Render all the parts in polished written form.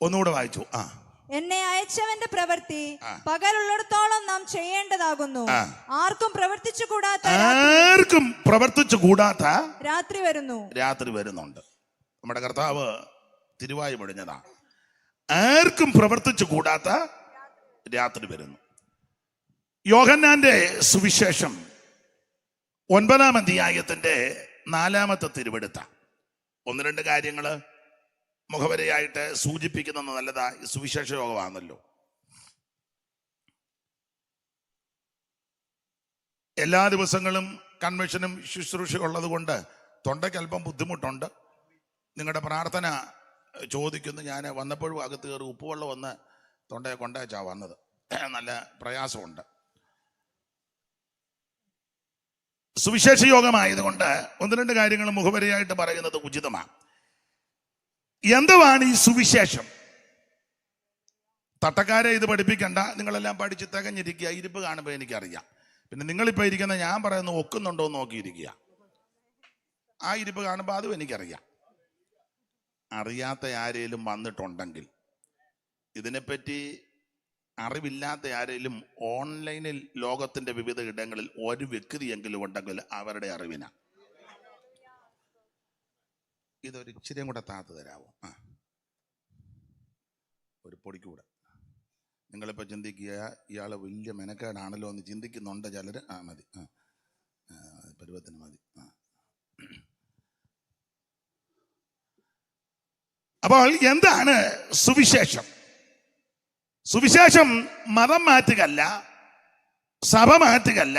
ഒന്നുകൂടെ വായിച്ചു. എന്നെ അയച്ചവന്റെ പ്രവൃത്തി പകലുള്ളിടത്തോളം നാം ചെയ്യേണ്ടതാകുന്നു. ആർക്കും പ്രവർത്തിച്ചു കൂടാത്ത രാത്രി വരുന്നുണ്ട്. നമ്മുടെ കർത്താവ് തിരുവായി പൊഴിഞ്ഞതാ. ആർക്കും പ്രവർത്തിച്ചു കൂടാത്ത രാത്രി വരുന്നു. യോഹന്നാന്റെ സുവിശേഷം 9-ാം അധ്യായത്തിന്റെ 4-ാമത്തെ തിരുവെടുത്ത 1-2 കാര്യങ്ങള് മുഖവരയായിട്ട് സൂചിപ്പിക്കുന്നത് നല്ലതാ. സുവിശേഷ യോഗമാണല്ലോ. എല്ലാ ദിവസങ്ങളും കൺവെൻഷനും ശുശ്രൂഷ ഉള്ളത് കൊണ്ട് തൊണ്ടയ്ക്ക് അല്പം ബുദ്ധിമുട്ടുണ്ട്. നിങ്ങളുടെ പ്രാർത്ഥന ചോദിക്കുന്നു. ഞാൻ വന്നപ്പോഴും അകത്ത് കയറി ഉപ്പുവെള്ളം വന്ന് തൊണ്ടയെ കൊണ്ടേച്ചാ വന്നത്. നല്ല പ്രയാസമുണ്ട്. സുവിശേഷ യോഗമായതുകൊണ്ട് 1-2 കാര്യങ്ങൾ മുഖവരയായിട്ട് പറയുന്നത് ഉചിതമാണ്. എന്തുവാണ് ഈ സുവിശേഷം? തട്ടക്കാരെ ഇത് പഠിപ്പിക്കണ്ട, നിങ്ങളെല്ലാം പഠിച്ച് തികഞ്ഞിരിക്കുക. ഇരിപ്പ് കാണുമ്പോൾ എനിക്കറിയാം. പിന്നെ നിങ്ങളിപ്പോൾ ഇരിക്കുന്ന ഞാൻ പറയുന്നത് ഒക്കുന്നുണ്ടോ എന്ന് നോക്കിയിരിക്കുക. ആ ഇരിപ്പ് കാണുമ്പോൾ അതും എനിക്കറിയാം. അറിയാത്ത ആരെങ്കിലും വന്നിട്ടുണ്ടെങ്കിൽ, ഇതിനെപ്പറ്റി അറിവില്ലാത്ത ആരെങ്കിലും ഓൺലൈനിൽ ലോകത്തിന്റെ വിവിധ ഇടങ്ങളിൽ ഒരു വ്യക്തിയെങ്കിലും ഉണ്ടെങ്കിൽ അവരുടെ അറിവിനാ. ഇതൊരു ഇച്ചിരിയും കൂടെ താത്തു തരാമോ? ഒരു പൊടിക്കൂടെ. നിങ്ങളിപ്പോൾ ചിന്തിക്കുക ഇയാൾ വലിയ മെനക്കേടാണല്ലോ എന്ന് ചിന്തിക്കുന്നുണ്ട് ചിലർ. മതി, പരുവത്തിന് മതി. അപ്പോൾ എന്താണ് സുവിശേഷം? സുവിശേഷം മതം മാറ്റുകല്ല, സഭ മാറ്റുകല്ല,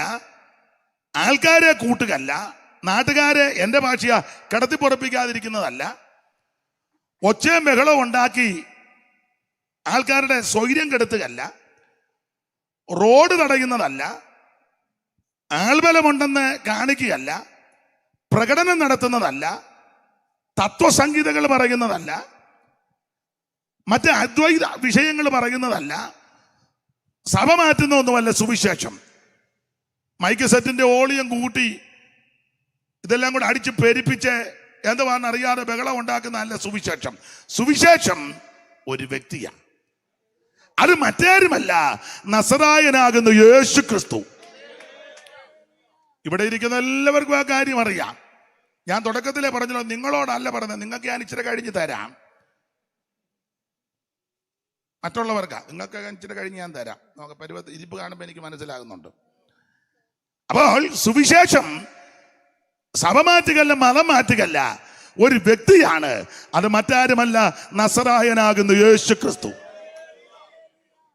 ആൾക്കാരെ കൂട്ടുകല്ല, നാട്ടുകാരെ എൻ്റെ ഭാഷയാ കടത്തിപ്പുറപ്പിക്കാതിരിക്കുന്നതല്ല, ഒച്ചയും ബഹളവും ഉണ്ടാക്കി ആൾക്കാരുടെ സ്വൈര്യം കെടുത്തുകല്ല, റോഡ് തടയുന്നതല്ല, ആൾബലമുണ്ടെന്ന് കാണിക്കുകയല്ല, പ്രകടനം നടത്തുന്നതല്ല, തത്വസംഹിതകൾ പറയുന്നതല്ല, മറ്റ് അദ്വൈത വിഷയങ്ങൾ പറയുന്നതല്ല, സഭ മാറ്റുന്ന ഒന്നുമല്ല സുവിശേഷം. മൈക്ക് സെറ്റിന്റെ വോളിയം കൂട്ടി ഇതെല്ലാം കൂടെ അടിച്ച് പെരിപ്പിച്ച് എന്തുവാണെന്ന് അറിയാതെ ബഹളം ഉണ്ടാക്കുന്നതല്ല സുവിശേഷം. സുവിശേഷം ഒരു വ്യക്തിയാണ്. അത് മറ്റാരുമല്ല, നസറായനാകുന്ന യേശു ക്രിസ്തു. ഇവിടെ ഇരിക്കുന്ന എല്ലാവർക്കും ആ കാര്യം അറിയാം. ഞാൻ തുടക്കത്തിലേ പറഞ്ഞല്ലോ, നിങ്ങളോടല്ല പറഞ്ഞത്, നിങ്ങൾക്ക് ഞാൻ ഇച്ചിരി കഴിഞ്ഞ് തരാം. മറ്റുള്ളവർക്കാ, നിങ്ങൾക്ക് ഇച്ചിരി കഴിഞ്ഞ് ഞാൻ തരാം. നമുക്ക് ഇരിപ്പ് കാണുമ്പോൾ എനിക്ക് മനസ്സിലാകുന്നുണ്ട്. അപ്പോൾ സുവിശേഷം സഭ മാറ്റുകല്ല, മതം മാറ്റുകല്ല, ഒരു വ്യക്തിയാണ്. അത് മറ്റാരുമല്ല, നസറായനാകുന്ന യേശു ക്രിസ്തു.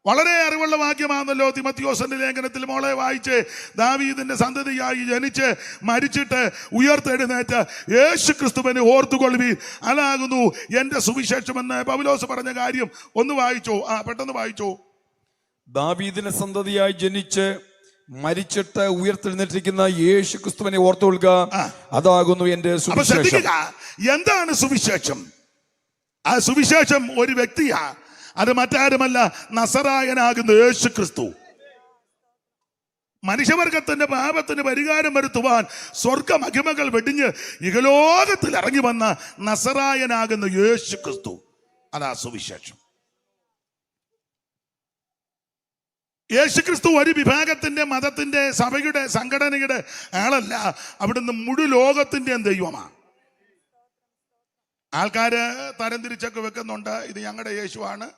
വളരെ അറിവുള്ള വാക്യമാണല്ലോ തിമോഥെയോസിന്റെ ലേഖനത്തിൽ മോളെ വായിച്ച്. ദാവീദിന്റെ സന്തതിയായി ജനിച്ച് മരിച്ചിട്ട് ഉയർത്തെഴുന്നേറ്റ യേശു ക്രിസ്തുവിനെ ഓർത്തുകൊള്ളുവീൻ, അതാകുന്നു എന്റെ സുവിശേഷമെന്ന് പൗലോസ് പറഞ്ഞ കാര്യം ഒന്ന് വായിച്ചോ. പെട്ടെന്ന് വായിച്ചോ. ദാവീദിന്റെ സന്തതിയായി ജനിച്ച് മരിച്ചിട്ട് ഉയർത്തെഴുന്നേറ്റിരിക്കുന്ന യേശു ക്രിസ്തുവിനെ ഓർത്തുകൊള്ളുക, അതാകുന്നു എന്റെ സുവിശേഷം. എന്താണ് സുവിശേഷം? ആ സുവിശേഷം ഒരു വ്യക്തിയാ. അത് മറ്റാരുമല്ല, നസറായനാകുന്ന യേശു ക്രിസ്തു. മനുഷ്യവർഗത്തിന്റെ പാപത്തിന് പരിഹാരം വരുത്തുവാൻ സ്വർഗ മഹിമകൾ വെടിഞ്ഞ് ഇഹലോകത്തിൽ ഇറങ്ങി വന്ന നസറായനാകുന്ന യേശു ക്രിസ്തു. അതാ സുവിശേഷം. യേശുക്രിസ്തു ഒരു വിഭാഗത്തിന്റെ, മതത്തിന്റെ, സഭയുടെ, സംഘടനയുടെ ആളല്ല. അവിടുന്ന് മുഴു ലോകത്തിന്റെയും ദൈവമാണ്. ആൾക്കാര് തരംതിരിച്ചൊക്കെ വെക്കുന്നുണ്ട്. ഇത് ഞങ്ങളുടെ യേശുവാണ്,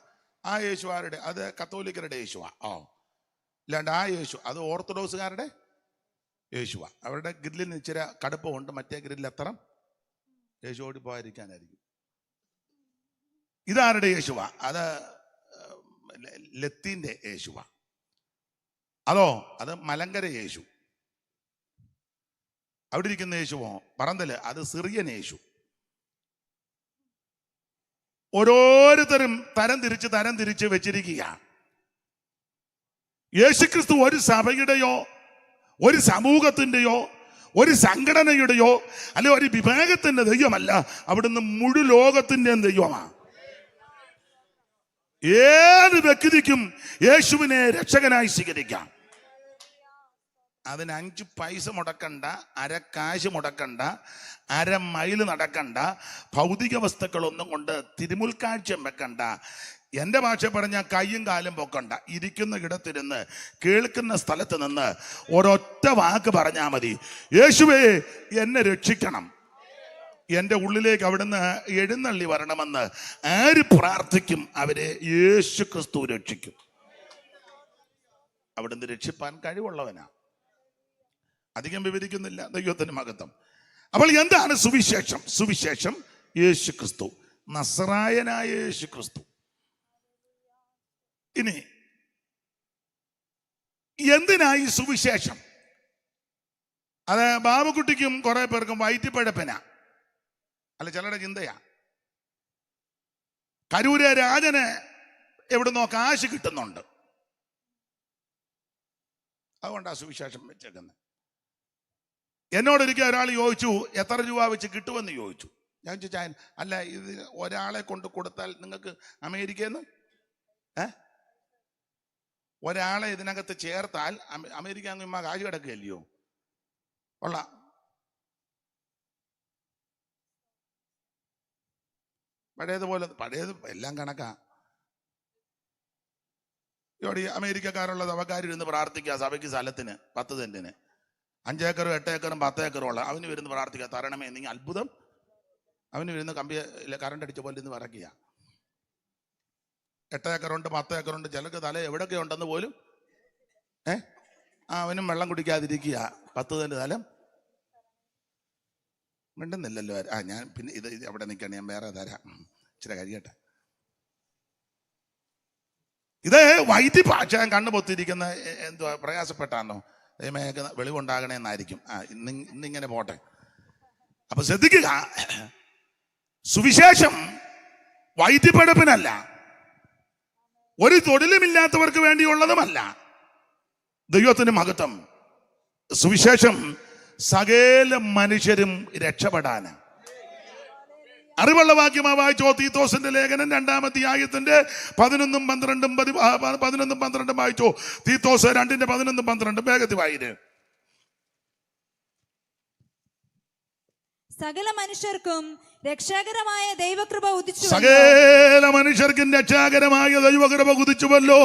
ആ യേശു ആരുടെ? അത് കത്തോലിക്കരുടെ യേശുവാ. ഇല്ലാണ്ട് ആ യേശു അത് ഓർത്തഡോക്സുകാരുടെ യേശുവാ. അവരുടെ ഗ്രില്ലിന് ഇച്ചിരി കടുപ്പമുണ്ട്, മറ്റേ ഗ്രില്ലിൽ അത്ര യേശു ഓടി പോകാതിരിക്കാനായിരിക്കും. ഇതാരുടെ യേശുവാ? അത് ലത്തീന്റെ യേശുവാ. അത് മലങ്കര യേശു. അവിടെ ഇരിക്കുന്ന യേശുവോ പറന്തല്, അത് സിറിയൻ യേശു. ഓരോരുത്തരും തരം തിരിച്ച് വെച്ചിരിക്കുക. യേശുക്രിസ്തു ഒരു സഭയുടെയോ ഒരു സമൂഹത്തിന്റെയോ ഒരു സംഘടനയുടെയോ അല്ലെ ഒരു വിഭാഗത്തിന്റെ ദൈവമല്ല. അവിടുന്ന് മുഴു ലോകത്തിന്റെയും ദൈവമാണ്. ഏത് വ്യക്തിക്കും യേശുവിനെ രക്ഷകനായി സ്വീകരിക്കാം. അതിന് 5 പൈസ മുടക്കണ്ട, അര കാശ് മുടക്കണ്ട, അര മൈൽ നടക്കണ്ട, ഭൗതിക വസ്തുക്കളൊന്നും കൊണ്ട് തിരുമുൽക്കാഴ്ചയും വെക്കണ്ട. എൻ്റെ ഭാഷ പറഞ്ഞാൽ കയ്യും കാലും പൊക്കണ്ട. ഇരിക്കുന്ന ഇടത്തിരുന്ന് കേൾക്കുന്ന സ്ഥലത്ത് നിന്ന് ഒരൊറ്റ വാക്ക് പറഞ്ഞാൽ മതി, യേശുവേ എന്നെ രക്ഷിക്കണം. എൻ്റെ ഉള്ളിലേക്ക് അവിടുന്ന് എഴുന്നള്ളി വരണമെന്ന് ആര് പ്രാർത്ഥിക്കും അവരെ യേശു ക്രിസ്തു രക്ഷിക്കും. അവിടുന്ന് രക്ഷിപ്പാൻ കഴിവുള്ളവനാ. അധികം വിവരിക്കുന്നില്ല, ദൈവത്തിന് മഹത്വം. അപ്പോൾ എന്താണ് സുവിശേഷം? സുവിശേഷം യേശു ക്രിസ്തു, നസറായനായ യേശു ക്രിസ്തു. ഇനി എന്തിനായി സുവിശേഷം? അത് ബാബുക്കുട്ടിക്കും കുറെ പേർക്കും വയറ്റിപ്പഴപ്പന, അല്ല ചിലരുടെ ചിന്തയാ. കരൂരെ രാജന് എവിടുന്നോ കാശ് കിട്ടുന്നുണ്ട്, അതുകൊണ്ടാ സുവിശേഷം വെച്ചേക്കുന്നത്. എന്നോടൊരിക്കൽ ഒരാൾ ചോദിച്ചു, എത്ര രൂപ വെച്ച് കിട്ടുമെന്ന് ചോദിച്ചു. ഞാൻ ചോദിച്ചാൽ, അല്ല ഇത് ഒരാളെ കൊണ്ട് കൊടുത്താൽ നിങ്ങൾക്ക് അമേരിക്കയിൽ നിന്ന് ഒരാളെ ഇതിനകത്ത് ചേർത്താൽ അമേരിക്ക അങ്ങ് ഇമ്മ കാശ് കിടക്കുകയല്ലയോ ഉള്ള. പഴയത് എല്ലാം കണക്കാ. ഇവിടെ അമേരിക്കക്കാരുള്ള സഭക്കാരിരുന്ന് പ്രാർത്ഥിക്കുക, സഭയ്ക്ക് സ്ഥലത്തിന് 10 സെന്റിന് 5 ഏക്കറും 8 ഏക്കറും 10 ഏക്കറും ഉള്ള അവന് വരുന്ന് പ്രാർത്ഥിക്കുക, തരണമേ എന്തെങ്കിലും അത്ഭുതം. അവന് വരുന്ന കറണ്ട് അടിച്ച പോലെ ഇന്ന് പറക്കുക. 8 ഏക്കറുണ്ട് 10 ഏക്കറുണ്ട്, ചിലക്ക് തല എവിടെയൊക്കെ ഉണ്ടെന്ന് പോലും അവനും വെള്ളം കുടിക്കാതിരിക്കുക. 10 സെന്റ് സ്ഥലം മിണ്ടുന്നില്ലല്ലോ. ഞാൻ പിന്നെ ഇത് അവിടെ നിൽക്കണം, ഞാൻ വേറെ തരാം, ഇച്ചിരി കഴിയട്ടെ. ഇത് വൈദ്യ ഭാഷ കണ്ണു പൊത്തിരിക്കുന്ന എന്തുവാ പ്രയാസപ്പെട്ടാന്നോ ദൈവമേക്ക് വെളിവുണ്ടാകണേന്നായിരിക്കും. ഇന്നിങ്ങനെ പോട്ടെ. അപ്പൊ ശ്രദ്ധിക്കുക, സുവിശേഷം വൈദ്യപഠിപ്പിനല്ല, ഒരു തൊഴിലുമില്ലാത്തവർക്ക് വേണ്ടിയുള്ളതുമല്ല. ദൈവത്തിന് മഹത്വം. സുവിശേഷം സകല മനുഷ്യരും രക്ഷപ്പെടാന്. അറിവുള്ള വാക്യമാ വായിച്ചോ, തീത്തോസിന്റെ ലേഖനം 2-ാം അധ്യായത്തിന്റെ 11-12 വായിച്ചോ. തീത്തോസ് 2:11-12 വേഗത്തിൽ വായിര്. സകല മനുഷ്യർക്കും രക്ഷാകരമായ ദൈവകൃപ ഉദിച്ചു. സകല മനുഷ്യർക്കും രക്ഷാകരമായ ദൈവകൃപ ഉദിച്ചുവല്ലോ.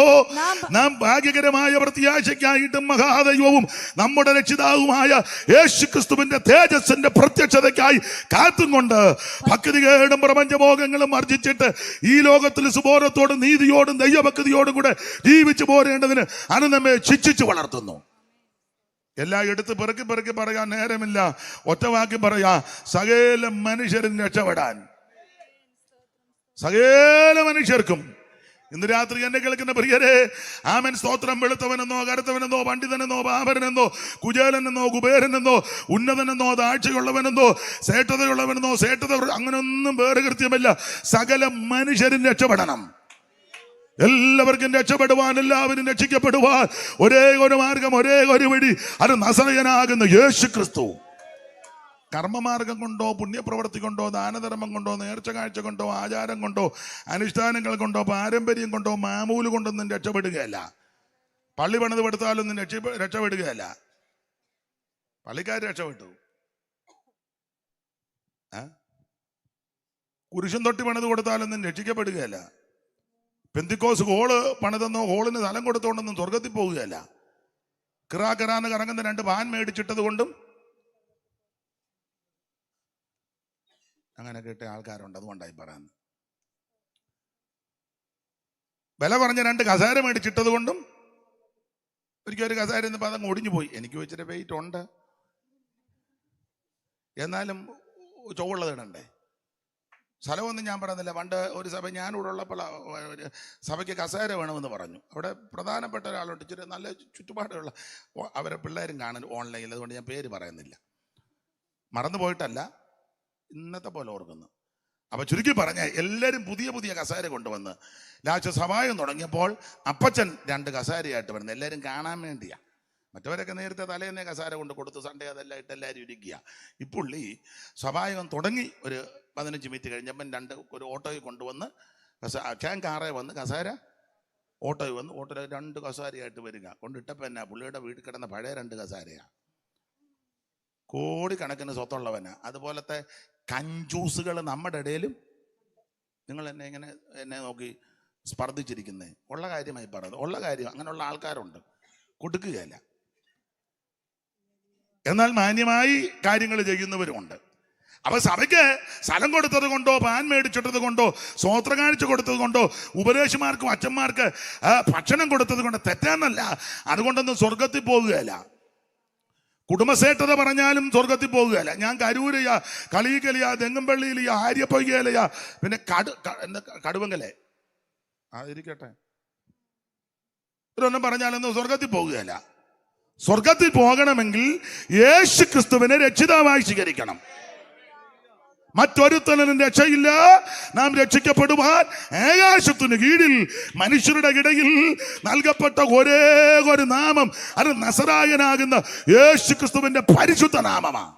നാം ഭാഗ്യകരമായ പ്രത്യാശയ്ക്കായിട്ടും മഹാദൈവവും നമ്മുടെ രക്ഷിതാവുമായ യേശു ക്രിസ്തുവിന്റെ തേജസ്സിന്റെ പ്രത്യക്ഷതയ്ക്കായി കാത്തും കൊണ്ട് ഭക്തികേടും പ്രപഞ്ചഭോഗങ്ങളും വർജിച്ചിട്ട് ഈ ലോകത്തിൽ സുബോധത്തോടും നീതിയോടും ദൈവഭക്തിയോടും കൂടെ ജീവിച്ചു പോരേണ്ടതിന് അത് നമ്മെ ശിക്ഷിച്ചു വളർത്തുന്നു. എല്ലാം എടുത്ത് പെറുക്കി പറയാൻ നേരമില്ല. ഒറ്റവാക്കി പറയാ, സകല മനുഷ്യരും രക്ഷപ്പെടാൻ. സകല മനുഷ്യർക്കും. ഇന്ന് രാത്രി എന്നെ കേൾക്കുന്ന പ്രിയരെ, ആമൻ സ്തോത്രം. വെളുത്തവനെന്നോ കറുത്തവനെന്നോ പണ്ഡിതനെന്നോ പാമരനെന്നോ കുചേലനെന്നോ കുബേരനെന്നോ ഉന്നതനെന്നോ താഴ്ചയുള്ളവനെന്നോ സേട്ടതയുള്ളവനെന്നോ അങ്ങനൊന്നും വേറെ കൃത്യമല്ല. സകല മനുഷ്യരും രക്ഷപ്പെടണം. എല്ലാവർക്കും രക്ഷപ്പെടുവാൻ, എല്ലാവരും രക്ഷിക്കപ്പെടുവാൻ ഒരേ ഒരു മാർഗം, ഒരേ ഒരു വഴി, അത് നസറയനാകുന്ന യേശു ക്രിസ്തു. കർമ്മമാർഗം കൊണ്ടോ പുണ്യപ്രവൃത്തി കൊണ്ടോ ദാനധർമ്മം കൊണ്ടോ നേർച്ച കാഴ്ച കൊണ്ടോ ആചാരം കൊണ്ടോ അനുഷ്ഠാനങ്ങൾ കൊണ്ടോ പാരമ്പര്യം കൊണ്ടോ മാമൂല് കൊണ്ടൊന്നും രക്ഷപ്പെടുകയല്ല. പള്ളി പണിത് പെടുത്താലൊന്നും രക്ഷപ്പെടുകയല്ല. പള്ളിക്കാർ രക്ഷപ്പെട്ടു. കുരിശും തൊട്ടി പണിത് കൊടുത്താലൊന്നും രക്ഷിക്കപ്പെടുകയല്ല. പെന്തിക്കോസ് ഹോള് പണിതെന്നോ ഹോളിന് സ്ഥലം കൊടുത്തോണ്ടൊന്നും സ്വർഗത്തിൽ പോകുകയല്ല. കിറാന്ന് കറങ്ങുന്ന 2 പാൻ മേടിച്ചിട്ടത് കൊണ്ടും അങ്ങനെ കേട്ട ആൾക്കാരുണ്ട്. അതുകൊണ്ടായി പറയുന്നത്. വില പറഞ്ഞ 2 കസേര മേടിച്ചിട്ടത് കൊണ്ടും ഒരിക്കലും ഒരു കസേര എന്ന് പദം ഒടിഞ്ഞു പോയി. എനിക്ക് വെച്ചിട്ട് വെയിറ്റ് ഉണ്ട്, എന്നാലും ചൊവ്വുള്ളത് ഇടണ്ടേ. സ്ഥലമൊന്നും ഞാൻ പറയുന്നില്ല. പണ്ട് ഒരു സഭ ഞാനിവിടെ ഉള്ളപ്പോൾ സഭയ്ക്ക് കസേര വേണമെന്ന് പറഞ്ഞു. അവിടെ പ്രധാനപ്പെട്ട ഒരാളുണ്ട്, ഇച്ചിരി നല്ല ചുറ്റുപാടുള്ള, അവരെ പിള്ളേരും കാണും ഓൺലൈനിൽ. അതുകൊണ്ട് ഞാൻ പേര് പറയുന്നില്ല, മറന്നു പോയിട്ടല്ല, ഇന്നത്തെ പോലെ ഓർക്കുന്നു. അപ്പൊ ചുരുക്കി പറഞ്ഞ എല്ലാവരും പുതിയ പുതിയ കസേര കൊണ്ടുവന്ന് ലാസ്റ്റ് സഭായം തുടങ്ങിയപ്പോൾ അപ്പച്ചൻ 2 കസേരയായിട്ട് വരുന്നത് എല്ലാവരും കാണാൻ വേണ്ടിയാ. മറ്റവരൊക്കെ നേരത്തെ തലേന്നേ കസാര കൊണ്ട് കൊടുത്ത് സൺഡേ അതെല്ലാം ഇട്ട് എല്ലാവരും ഇരിക്കുക. ഇപ്പുള്ളി സഭായം തുടങ്ങി ഒരു 15 മിനിറ്റ് കഴിഞ്ഞപ്പം 2 ഒരു ഓട്ടോയിൽ കൊണ്ടുവന്ന് കാറേ വന്ന് കസാര ഓട്ടോ വന്ന് ഓട്ടോയിൽ 2 കസാരയായിട്ട് വരിക. കൊണ്ടിട്ടപ്പോൾ എന്നാ പുള്ളിയുടെ വീട്ടിൽ കിടന്ന പഴയ 2 കസാരയാണ്. കോടിക്കണക്കിന് സ്വത്തുള്ളവനാ. അതുപോലത്തെ കഞ്ചൂസുകൾ നമ്മുടെ ഇടയിലും. നിങ്ങൾ എന്നെ നോക്കി സ്പർദ്ധിച്ചിരിക്കുന്നേ. ഉള്ള കാര്യമായി പറയുന്നത്, ഉള്ള കാര്യം. അങ്ങനെയുള്ള ആൾക്കാരുണ്ട്, കൊടുക്കുകയല്ല. എന്നാൽ മാന്യമായി കാര്യങ്ങൾ ചെയ്യുന്നവരുമുണ്ട്. അപ്പൊ സഭയ്ക്ക് സ്ഥലം കൊടുത്തത് കൊണ്ടോ പാൻ മേടിച്ചിട്ടത് കൊണ്ടോ സ്വോത്ര കാഴ്ച കൊടുത്തത് കൊണ്ടോ ഉപദേശമാർക്കും അച്ഛന്മാർക്ക് ഭക്ഷണം കൊടുത്തത് കൊണ്ടോ തെറ്റാന്നല്ല. അതുകൊണ്ടൊന്നും സ്വർഗത്തിൽ പോകുകയല്ല. കുടുംബസേട്ടത പറഞ്ഞാലും സ്വർഗത്തിൽ പോകുകയല്ല. ഞാൻ കരൂരയാ, കളീക്കലയാ, തെങ്ങുംപള്ളിയിലെയാ, ആര്യപ്പൊയ്കയിലെയാ, പിന്നെ കടുവങ്കലെ അതിരിക്കട്ടെ, ഇതൊന്നും പറഞ്ഞാലൊന്നും സ്വർഗത്തിൽ പോകുകയല്ല. സ്വർഗത്തിൽ പോകണമെങ്കിൽ യേശു ക്രിസ്തുവിനെ രക്ഷിതാവായി സ്വീകരിക്കണം. മറ്റൊരുത്തനും രക്ഷയില്ല. നാം രക്ഷിക്കപ്പെടുവാൻ ആകാശത്തിന് കീഴിൽ മനുഷ്യരുടെ ഇടയിൽ നൽകപ്പെട്ട ഒരേ ഒരു നാമം, അത് നസറായനാകുന്ന യേശു ക്രിസ്തുവിന്റെ പരിശുദ്ധ നാമമാണ്.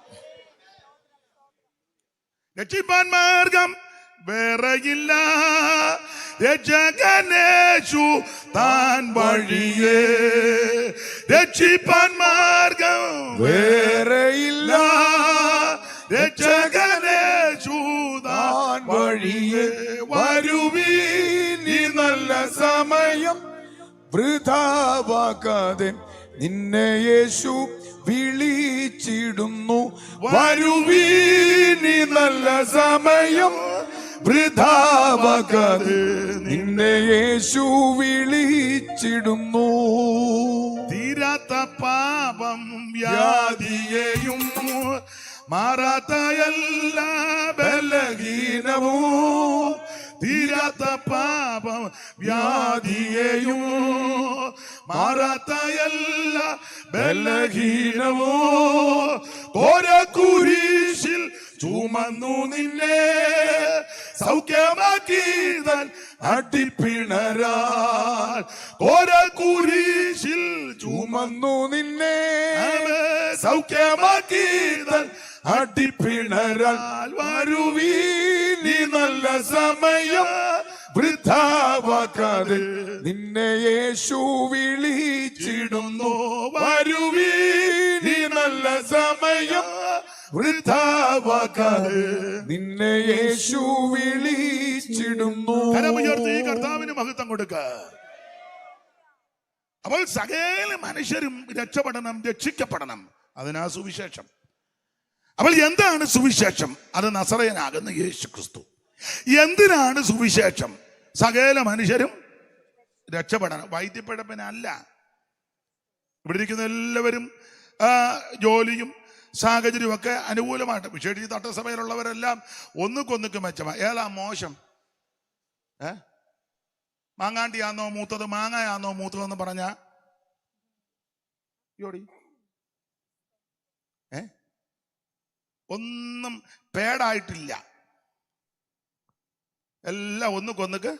രക്ഷിപ്പാൻ മാർഗം വേറെയില്ല, രക്ഷകനേശു താൻ വഴിയേ. രക്ഷിപ്പാൻ മാർഗം വേറെയില്ല, രക്ഷകനേശു താൻ വഴിയേ. വരുവീൻ ഈ നല്ല സമയം വൃഥാവാക്കാതെ നിന്നെ യേശു വിളിച്ചിടുന്നു. വരുവീൻ ഈ നല്ല സമയം വൃഥാവാക്കാതെ നിന്നെ യേശു വിളിച്ചിടുന്നു. തീരാത്ത പാപം വ്യാധിയെയും മാറാത്ത എല്ലാ ബലഹീനവും, തീരാത്ത പാപം വ്യാധിയെയും മാറാത്ത എല്ലാ ബലഹീനവും കോരക്കുരിശിൽ ചുമന്നു നിന്നെ സൗഖ്യമാക്കിയതാൽ അടിപ്പിണരാൽ. കോരക്കുരിശിൽ ചുമന്നു നിന്നെ സൗഖ്യമാക്കിയതാൽ അടിപ്പിണരാൽ. വരുവീൻ ഈ നല്ല സമയം വൃഥാവാക്കാതെ നിന്നെ യേശു വിളിച്ചിടുന്നു. വരുവീൻ ഈ നല്ല സമയം വൃഥാവാക്കാതെ നിന്നെ യേശു വിളിച്ചിടുന്നു. കരമുയർത്തി കർത്താവിന് മഹത്വം കൊടുക്ക. അപ്പോൾ സകല മനുഷ്യരും രക്ഷപ്പെടണം, രക്ഷിക്കപ്പെടണം. അതിനാ സുവിശേഷം. അപ്പോൾ എന്താണ് സുവിശേഷം? അത് നസറയനാകുന്ന യേശു ക്രിസ്തു. എന്തിനാണ് സുവിശേഷം? സകല മനുഷ്യരും രക്ഷപ്പെടണം. വൈദ്യപ്പിഴപ്പിനല്ല. ഇവിടെ ഇരിക്കുന്ന എല്ലാവരും ജോലിയും സാഹചര്യവും ഒക്കെ അനുകൂലമായിട്ട്, വിശേഷിച്ച് തട്ടസഭയിലുള്ളവരെല്ലാം ഒന്നുക്കൊന്നുക്ക് മെച്ചമാണ്. ഏതാ മോശം? മാങ്ങാണ്ടിയാന്നോ മൂത്തത്, മാങ്ങയാന്നോ മൂത്തതെന്ന് പറഞ്ഞ യോടി ഒന്നും പേടായിട്ടില്ല. എല്ലാം ഒന്നുകൊന്നുക്ക്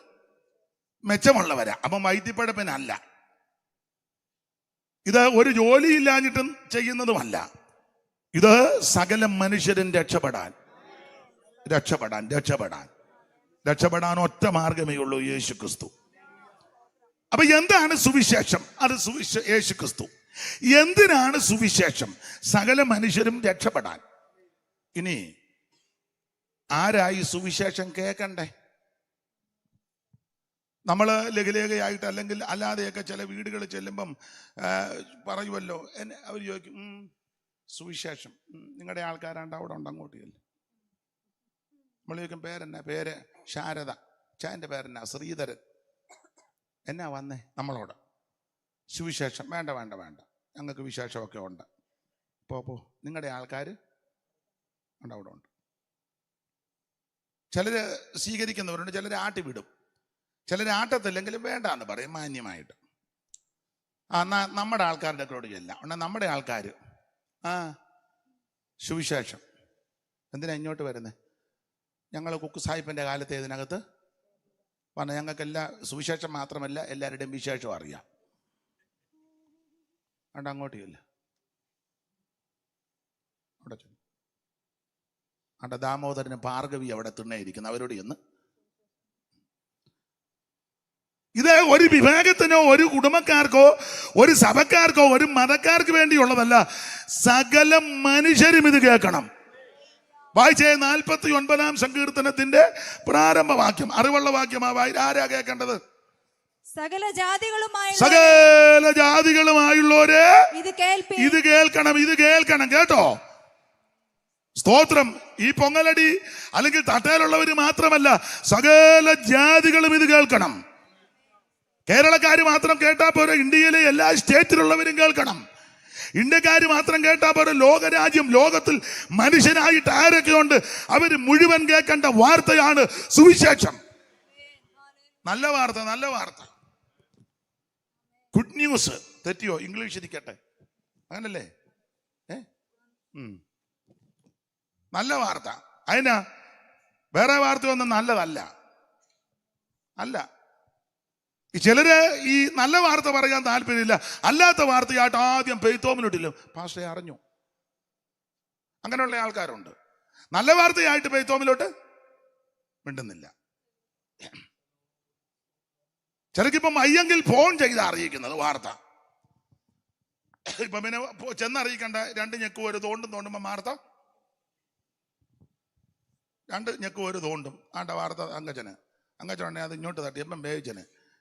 മെച്ചമുള്ളവരാ. അപ്പം വൈദ്യപ്പഴപ്പിനല്ല. ഇത് ഒരു ജോലിയില്ലാഞ്ഞിട്ടും ചെയ്യുന്നതുമല്ല. ഇത് സകല മനുഷ്യരും രക്ഷപ്പെടാൻ ഒറ്റ മാർഗമേ ഉള്ളൂ, യേശു ക്രിസ്തു. അപ്പൊ എന്താണ് സുവിശേഷം? അത് യേശു ക്രിസ്തു. എന്തിനാണ് സുവിശേഷം? സകല മനുഷ്യരും രക്ഷപ്പെടാൻ. ഇനി ആരായി സുവിശേഷം കേൾക്കണ്ടേ? നമ്മൾ ലഘുലേഖയായിട്ട് അല്ലെങ്കിൽ അല്ലാതെയൊക്കെ ചില വീടുകളിൽ ചെല്ലുമ്പം പറയുമല്ലോ, അവർ ചോദിക്കും സുവിശേഷം നിങ്ങളുടെ ആൾക്കാരാണ്ട് അവിടെ ഉണ്ട്, അങ്ങോട്ട് ചെല്ലും. നമ്മൾ ചോദിക്കും പേരെന്നാ? പേര് ശാരദ. ചാൻ്റെ പേരെന്നാ? ശ്രീധരൻ. എന്നാ വന്നേ നമ്മളോട്? സുവിശേഷം. വേണ്ട ഞങ്ങൾക്ക് വിശേഷമൊക്കെ ഉണ്ട്. പോ നിങ്ങളുടെ ആൾക്കാർ ഉണ്ട്, അവിടെ ഉണ്ട്. ചിലർ സ്വീകരിക്കുന്നവരുണ്ട്, ചിലർ ആട്ടി വിടും, ചിലർ ആട്ടത്തില്ലെങ്കിലും വേണ്ട എന്ന് പറയും മാന്യമായിട്ട്. നമ്മുടെ ആൾക്കാരുടെ കൂടെ ചെല്ലാം. നമ്മുടെ ആൾക്കാർ സുവിശേഷം എന്തിനാ ഇങ്ങോട്ട് വരുന്നത്? ഞങ്ങൾ കുക്ക് സാഹിബിൻ്റെ കാലത്ത് ഇതിനകത്ത് പറഞ്ഞ ഞങ്ങൾക്കെല്ലാ സുവിശേഷം മാത്രമല്ല എല്ലാവരുടെയും വിശേഷം അറിയാം. അതുകൊണ്ട് അങ്ങോട്ട് ചെല്ല. അവിടെ ചെന്നു. അവിടെ ദാമോദരന് ഭാർഗവി അവിടെ തിണ്ണയിരിക്കുന്നു. അവരോട് ചെന്ന് ഇത് ഒരു വിഭാഗത്തിനോ ഒരു കുടുംബക്കാർക്കോ ഒരു സഭക്കാർക്കോ ഒരു മതക്കാർക്ക് വേണ്ടിയുള്ളതല്ല. സകല മനുഷ്യരും ഇത് കേൾക്കണം. വായിച്ചേ 49-ാം സങ്കീർത്തനത്തിന്റെ പ്രാരംഭ വാക്യം, അറിവുള്ള വാക്യമാ. ആരാ കേൾക്കേണ്ടത്? സകല ജാതികളുമായുള്ളവരെ ഇത് കേൾക്കണം, ഇത് കേൾക്കണം കേട്ടോ. സ്തോത്രം. ഈ പൊങ്ങലടി അല്ലെങ്കിൽ തട്ടയിലുള്ളവര് മാത്രമല്ല, സകല ജാതികളും ഇത് കേൾക്കണം. കേരളക്കാര് മാത്രം കേട്ടാ പോരാ, ഇന്ത്യയിലെ എല്ലാ സ്റ്റേറ്റിലുള്ളവരും കേൾക്കണം. ഇന്ത്യക്കാര് മാത്രം കേട്ടാ പോരാ, ലോകരാജ്യം, ലോകത്തിൽ മനുഷ്യനായിട്ട് ആരൊക്കെയുണ്ട് അവര് മുഴുവൻ കേൾക്കേണ്ട വാർത്തയാണ് സുവിശേഷം. നല്ല വാർത്ത, നല്ല വാർത്ത. Good news. തെറ്റിയോ? ഇംഗ്ലീഷ് ഇരിക്കട്ടെ, അങ്ങനല്ലേ? നല്ല വാർത്ത. അതിനാ വേറെ വാർത്തയൊന്നും നല്ലതല്ല. അല്ല, ചിലര് ഈ നല്ല വാർത്ത പറയാൻ താല്പര്യമില്ല, അല്ലാത്ത വാർത്തയായിട്ട് ആദ്യം പെയ്ത്തോമിലിട്ടില്ല. പാസ്റ്ററെ അറിഞ്ഞു, അങ്ങനെയുള്ള ആൾക്കാരുണ്ട്. നല്ല വാർത്തയായിട്ട് പെയ്ത്തോമിലോട്ട് മിണ്ടുന്നില്ല. ചിലക്കിപ്പം അയ്യെങ്കിൽ ഫോൺ ചെയ്ത് അറിയിക്കുന്നത് വാർത്ത. ഇപ്പൊ പിന്നെ ചെന്നറിയിക്കണ്ട, 2 ഞെക്കും ഒരു തോണ്ടുമ്പോ വാർത്ത 2 ഞെക്കും ഒരു തോണ്ടും. ആണ്ട വാർത്ത അങ്കച്ചനെ അത് ഇങ്ങോട്ട് തട്ടി എപ്പം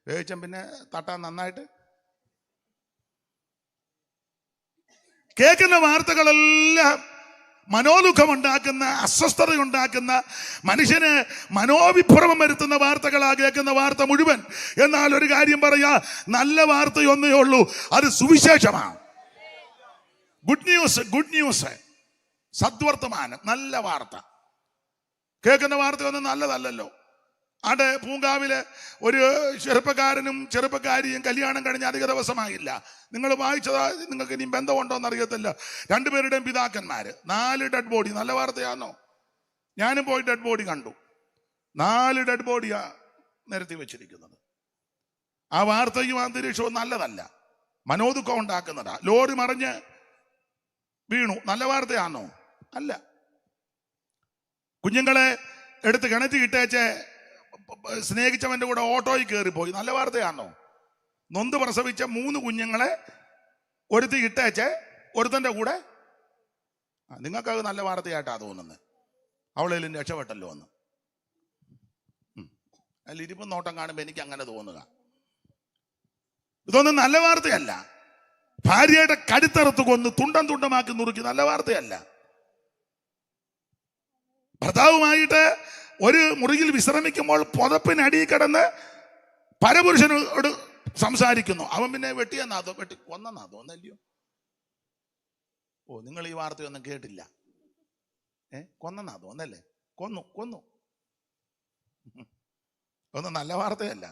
വേവിച്ചൻ പിന്നെ തട്ടാൻ നന്നായിട്ട്. കേൾക്കുന്ന വാർത്തകളെല്ലാം മനോദുഃഖമുണ്ടാക്കുന്ന, അസ്വസ്ഥത ഉണ്ടാക്കുന്ന, മനുഷ്യന് മനോവിഭ്രമം വരുത്തുന്ന വാർത്തകളാ കേൾക്കുന്ന വാർത്ത മുഴുവൻ. എന്നാൽ ഒരു കാര്യം പറയാ, നല്ല വാർത്തയൊന്നേ ഉള്ളൂ, അത് സുവിശേഷമാണ്. ഗുഡ് ന്യൂസ്, ഗുഡ് ന്യൂസ്, സദ്വർത്തമാനം, നല്ല വാർത്ത. കേൾക്കുന്ന വാർത്തയൊന്നും നല്ലതല്ലല്ലോ. ആടെ പൂങ്കാവില് ഒരു ചെറുപ്പക്കാരനും ചെറുപ്പക്കാരിയും കല്യാണം കഴിഞ്ഞ അധിക ദിവസമായില്ല. നിങ്ങൾ വായിച്ചതാ, നിങ്ങൾക്ക് ഇനി ബന്ധമുണ്ടോന്ന് അറിയത്തില്ല. 2 പേരുടെയും പിതാക്കന്മാര്, 4 ഡെഡ് ബോഡി. നല്ല വാർത്തയാണോ? ഞാനും പോയി ഡെഡ് ബോഡി കണ്ടു. 4 ഡെഡ് ബോഡിയാ നിരത്തി വെച്ചിരിക്കുന്നത്. ആ വാർത്തയും അന്തരീക്ഷവും നല്ലതല്ല, മനോദുഃഖം ഉണ്ടാക്കുന്നതാ. ലോറി മറിഞ്ഞ് വീണു. നല്ല വാർത്തയാണോ? അല്ല. കുഞ്ഞുങ്ങളെ എടുത്ത് കിണറ്റി ഇട്ടേച്ച് സ്നേഹിച്ചവന്റെ കൂടെ ഓട്ടോയിൽ കയറിപ്പോയി. നല്ല വാർത്തയാണോ? നൊന്ത് പ്രസവിച്ച 3 കുഞ്ഞുങ്ങളെ ഒരുത്തി ഇട്ടേച്ച് ഒരുത്തന്റെ കൂടെ. നിങ്ങൾക്കത് നല്ല വാർത്തയായിട്ടാ തോന്നുന്നത്. അവളേലും രക്ഷപ്പെട്ടല്ലോ എന്ന്. അതിൽ ഇരിപ്പും നോട്ടം കാണുമ്പോൾ എനിക്ക് അങ്ങനെ തോന്നുക. ഇതൊന്നും നല്ല വാർത്തയല്ല. ഭാര്യയുടെ കടുത്തറുത്ത് കൊന്ന് തുണ്ടം തുണ്ടമാക്കി നുറുക്കി, നല്ല വാർത്തയല്ല. ഭർത്താവുമായിട്ട് ഒരു മുറിയിൽ വിശ്രമിക്കുമ്പോൾ പുതപ്പിനടിയിൽ കിടന്ന് പരപുരുഷനോട് സംസാരിക്കുന്നു. അവൻ പിന്നെ വെട്ടിയെന്നാതോ കൊന്നെന്നാതോ ഒന്നല്ലയോ? ഓ, നിങ്ങൾ ഈ വാർത്തയൊന്നും കേട്ടില്ല. കൊന്നെന്നാതോ ഒന്നല്ലേ? കൊന്നു. ഒന്നും നല്ല വാർത്തയല്ല.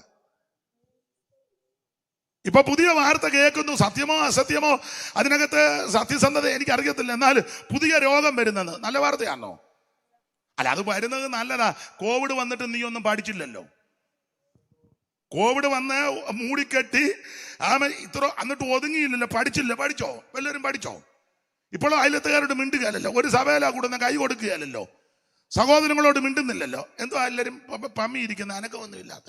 ഇപ്പൊ പുതിയ വാർത്ത കേൾക്കുന്നു. സത്യമോ അസത്യമോ അതിനകത്ത് സത്യസന്ധത എനിക്കറിയത്തില്ല. എന്നാൽ പുതിയ രോഗം വരുന്നത് നല്ല വാർത്തയാണോ? അല്ല, അത് വരുന്നത് നല്ലതാ. കോവിഡ് വന്നിട്ട് നീ ഒന്നും പഠിച്ചില്ലല്ലോ. കോവിഡ് വന്ന് മൂടിക്കെട്ടി ഇത്ര എന്നിട്ട് ഒതുങ്ങിയില്ലല്ലോ, പഠിച്ചോ? വല്ലവരും പഠിച്ചോ? ഇപ്പോഴും അയലത്തുകാരോട് മിണ്ടുകയല്ലോ, ഒരു സഭയിലാ കൂടുന്ന കൈ കൊടുക്കുകയല്ലോ, സഹോദരങ്ങളോട് മിണ്ടുന്നില്ലല്ലോ. എന്തോ എല്ലാവരും പമ്മിയിരിക്കുന്ന, അനക്കമൊന്നും ഇല്ലാത്ത,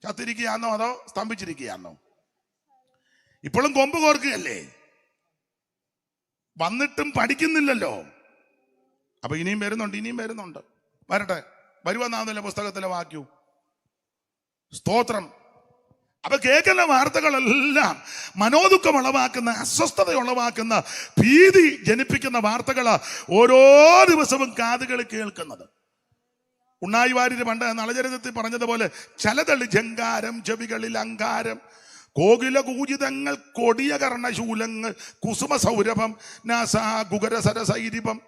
ചത്തിരിക്കുകയാണോ അതോ സ്തംഭിച്ചിരിക്കുകയാണോ? ഇപ്പോഴും കൊമ്പ് കോർക്കുകയല്ലേ, വന്നിട്ടും പഠിക്കുന്നില്ലല്ലോ. അപ്പൊ ഇനിയും വരുന്നുണ്ട്. വരട്ടെ, വരുവെന്നാന്നല്ലോ പുസ്തകത്തിലെ വാക്യു. സ്തോത്രം. അപ്പൊ കേൾക്കുന്ന വാർത്തകളെല്ലാം മനോദുഃഖം ഉളവാക്കുന്ന, അസ്വസ്ഥത ഉളവാക്കുന്ന, ഭീതി ജനിപ്പിക്കുന്ന വാർത്തകളാ ഓരോ ദിവസവും കാതുകൾ കേൾക്കുന്നത്. ഉണ്ണായി വാര്യര് പണ്ട് നളചരിതത്തിൽ പറഞ്ഞതുപോലെ, ചലതളി ജങ്കാരം ചെവികളിൽ അങ്കാരം, കോകില കൂജിതങ്ങൾ കൊടിയ കർണശൂലങ്ങൾ, കുസുമ സൗരഭം നാസാ ഗുഗര സരസൈരിപം,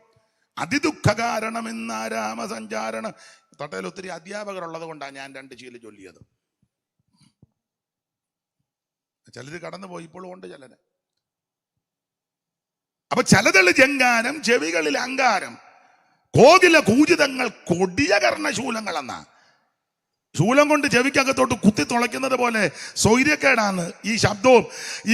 അതിദുഃഖകാരണമെന്നാരാമ സഞ്ചാരണം. തൊട്ടയിൽ ഒത്തിരി അധ്യാപകരുള്ളത് കൊണ്ടാണ് ഞാൻ 2 ചീല് ചൊല്ലിയത്. ചിലര് കടന്നുപോയി, ഇപ്പോഴും ഉണ്ട് ചിലര്. അപ്പൊ ചലതളി ജങ്കാരം ചെവികളിൽ അങ്കാരം, കോകില കൂജിതങ്ങൾ കൊടിയ കർണശൂലങ്ങൾ എന്നാ. ശൂലം കൊണ്ട് ചെവിക്കകത്തോട്ട് കുത്തി തുളയ്ക്കുന്നത് പോലെ സ്വൈര്യക്കേടാണ് ഈ ശബ്ദവും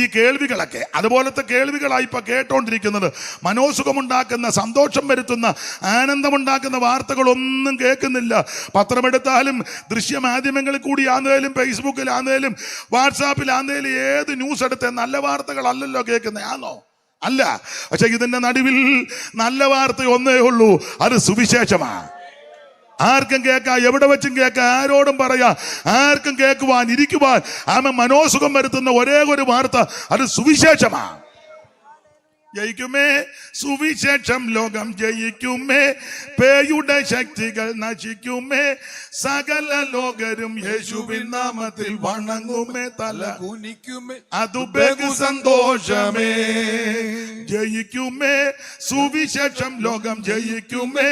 ഈ കേൾവികളൊക്കെ. അതുപോലത്തെ കേൾവികളായി ഇപ്പൊ കേട്ടോണ്ടിരിക്കുന്നത്. മനോസുഖമുണ്ടാക്കുന്ന, സന്തോഷം വരുത്തുന്ന, ആനന്ദമുണ്ടാക്കുന്ന വാർത്തകളൊന്നും കേൾക്കുന്നില്ല. പത്രമെടുത്താലും ദൃശ്യമാധ്യമങ്ങളിൽ കൂടിയാന്നേലും ഫേസ്ബുക്കിലാന്നേലും വാട്സാപ്പിലാന്നേലും ഏത് ന്യൂസ് എടുത്തേ നല്ല വാർത്തകളല്ലല്ലോ കേൾക്കുന്നത്. ആണോ? അല്ല. പക്ഷെ ഇതിന്റെ നടുവിൽ നല്ല വാർത്ത ഒന്നേ ഉള്ളൂ, അത് സുവിശേഷമാണ്. ആർക്കും കേൾക്കാം, എവിടെ വെച്ചും കേൾക്കാം, ആരോടും പറയാം, ആർക്കും കേൾക്കുവാൻ, ഇരിക്കുവാൻ മനോസുഖം വരുത്തുന്ന ഒരേ ഒരു വാർത്ത, അത് സുവിശേഷമാണ്. ജയിക്കുമേ സുവിശേഷം, ലോകം ജയിക്കുമേ, പേയുടെ ശക്തികൾ നശിക്കുമേ, സകല ലോകരും യേശുവിൻ നാമത്തിൽ വണങ്ങുമേ, തല കുനിക്കുമേ, അതു ബഹു സന്തോഷമേ. ജയിക്കുമേ സുവിശേഷം, ലോകം ജയിക്കുമേ,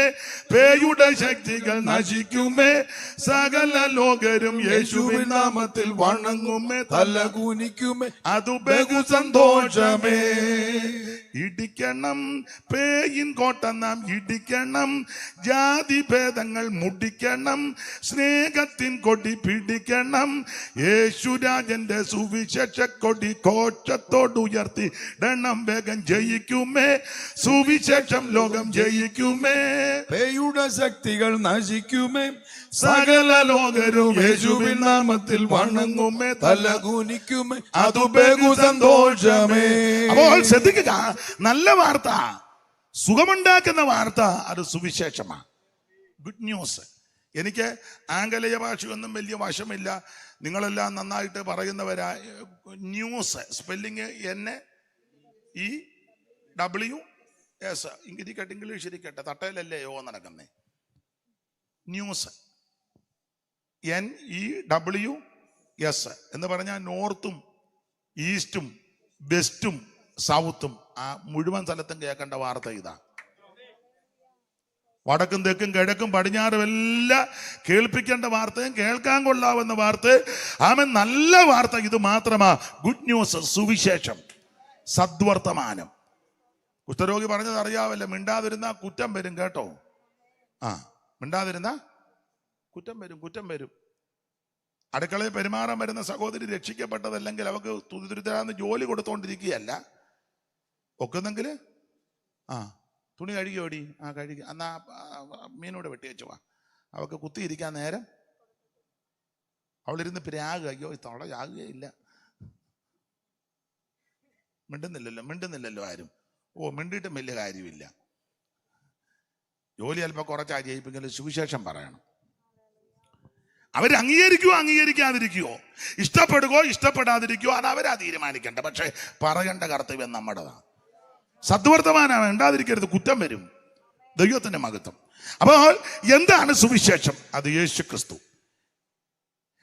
പേയുടെ ശക്തികൾ നശിക്കുമേ, സകല ലോകരും യേശുവിൻ നാമത്തിൽ വണങ്ങുമേ, തല കുനിക്കുമേ, അതു ബഹു സന്തോഷമേ. ഇടിക്കണം പേയിൻ കോട്ട നാം ഇടിക്കണം, ജാതി ഭേദങ്ങൾ മുടിക്കണം, സ്നേഹത്തിൻ കൊടി പിടിക്കണം, യേശുരാജന്റെ സുവിശേഷ കൊടി കോശത്തോടുയർത്തി ഡണം വേഗം ജയിക്കുമേ, സുവിശേഷം ലോകം ജയിക്കുമേ, പേയുടെ ശക്തികൾ നശിക്കുമേ, സകല ലോകരും യേശുവിൻ നാമത്തിൽ വണങ്ങുമേ, തല കുനിക്കുമേ, അതു ബഹു സന്തോഷമേ. അപ്പോൾ ശ്രദ്ധിക്കുക, നല്ല വാർത്ത, സുഖമുണ്ടാക്കുന്ന വാർത്ത, അത് സുവിശേഷമാണ്, ഗുഡ് ന്യൂസ്. എനിക്ക് ആംഗലേയ ഭാഷയൊന്നും വലിയ വശമില്ല, നിങ്ങളെല്ലാം നന്നായിട്ട് പറയുന്നവരാ. ന്യൂസ് സ്പെല്ലിങ് NEWS, ഇരിക്കട്ടെ, ഇംഗ്ലീഷ് ഇരിക്കട്ടെ, തട്ടയിലല്ലേ യോ നടക്കുന്നേ. ന്യൂസ് NEWS എന്ന് പറഞ്ഞാൽ നോർത്തും ഈസ്റ്റും വെസ്റ്റും സൗത്തും ആ മുഴുവൻ സ്ഥലത്തും കേൾക്കേണ്ട വാർത്ത ഇതാ. വടക്കും തെക്കും കിഴക്കും പടിഞ്ഞാറും എല്ലാം കേൾപ്പിക്കേണ്ട വാർത്തയും കേൾക്കാൻ കൊള്ളാവുന്ന വാർത്ത, നല്ല വാർത്ത ഇത് മാത്രമാ. ഗുഡ് ന്യൂസ്, സുവിശേഷം, സദ്വർത്തമാനം. കുഷ്ഠരോഗി പറഞ്ഞത് അറിയാവല്ലോ, മിണ്ടാതിരുന്ന കുറ്റം വരും കേട്ടോ. മിണ്ടാതിരുന്ന കുറ്റം വരും. അടുക്കളയിൽ പെരുമാറാൻ വരുന്ന സഹോദരി രക്ഷിക്കപ്പെട്ടതല്ലെങ്കിൽ അവർക്ക് തുരിതുരാന്ന് ജോലി കൊടുത്തോണ്ടിരിക്കുകയല്ല. ഒക്കുന്നെങ്കിൽ തുണി കഴുകിയോടി, കഴുകി, എന്നാ മീനോട് വെട്ടി വെച്ചു വാ. അവൾക്ക് കുത്തിയിരിക്കാൻ നേരം അവളിരുന്ന് പിരാകുക, അയ്യോ തൊളയാകുകയില്ല. മിണ്ടുന്നില്ലല്ലോ ആരും. മിണ്ടിയിട്ടും വലിയ കാര്യമില്ല. ജോലി അല്പം കുറച്ചാ ജയിപ്പിക്കൽ, സുവിശേഷം പറയണം. അവർ അംഗീകരിക്കാതിരിക്കുവോ, ഇഷ്ടപ്പെടാതിരിക്കുവോ, അത് അവരാ തീരുമാനിക്കേണ്ട. പക്ഷെ പറയേണ്ട കർത്തവ്യം നമ്മുടേതാണ്. സദ്വർത്തമാനാണ്, ഉണ്ടാതിരിക്കരുത്, കുറ്റം വരും. ദൈവത്തിന്റെ മഹത്വം. അപ്പോൾ എന്താണ് സുവിശേഷം? അത് യേശു ക്രിസ്തു.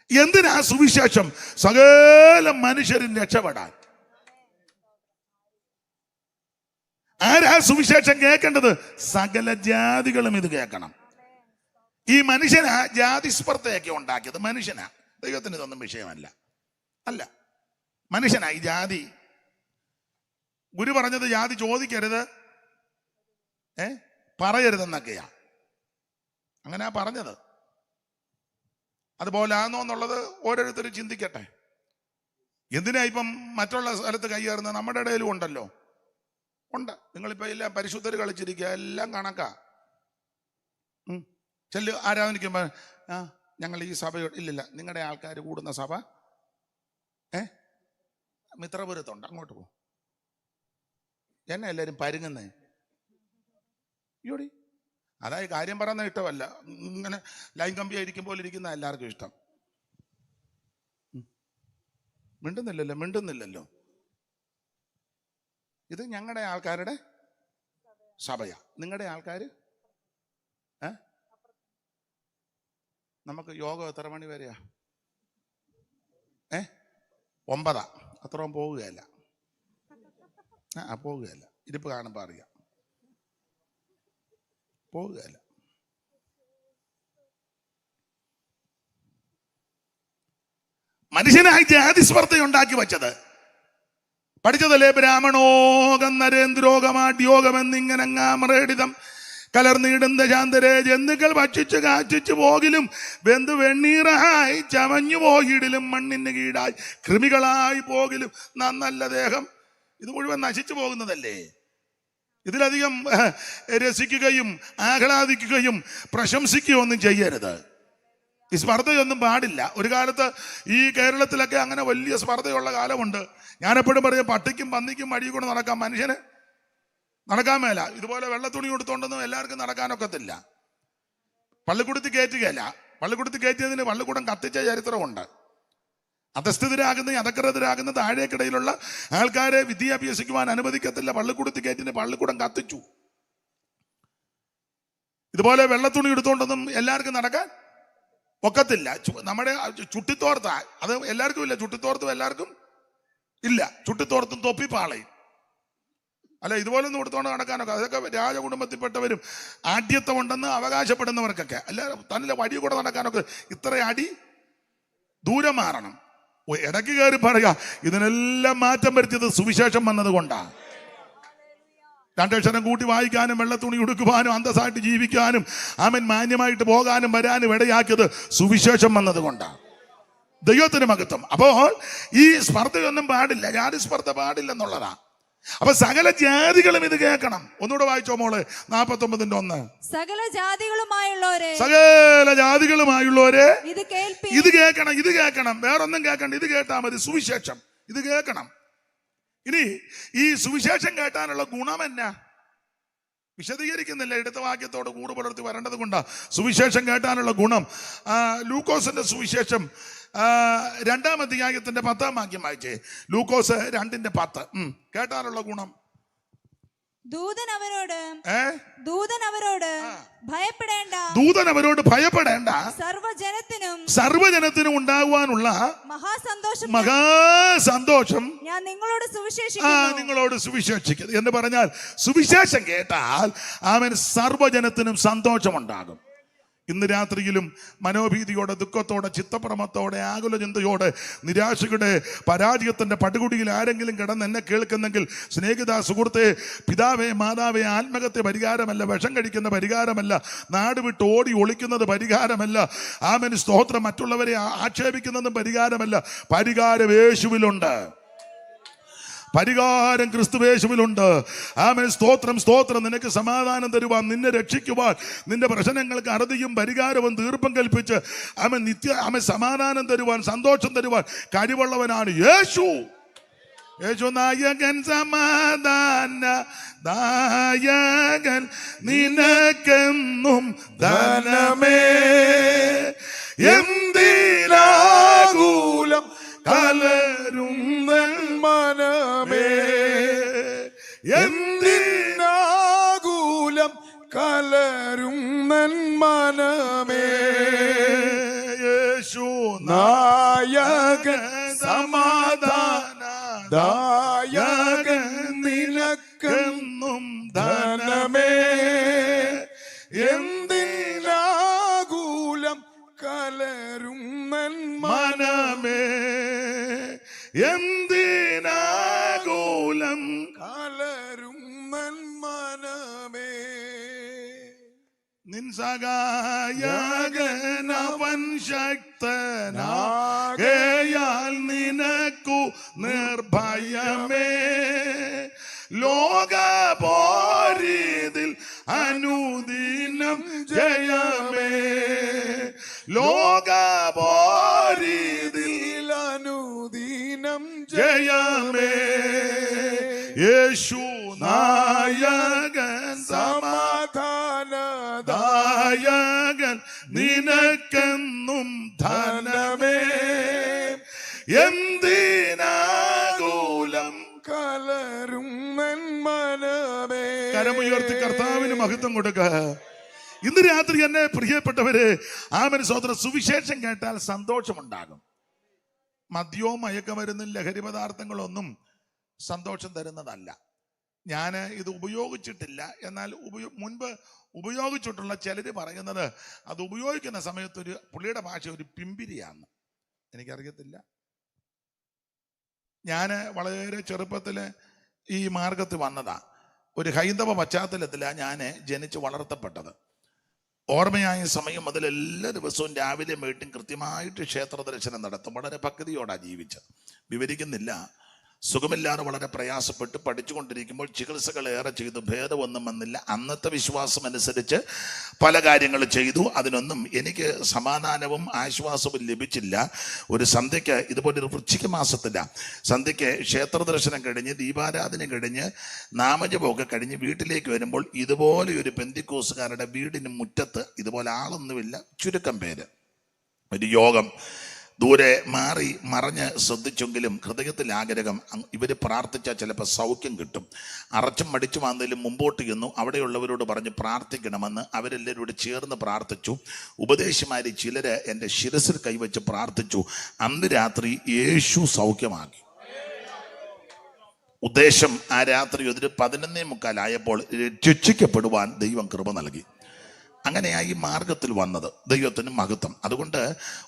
എന്തിനാ സുവിശേഷം? സകല മനുഷ്യരും രക്ഷപ്പെടാൻ. ആരാ സുവിശേഷം കേൾക്കേണ്ടത്? സകല ജാതികളും ഇത് കേൾക്കണം. ഈ മനുഷ്യനാ ജാതി സ്പർദ്ധയൊക്കെ ഉണ്ടാക്കിയത്. മനുഷ്യനാ, ദൈവത്തിന് ഇതൊന്നും വിഷയമല്ല. അല്ല, മനുഷ്യനാ ഈ ജാതി. ഗുരു പറഞ്ഞത് ജാതി ചോദിക്കരുത്, പറയരുതെന്നൊക്കെയാ. അങ്ങനെയാ പറഞ്ഞത്. അതുപോലാന്നോ എന്നുള്ളത് ഓരോരുത്തരും ചിന്തിക്കട്ടെ. എന്തിനാ ഇപ്പം മറ്റുള്ള സ്ഥലത്ത് കൈയേറുന്നത്? നമ്മുടെ ഇടയിലും ഉണ്ടല്ലോ, ഉണ്ട്. നിങ്ങളിപ്പോ എല്ലാം പരിശുദ്ധർ കളിച്ചിരിക്കുക, എല്ലാം കണക്കാ. ആരാധനിക്കുമ്പോ ഞങ്ങൾ ഈ സഭയോട് ഇല്ലില്ല, നിങ്ങളുടെ ആൾക്കാർ കൂടുന്ന സഭ മിത്രപുരത്തുണ്ട്, അങ്ങോട്ട് പോകും. എന്നെ എല്ലാവരും പരുങ്ങുന്നേ യോടി. അതായത് കാര്യം പറയുന്ന ഇഷ്ടമല്ല, ഇങ്ങനെ ലൈൻ കമ്പിയായിരിക്കും പോലെ ഇരിക്കുന്ന എല്ലാവർക്കും ഇഷ്ടം. മിണ്ടുന്നില്ലല്ലോ. ഇത് ഞങ്ങളുടെ ആൾക്കാരുടെ സഭയാ. നിങ്ങളുടെ ആൾക്കാർ നമുക്ക് യോഗം എത്ര മണി വരെയാ? 9. അത്രയും പോവുകയല്ല. ഇരിപ്പ് കാണുമ്പോൾ അറിയാം, പോവുകയല്ല. മനുഷ്യനായി ജാതിസ്പർദ്ധ ഉണ്ടാക്കി വച്ചത്. പഠിച്ചതല്ലേ ബ്രാഹ്മണോകം നരേന്ദ്രോഗമാഡ്യോഗം എന്നിങ്ങനെ മറേടിതം കലർന്നിടുന്ന ശാന്തരെ ജന്തുക്കൾ ഭക്ഷിച്ച് കാച്ചിച്ചു പോകിലും വെന്ത് വെണ്ണീറായി ചമഞ്ഞു പോയിടിലും മണ്ണിന് കീഴായി കൃമികളായി പോകിലും നന്നല്ല ദേഹം. ഇത് മുഴുവൻ നശിച്ചു പോകുന്നതല്ലേ? ഇതിലധികം രസിക്കുകയും ആഹ്ലാദിക്കുകയും പ്രശംസിക്കുകയും ഒന്നും ചെയ്യരുത്. ഈ സ്പർദ്ധയൊന്നും പാടില്ല. ഒരു കാലത്ത് ഈ കേരളത്തിലൊക്കെ അങ്ങനെ വലിയ സ്പർദ്ധയുള്ള കാലമുണ്ട്. ഞാനെപ്പോഴും പറയും, പട്ടിക്കും പന്നിക്കും വഴി കൊണ്ട് നടക്കാൻ മനുഷ്യന് നടക്കാൻ മേല. ഇതുപോലെ വെള്ളത്തുണി കൊടുത്തോണ്ടൊന്നും എല്ലാവർക്കും നടക്കാനൊക്കത്തില്ല. പള്ളിക്കൂടത്തിൽ കയറ്റുകയല്ല. പള്ളിക്കൂടത്തിൽ കയറ്റിയതിന് പള്ളിക്കൂടം കത്തിച്ച ചരിത്രമുണ്ട്. അധസ്ഥിതരാകുന്ന അധകൃതരാകുന്ന താഴേക്കിടയിലുള്ള ആൾക്കാരെ വിദ്യ അഭ്യസിക്കുവാൻ അനുവദിക്കത്തില്ല. പള്ളിക്കൂടത്തിൽ കയറ്റിന് പള്ളിക്കൂടം കത്തിച്ചു. ഇതുപോലെ വെള്ളത്തുണി എടുത്തോണ്ടൊന്നും എല്ലാവർക്കും നടക്കാൻ ഒക്കത്തില്ല. നമ്മുടെ ചുട്ടിത്തോർത്ത അത് എല്ലാവർക്കും ഇല്ല. ചുട്ടിത്തോർത്തും എല്ലാവർക്കും ഇല്ല. ചുട്ടിത്തോർത്തും തൊപ്പിപ്പാളയും അല്ല, ഇതുപോലെ ഒന്നും കൊടുത്തോണ്ട് നടക്കാനൊക്കെ. അതൊക്കെ രാജകുടുംബത്തിൽപ്പെട്ടവരും ആഢ്യത്വമുണ്ടെന്ന് അവകാശപ്പെടുന്നവർക്കൊക്കെ അല്ല, തന്നെ വഴി കൂടെ നടക്കാനൊക്കെ ഇത്ര അടി ദൂരം മാറണം. ഇടയ്ക്ക് കയറി പറയുക, ഇതിനെല്ലാം മാറ്റം വരുത്തിയത് സുവിശേഷം വന്നത് കൊണ്ടാണ്. രണ്ടക്ഷരം കൂട്ടി വായിക്കാനും വെള്ളത്തുണി ഉടുക്കുവാനും അന്തസ്സായിട്ട് ജീവിക്കാനും മാന്യമായിട്ട് പോകാനും വരാനും ഇടയാക്കിയത് സുവിശേഷം വന്നത് കൊണ്ടാണ്. ദൈവത്തിന് മഹത്വം. അപ്പോൾ ഈ സ്പർദ്ധയൊന്നും പാടില്ല. ജാതി സ്പർദ്ധ പാടില്ലെന്നുള്ളതാ. അപ്പൊ സകല ജാതികളും ഇത് കേൾക്കണം. ഒന്നുകൂടെ വായിച്ചോ മോള്, 49:1. സകല ജാതികളുമായുള്ളവരെ ഇത് കേൾക്കണം. ഇത് കേൾക്കണം. വേറൊന്നും കേൾക്കണ്ട. ഇത് കേട്ടാ മതി. സുവിശേഷം ഇത് കേൾക്കണം. ഇനി ഈ സുവിശേഷം കേട്ടാനുള്ള ഗുണം എന്നാ വിശദീകരിക്കുന്നില്ല. എടുത്ത വാക്യത്തോട് കൂട് പുലർത്തി വരേണ്ടത് കൊണ്ടാ സുവിശേഷം കേട്ടാനുള്ള ഗുണം. ലൂക്കോസിന്റെ സുവിശേഷം 2-ാം അധ്യായത്തിന്റെ 10-ാം വാക്യം വായിച്ചേ. ലൂക്കോസ് 2:10. കേട്ടാനുള്ള ഗുണം. ദൂതൻ അവരോട് ഭയപ്പെടേണ്ട സർവ്വജനത്തിനും ഉണ്ടാകുവാനുള്ള മഹാസന്തോഷം ഞാൻ നിങ്ങളോട് സുവിശേഷിക്കുന്നു എന്ന് പറഞ്ഞാൽ, സുവിശേഷം കേട്ടാൽ സർവ്വജനത്തിനും സന്തോഷമുണ്ടാകും. ഇന്ന് രാത്രിയിലും മനോഭീതിയോടെ, ദുഃഖത്തോടെ, ചിത്തപ്രമത്തോടെ, ആകുല ചിന്തയോടെ, നിരാശയുടെ പരാജയത്തിന്റെ പടുകുടിയിൽ ആരെങ്കിലും കിടന്ന് എന്നെ കേൾക്കുന്നെങ്കിൽ, സ്നേഹിത, സുഹൃത്തെ, പിതാവേ, മാതാവേ, ആത്മഹത്യ പരിഹാരമല്ല, വിഷം കഴിക്കുന്ന പരിഹാരമല്ല, നാട് വിട്ട് ഓടി ഒളിക്കുന്നത് പരിഹാരമല്ല, സ്തോത്രം, മറ്റുള്ളവരെ ആക്ഷേപിക്കുന്നതും പരിഹാരമല്ല. പരിഹാരം യേശുവിലുണ്ട്. പരിഹാരം ക്രിസ്തുവേശുവിലുണ്ട്. സ്തോത്രം, സ്തോത്രം. നിനക്ക് സമാധാനം തരുവാൻ, നിന്നെ രക്ഷിക്കുവാൻ, നിന്റെ പ്രശ്നങ്ങൾക്ക് അറുതിയും പരിഹാരവും തീർപ്പും കൽപ്പിച്ച് സമാധാനം തരുവാൻ, സന്തോഷം തരുവാൻ കഴിവുള്ളവനാണ് യേശു. യേശു നായകൻ, സമാധാന ദായകൻ, നിനക്കെന്നും ധനമേ. എന്തിനാകുലം കലരും മനമേ, എന്തിനാകുലം കലരും മനമേ. യേശു നായകൻ, സമാധാന ദായകൻ, നിനക്കെന്നും ധനമേ. എന്തിനാകുലം കലരും മനമേ, എന്തിനാകുലം കലരും മനമേ. നിൻ സഹായകനവൻ ശക്തനാകയാൽ നിനക്കു നിർഭയമേ. ലോകപോരിതിൽ അനുദിനം ജയമേ. ലോകപോരിതിൽ അനുദിനം ജയമേ. യേശു നായകൻ, സമാധാന ദായകൻ, നിനക്കെന്നും ധനമേ. എന്തിനാകുലം കലരും മനമേ. കരമുയർത്തി കർത്താവിന് മഹത്വം കൊടുക്കുക. ഇന്ന് രാത്രി എന്നെ പ്രിയപ്പെട്ടവരെ, സ്തോത്രം, സുവിശേഷം കേട്ടാൽ സന്തോഷമുണ്ടാകും. മദ്യവും മയക്കമരുന്നും ലഹരി പദാർത്ഥങ്ങളൊന്നും സന്തോഷം തരുന്നതല്ല. ഞാൻ ഇത് ഉപയോഗിച്ചിട്ടില്ല. എന്നാൽ മുൻപ് ഉപയോഗിച്ചിട്ടുള്ള ചിലർ പറയുന്നത് അത് ഉപയോഗിക്കുന്ന സമയത്ത് പുള്ളിയുടെ ഭാഷ ഒരു പിമ്പിരിയാന്ന്. എനിക്കറിയത്തില്ല. ഞാൻ വളരെ ചെറുപ്പത്തിൽ ഈ മാർഗത്തിൽ വന്നതാ. ഒരു ഹൈന്ദവ പശ്ചാത്തലത്തിലാണ് ഞാൻ ജനിച്ച് വളർത്തപ്പെട്ടത്. ഓർമ്മയായ സമയം മുതൽ എല്ലാ ദിവസവും രാവിലെ വീട്ടിൽ കൃത്യമായിട്ട് ക്ഷേത്ര ദർശനം നടത്തും. വളരെ ഭക്തിയോടാണ് ജീവിച്ചത്. വിവരിക്കുന്നില്ല. സുഖമില്ലാതെ വളരെ പ്രയാസപ്പെട്ട് പഠിച്ചുകൊണ്ടിരിക്കുമ്പോൾ ചികിത്സകൾ ഏറെ ചെയ്തു, ഭേദമൊന്നും വന്നില്ല. അന്നത്തെ വിശ്വാസം അനുസരിച്ച് പല കാര്യങ്ങൾ ചെയ്തു. അതിനൊന്നും എനിക്ക് സമാധാനവും ആശ്വാസവും ലഭിച്ചില്ല. ഒരു സന്ധ്യയ്ക്ക്, ഇതുപോലൊരു വൃശ്ചിക മാസത്തില്ല, സന്ധ്യയ്ക്ക് ക്ഷേത്ര ദർശനം കഴിഞ്ഞ് ദീപാരാധന കഴിഞ്ഞ് നാമജപമൊക്കെ കഴിഞ്ഞ് വീട്ടിലേക്ക് വരുമ്പോൾ ഇതുപോലെ ഒരു പെന്തിക്കോസുകാരുടെ വീടിന് മുറ്റത്ത് ഇതുപോലെ ആളൊന്നുമില്ല, ചുരുക്കം പേര്. ഒരു യോഗം ദൂരെ മാറി മറഞ്ഞ് ശ്രദ്ധിച്ചെങ്കിലും ഹൃദയത്തിൽ ആഗ്രഹം, ഇവർ പ്രാർത്ഥിച്ചാൽ ചിലപ്പോൾ സൗഖ്യം കിട്ടും. അറച്ചും മടിച്ചു വന്നതിലും മുമ്പോട്ട് ചെന്നു അവിടെയുള്ളവരോട് പറഞ്ഞ് പ്രാർത്ഥിക്കണമെന്ന്. അവരെല്ലാവരോട് ചേർന്ന് പ്രാർത്ഥിച്ചു. ഉപദേശിമാർ ചിലർ എൻ്റെ ശിരസിൽ കൈവച്ച് പ്രാർത്ഥിച്ചു. അന്ന് രാത്രി യേശു സൗഖ്യമാക്കി. ഉദ്ദേശം ആ രാത്രി ഒരു 11:45 രക്ഷിക്കപ്പെടുവാൻ ദൈവം കൃപ നൽകി. അങ്ങനെയായി മാർഗത്തിൽ വന്നത്. ദൈവത്തിന് മഹത്വം. അതുകൊണ്ട്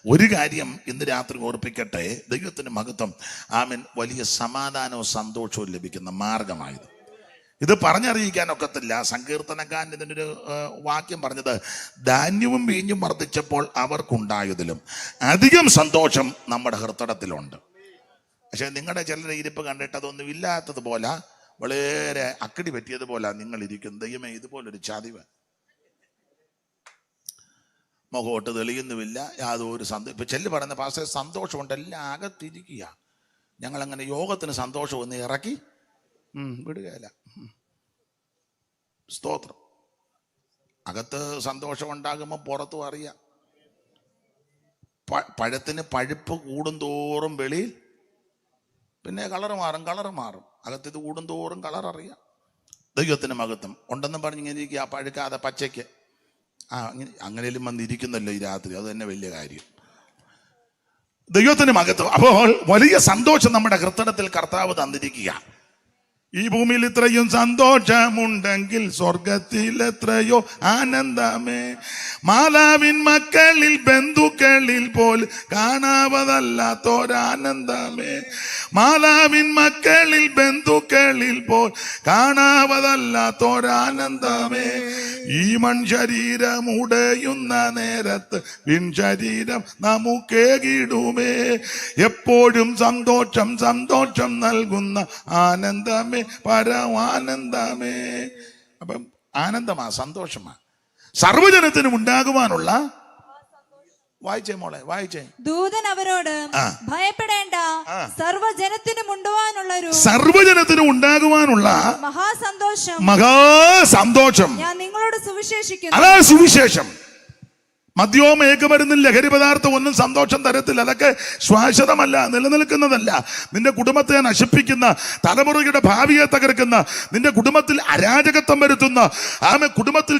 ഒരു കാര്യം ഇന്ന് രാത്രി ഓർപ്പിക്കട്ടെ, ദൈവത്തിന് മഹത്വം. ആമേൻ. വലിയ സമാധാനവും സന്തോഷവും ലഭിക്കുന്ന മാർഗമായത്. ഇത് പറഞ്ഞറിയിക്കാനൊക്കത്തില്ല. സങ്കീർത്തനക്കാരൻ ഇതിനൊരു വാക്യം പറഞ്ഞത്, ധാന്യവും വീഞ്ഞും വർദ്ധിച്ചപ്പോൾ അവർക്കുണ്ടായതിലും അധികം സന്തോഷം നമ്മുടെ ഹൃദയത്തിലുണ്ട്. പക്ഷെ നിങ്ങളുടെ ചിലരുടെ ഇരിപ്പ് കണ്ടിട്ട് അതൊന്നും ഇല്ലാത്തതുപോലെ, വളരെ അക്കടി പറ്റിയതുപോലെ നിങ്ങൾ ഇരിക്കും. ദൈവമേ, ഇതുപോലൊരു ചതിവ്. മുഖോട്ട് തെളിയുന്നുമില്ല, യാതൊരു ഇപ്പൊ ചെല്ലു പറയുന്ന പാസ്റ്റർ സന്തോഷമുണ്ട്, എല്ലാം അകത്തിരിക്കുക. ഞങ്ങളങ്ങനെ യോഗത്തിന് സന്തോഷം ഒന്ന് ഇറക്കി വിടുകയില്ല. സ്തോത്രം. അകത്ത് സന്തോഷം ഉണ്ടാകുമ്പോൾ പുറത്തും അറിയാം. പഴത്തിന് പഴുപ്പ് കൂടുന്തോറും വെളിയിൽ പിന്നെ കളർ മാറും. അകത്തിത് കൂടുന്തോറും കളർ അറിയാം. ദൈവത്തിന് മഹത്വം. ഉണ്ടെന്നും പറഞ്ഞിങ്ങനെ ഇരിക്കുക, പഴുക്കാതെ പച്ചയ്ക്ക്. അങ്ങനെയും വന്നിരിക്കുന്നല്ലോ ഈ രാത്രി, അത് തന്നെ വലിയ കാര്യം. ദൈവത്തിന് മഹത്വം. അപ്പോൾ വലിയ സന്തോഷം നമ്മുടെ ഹൃദയത്തിൽ കർത്താവ് തന്നിരിക്കുക. ഈ ഭൂമിയിൽ ഇത്രയും സന്തോഷമുണ്ടെങ്കിൽ സ്വർഗത്തിൽ എത്രയോ ആനന്ദമേ. മാതാവിൻ മക്കളിൽ ബന്ധുക്കളിൽ പോലും കാണാവതല്ലാത്തൊരാനന്ദമേ. മാതാവിൻ മക്കളിൽ ബന്ധുക്കളിൽ പോൽ കാണാവതല്ലാത്തൊരാനന്ദമേ. ഈ മൺശരീരം ഉടയുന്ന നേരത്ത് പിൻശരീരം നമുക്കേകിടുമേ. എപ്പോഴും സന്തോഷം സന്തോഷം നൽകുന്ന ആനന്ദമേ, പരമാനന്ദമേ. അപ്പം ആനന്ദമാ, സന്തോഷമാ സർവജനത്തിനും ഉണ്ടാകുവാനുള്ള. വായിച്ചേ മോളെ, വായിച്ചേ. ദൂതൻ അവരോട്, ഭയപ്പെടേണ്ട, സർവജനത്തിനും ഉണ്ടാകുവാനുള്ള മഹാസന്തോഷം ഞാൻ നിങ്ങളോട് സുവിശേഷിക്കുന്നു. അതാ സുവിശേഷം. മദ്യവും മയക്കുമരുന്നും ലഹരി പദാർത്ഥം ഒന്നും സന്തോഷം തരത്തില്ല. അതൊക്കെ ശാശ്വതമല്ല, നിലനിൽക്കുന്നതല്ല. നിന്റെ കുടുംബത്തെ നശിപ്പിക്കുന്ന, തലമുറയുടെ ഭാവിയെ തകർക്കുന്ന, നിന്റെ കുടുംബത്തിൽ അരാജകത്വം വരുത്തുന്ന, കുടുംബത്തിൽ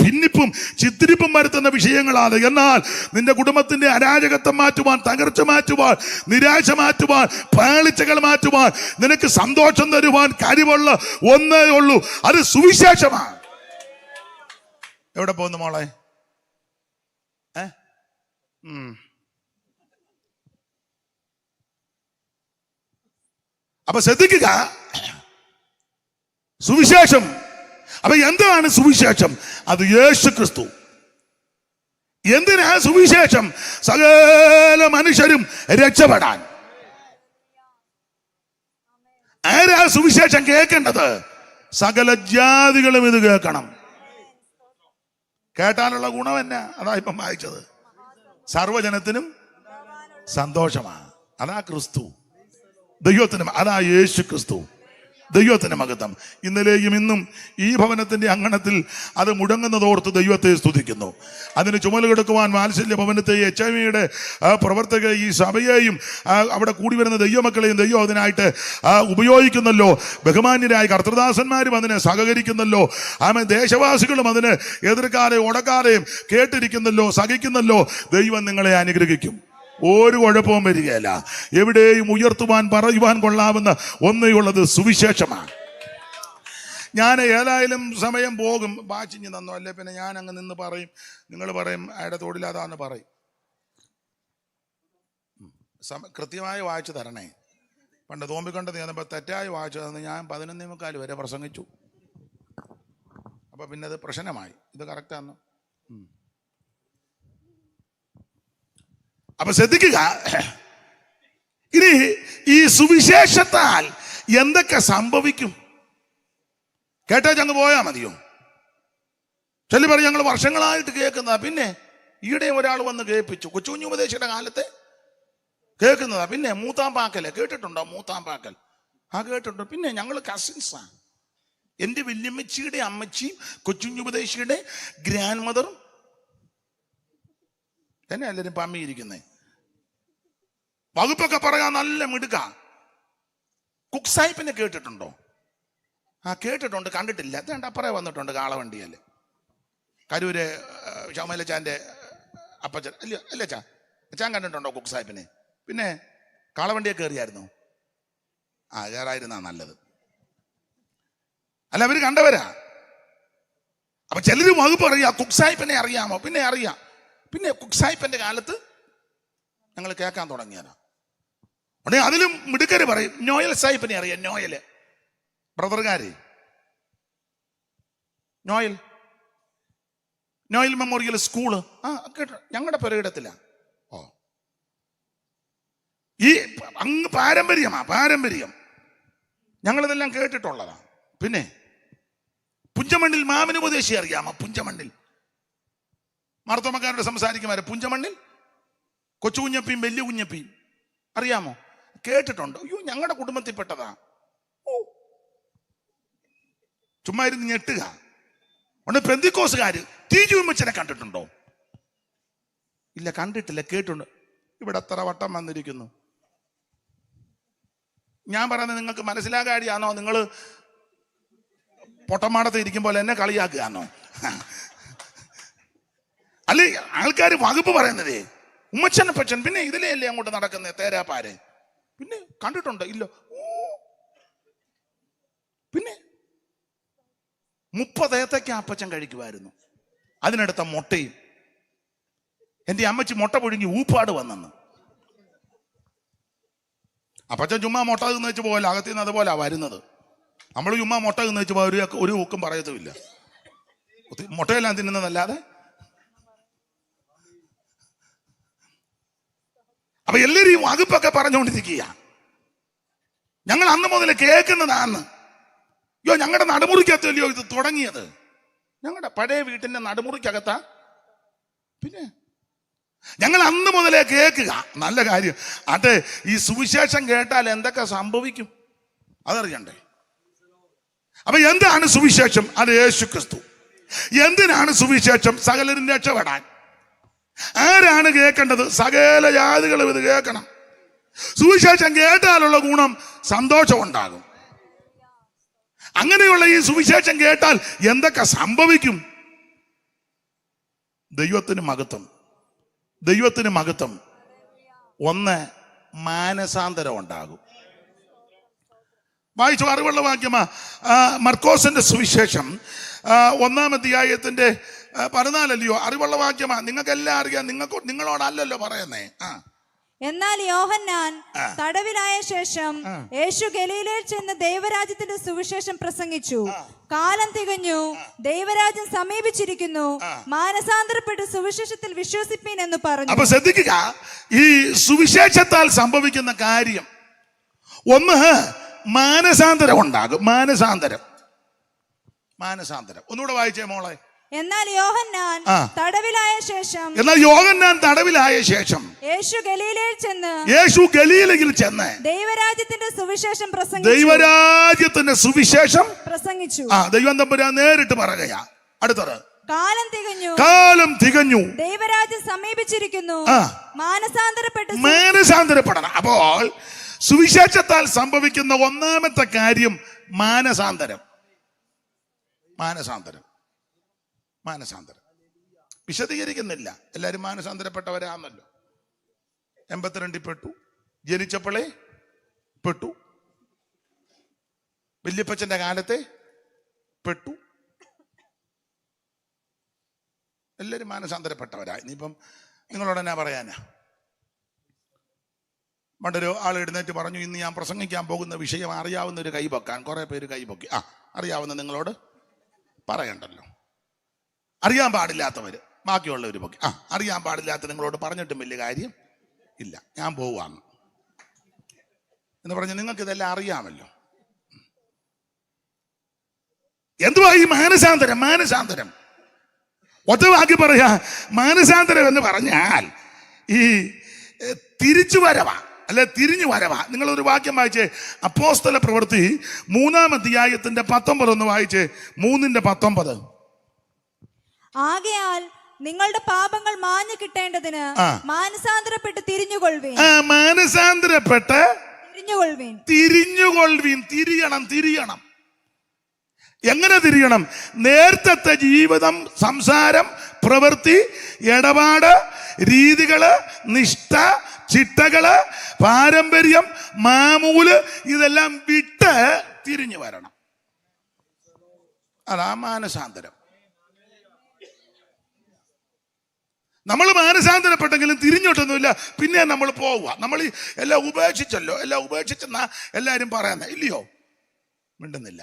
ഭിന്നിപ്പും ചിത്തിരിപ്പും വരുത്തുന്ന വിഷയങ്ങളാണ്. എന്നാൽ നിന്റെ കുടുംബത്തിന്റെ അരാജകത്വം മാറ്റുവാൻ, തകർച്ച മാറ്റുവാൻ, നിരാശ മാറ്റുവാൻ, പാളിച്ചകൾ മാറ്റുവാൻ, നിനക്ക് സന്തോഷം തരുവാൻ കാര്യമുള്ള ഒന്നേ ഉള്ളൂ, അത് സുവിശേഷമാണ്. എവിടെ പോകുന്നു മോളെ? അപ്പൊ ശ്രദ്ധിക്കുക, സുവിശേഷം. അപ്പൊ എന്താണ് സുവിശേഷം? അത് യേശു ക്രിസ്തു. എന്തിനാ സുവിശേഷം? സകല മനുഷ്യരും രക്ഷപ്പെടാൻ. ആരാ സുവിശേഷം കേൾക്കേണ്ടത്? സകല ജാതികളും ഇത് കേൾക്കണം. കേട്ടാലുള്ള ഗുണം എന്നാ? അതാ ഇപ്പം വായിച്ചത്. സർവജനത്തിനും സന്തോഷമാണ്. അതാ ക്രിസ്തു. ദൈവത്തിന്, അതാ യേശു ക്രിസ്തു. ദൈവത്തിന് മഹത്വം. ഇന്നലെയും ഇന്നും ഈ ഭവനത്തിന്റെ അങ്കണത്തിൽ അത് മുടങ്ങുന്നതോർത്ത് ദൈവത്തെ സ്തുതിക്കുന്നു. അതിന് ചുമലുകൊടുക്കുവാൻ വാത്സല്യ ഭവനത്തെ, HIVയുടെ പ്രവർത്തക ഈ സഭയെയും അവിടെ കൂടി വരുന്ന ദൈവമക്കളെയും ദൈവം അതിനായിട്ട് ഉപയോഗിക്കുന്നല്ലോ. ബഹുമാന്യരായ കർത്തൃദാസന്മാരും അതിനെ സഹകരിക്കുന്നല്ലോ. ദേശവാസികളും അതിന് എതിർക്കാതെയും ഉടക്കാതെയും കേട്ടിരിക്കുന്നല്ലോ, സഹിക്കുന്നല്ലോ. ദൈവം നിങ്ങളെ അനുഗ്രഹിക്കും. ഒരു കുഴപ്പവും വരികയില്ല. എവിടെയും ഉയർത്തുവാൻ, പറയുവാൻ കൊള്ളാവുന്ന ഒന്നേയുള്ളത് സുവിശേഷമാണ്. ഞാൻ ഏതായാലും സമയം പോകും. വാച്ചിഞ്ഞ് തന്നോ, അല്ലേ പിന്നെ ഞാൻ അങ്ങ് നിന്ന് പറയും. നിങ്ങൾ പറയും അയാളുടെ തൊഴിലാതാന്ന് പറയും. കൃത്യമായി വായിച്ചു തരണേ. പണ്ട് തോമ്പിക്കൊണ്ടത് ഞാനിപ്പോൾ തെറ്റായി വായിച്ചു തന്നു. ഞാൻ 11:45 വരെ പ്രസംഗിച്ചു. അപ്പൊ പിന്നെ അത് പ്രശ്നമായി. ഇത് കറക്റ്റാന്ന്. അപ്പൊ ശ്രദ്ധിക്കുക, ഇനി ഈ സുവിശേഷത്താൽ എന്തൊക്കെ സംഭവിക്കും കേട്ടേച്ചങ്ങ് പോയാ മതിയോ? ചൊല്ലി പറയും ഞങ്ങൾ വർഷങ്ങളായിട്ട് കേൾക്കുന്നതാ, പിന്നെ ഈയിടെ ഒരാൾ വന്ന് കേൾപ്പിച്ചു. കൊച്ചു കുഞ്ഞു ഉപദേശിയുടെ കാലത്ത് കേൾക്കുന്നതാ. പിന്നെ മൂത്താമ്പാക്കല് കേട്ടിട്ടുണ്ടോ? മൂത്താമ്പാക്കൽ കേട്ടിട്ടുണ്ടോ? പിന്നെ ഞങ്ങൾ കസിൻസാ. എൻ്റെ വല്യമ്മച്ചിയുടെ അമ്മച്ചിയും കൊച്ചുഞ്ഞുപദേശിയുടെ ഗ്രാൻഡ് മദറും തന്നെ എല്ലാവരും പമ്മിയിരിക്കുന്നേ. വകുപ്പൊക്കെ പറയാൻ നല്ല മിടുക്ക. കുക്ക് സാഹിബിനെ കേട്ടിട്ടുണ്ടോ? കേട്ടിട്ടുണ്ട്, കണ്ടിട്ടില്ല. അതേണ്ട അപ്പറേ വന്നിട്ടുണ്ട് കാളവണ്ടിയല്ലേ. കരൂര് ഷമലച്ചാൻ്റെ അപ്പച്ചൻ അല്ലേ അച്ഛാ? അച്ഛാൻ കണ്ടിട്ടുണ്ടോ കുക്ക് സാഹിബിനെ? പിന്നെ കാളവണ്ടിയെ കയറിയായിരുന്നു? കയറായിരുന്നാ നല്ലത്. അല്ല, അവര് കണ്ടവരാ. അപ്പൊ ചിലര് വകുപ്പ് അറിയാം. കുക്ക് സാഹിബിനെ അറിയാമോ? പിന്നെ അറിയാം. പിന്നെ കുക്ക് സാഹിബിന്റെ കാലത്ത് ഞങ്ങൾ കേൾക്കാൻ തുടങ്ങിയതാ. ഉടനെ അതിലും മിടുക്കര് പറയും നോയൽ സാഹിബിനെ അറിയാം. നോയല് ബ്രദർകാര്, നോയൽ മെമ്മോറിയൽ സ്കൂള് കേട്ടോ, ഞങ്ങളുടെ പെരയിടത്തിലാ. ഈ അങ്ങ് പാരമ്പര്യം ഞങ്ങളിതെല്ലാം കേട്ടിട്ടുള്ളതാ. പിന്നെ പുഞ്ചമണ്ണിൽ മാമനുപദേശി അറിയാമോ? പുഞ്ചമണ്ണിൽ മാർത്തോമക്കാരോട് സംസാരിക്കുമാരെ പുഞ്ചമണ്ണിൽ കൊച്ചു കുഞ്ഞപ്പിയും വലിയ കുഞ്ഞപ്പിയും അറിയാമോ? കേട്ടിട്ടുണ്ടോ? അയ്യോ, ഞങ്ങളുടെ കുടുംബത്തിൽപ്പെട്ടതാ. ചുമ്മാ ഇരുന്ന് ഞെട്ടുക. ഉണ്ട് പെന്തിക്കോസുകാര് തീജുമ്മച്ചനെ കണ്ടിട്ടുണ്ടോ? ഇല്ല, കണ്ടിട്ടില്ല, കേട്ടിട്ടുണ്ട്. ഇവിടെ എത്ര വട്ടം വന്നിരിക്കുന്നു. ഞാൻ പറയുന്നത് നിങ്ങൾക്ക് മനസ്സിലാകാടിയാണോ? നിങ്ങൾ പൊട്ടമാടത്ത് ഇരിക്കുമ്പോൾ എന്നെ കളിയാക്കുകയാണോ? അല്ലെ, ആൾക്കാർ വകുപ്പ് പറയുന്നതേ ഉമ്മച്ചനെ പച്ചൻ. പിന്നെ ഇതിലേ അല്ലേ അങ്ങോട്ട് നടക്കുന്നത് തേരാപ്പാര്. പിന്നെ കണ്ടിട്ടുണ്ടോ? ഇല്ല. പിന്നെ 30 ഏത്തയ്ക്ക അപ്പച്ചൻ കഴിക്കുമായിരുന്നു. അതിനടുത്ത മുട്ടയും. എൻ്റെ അമ്മച്ചി മുട്ട പുഴുങ്ങി ഊപ്പാട് വന്നെന്ന്. അപ്പച്ചൻ ചുമ്മാ മുട്ട തിന്ന് വെച്ച് പോകല്ല, അകത്തു നിന്ന് അതുപോലെ വരുന്നത്. നമ്മൾ ചുമ്മാ മുട്ട തിന്ന് വെച്ച് ഒരു ഊക്കും പറയത്തുമില്ല. മുട്ടയെല്ലാം തിന്നുന്നതല്ലാതെ. അപ്പൊ എല്ലാവരും ഈ വകുപ്പൊക്കെ പറഞ്ഞുകൊണ്ടിരിക്കുക. ഞങ്ങൾ അന്ന് മുതൽ കേൾക്കുന്നതാന്ന്. അയ്യോ, ഞങ്ങളുടെ നടുമുറിക്കകത്തല്ലയോ ഇത് തുടങ്ങിയത്? ഞങ്ങളുടെ പഴയ വീട്ടിന്റെ നടുമുറിക്കകത്താ. പിന്നെ ഞങ്ങൾ അന്ന് മുതലേ കേൾക്കുക. നല്ല കാര്യം. അത് ഈ സുവിശേഷം കേട്ടാൽ എന്തൊക്കെ സംഭവിക്കും അതറിയണ്ടേ? അപ്പൊ എന്താണ് സുവിശേഷം? അത് യേശു ക്രിസ്തു. എന്തിനാണ് സുവിശേഷം? സകലരും രക്ഷപ്പെടാൻ. ആരാണ് കേൾക്കേണ്ടത്? സകല ജാതികളും ഇത് കേൾക്കണം. സുവിശേഷം കേട്ടാലുള്ള ഗുണം സന്തോഷം ഉണ്ടാകും. അങ്ങനെയുള്ള ഈ സുവിശേഷം കേട്ടാൽ എന്തൊക്കെ സംഭവിക്കും? ദൈവത്തിന് മഹത്വം. ഒന്ന്, മാനസാന്തരം ഉണ്ടാകും. വായിച്ചു, അറിവുള്ള വാക്യമാ. മർക്കോസിന്റെ സുവിശേഷം 1-ാം അധ്യായത്തിന്റെ 14 അറിവുള്ള വാക്യമാ. നിങ്ങൾക്കെല്ലാം അറിയാം. നിങ്ങളോടല്ലല്ലോ പറയുന്നേ. എന്നാൽ യോഹന്നാൻ തടവിലായ ശേഷം യേശു ഗലീലയിൽ ചെന്ന് ദൈവരാജ്യത്തിന്റെ സുവിശേഷം പ്രസംഗിച്ചു. കാലം തികഞ്ഞു, ദൈവരാജ്യം സമീപിച്ചിരിക്കുന്നു, മാനസാന്തരപ്പെട്ട് സുവിശേഷത്തിൽ വിശ്വസിപ്പീൻ എന്ന് പറഞ്ഞു. അപ്പൊ ശ്രദ്ധിക്കുക, ഈ സുവിശേഷത്താൽ സംഭവിക്കുന്ന കാര്യം ഒന്ന്, മാനസാന്തരം ഉണ്ടാകും. മാനസാന്തരം. ഒന്നുകൂടെ വായിച്ചേ മോളെ. എന്നാൽ യോഹന്നാൻ തടവിലായ ശേഷം യേശു ഗലീലയിൽ ചെന്ന് ദൈവരാജ്യത്തിന്റെ സുവിശേഷം പ്രസംഗിച്ചു. ദൈവം തമ്പുരാൻ നേരിട്ട് പറയുകയാ. അടുത്തത്, കാലം തികഞ്ഞു, ദൈവരാജ്യം സമീപിച്ചിരിക്കുന്നു, മാനസാന്തരപ്പെടണം. അപ്പോൾ സുവിശേഷത്താൽ സംഭവിക്കുന്ന ഒന്നാമത്തെ കാര്യം മാനസാന്തരം. വിശദീകരിക്കുന്നില്ല. എല്ലാവരും മാനസാന്തരപ്പെട്ടവരാണല്ലോ. 82 പെട്ടു, ജനിച്ചപ്പോഴേ പെട്ടു, വല്യപ്പച്ചന്റെ കാലത്തെ പെട്ടു. എല്ലാവരും മാനസാന്തരപ്പെട്ടവരാ. ഇനിയിപ്പം നിങ്ങളോട് എന്നാ പറയാനാ? പണ്ടൊരു ആൾ എഴുന്നേറ്റ് പറഞ്ഞു, ഇന്ന് ഞാൻ പ്രസംഗിക്കാൻ പോകുന്ന വിഷയം അറിയാവുന്ന ഒരു കൈ പൊക്കാൻ. കുറെ പേര് കൈ പൊക്കി. അറിയാവുന്ന നിങ്ങളോട് പറയണ്ടല്ലോ. അറിയാൻ പാടില്ലാത്തവര് ബാക്കിയുള്ളവരുമൊക്കെ അറിയാൻ പാടില്ലാത്ത നിങ്ങളോട് പറഞ്ഞിട്ടും വലിയ കാര്യം ഇല്ല, ഞാൻ പോവാന്ന് എന്ന് പറഞ്ഞ് നിങ്ങൾക്ക് ഇതെല്ലാം അറിയാമല്ലോ. എന്തുവാ ഈ മാനസാന്തരം? മാനസാന്തരം ഒറ്റ വാക്കി പറയാ, മാനസാന്തരം എന്ന് പറഞ്ഞാൽ ഈ തിരിച്ചു വരവാ, അല്ലെ തിരിഞ്ഞു വരവാ. നിങ്ങളൊരു വാക്യം വായിച്ചേ, അപ്പോസ്തല പ്രവൃത്തി 3-ാം അധ്യായത്തിന്റെ 19 ഒന്ന് വായിച്ചേ. 3:19. ആകയാൽ നിങ്ങളുടെ പാപങ്ങൾ മാഞ്ഞു കിട്ടേണ്ടതിന് മാനസാന്തരപ്പെട്ട് തിരിഞ്ഞുകൊള്ളുവീൻ. മാനസാന്തരപ്പെട്ട് തിരിഞ്ഞുകൊള്ളുവീൻ. തിരിയണം. എങ്ങനെ തിരിയണം? നേരത്തെ ജീവിതം, സംസാരം, പ്രവൃത്തി, ഇടപാട്, രീതികള്, നിഷ്ഠ, ചിട്ടകള്, പാരമ്പര്യം, മാമൂല് ഇതെല്ലാം വിട്ട് തിരിഞ്ഞു വരണം. അതാ മാനസാന്തരം. നമ്മൾ മാനസാന്തരപ്പെട്ടെങ്കിലും തിരിഞ്ഞോട്ടൊന്നുമില്ല, പിന്നെ നമ്മൾ പോവുക. നമ്മൾ എല്ലാം ഉപേക്ഷിച്ചല്ലോ, എല്ലാം ഉപേക്ഷിച്ചെന്നാ എല്ലാവരും പറയുന്നത്, ഇല്ലയോ? മിണ്ടുന്നില്ല.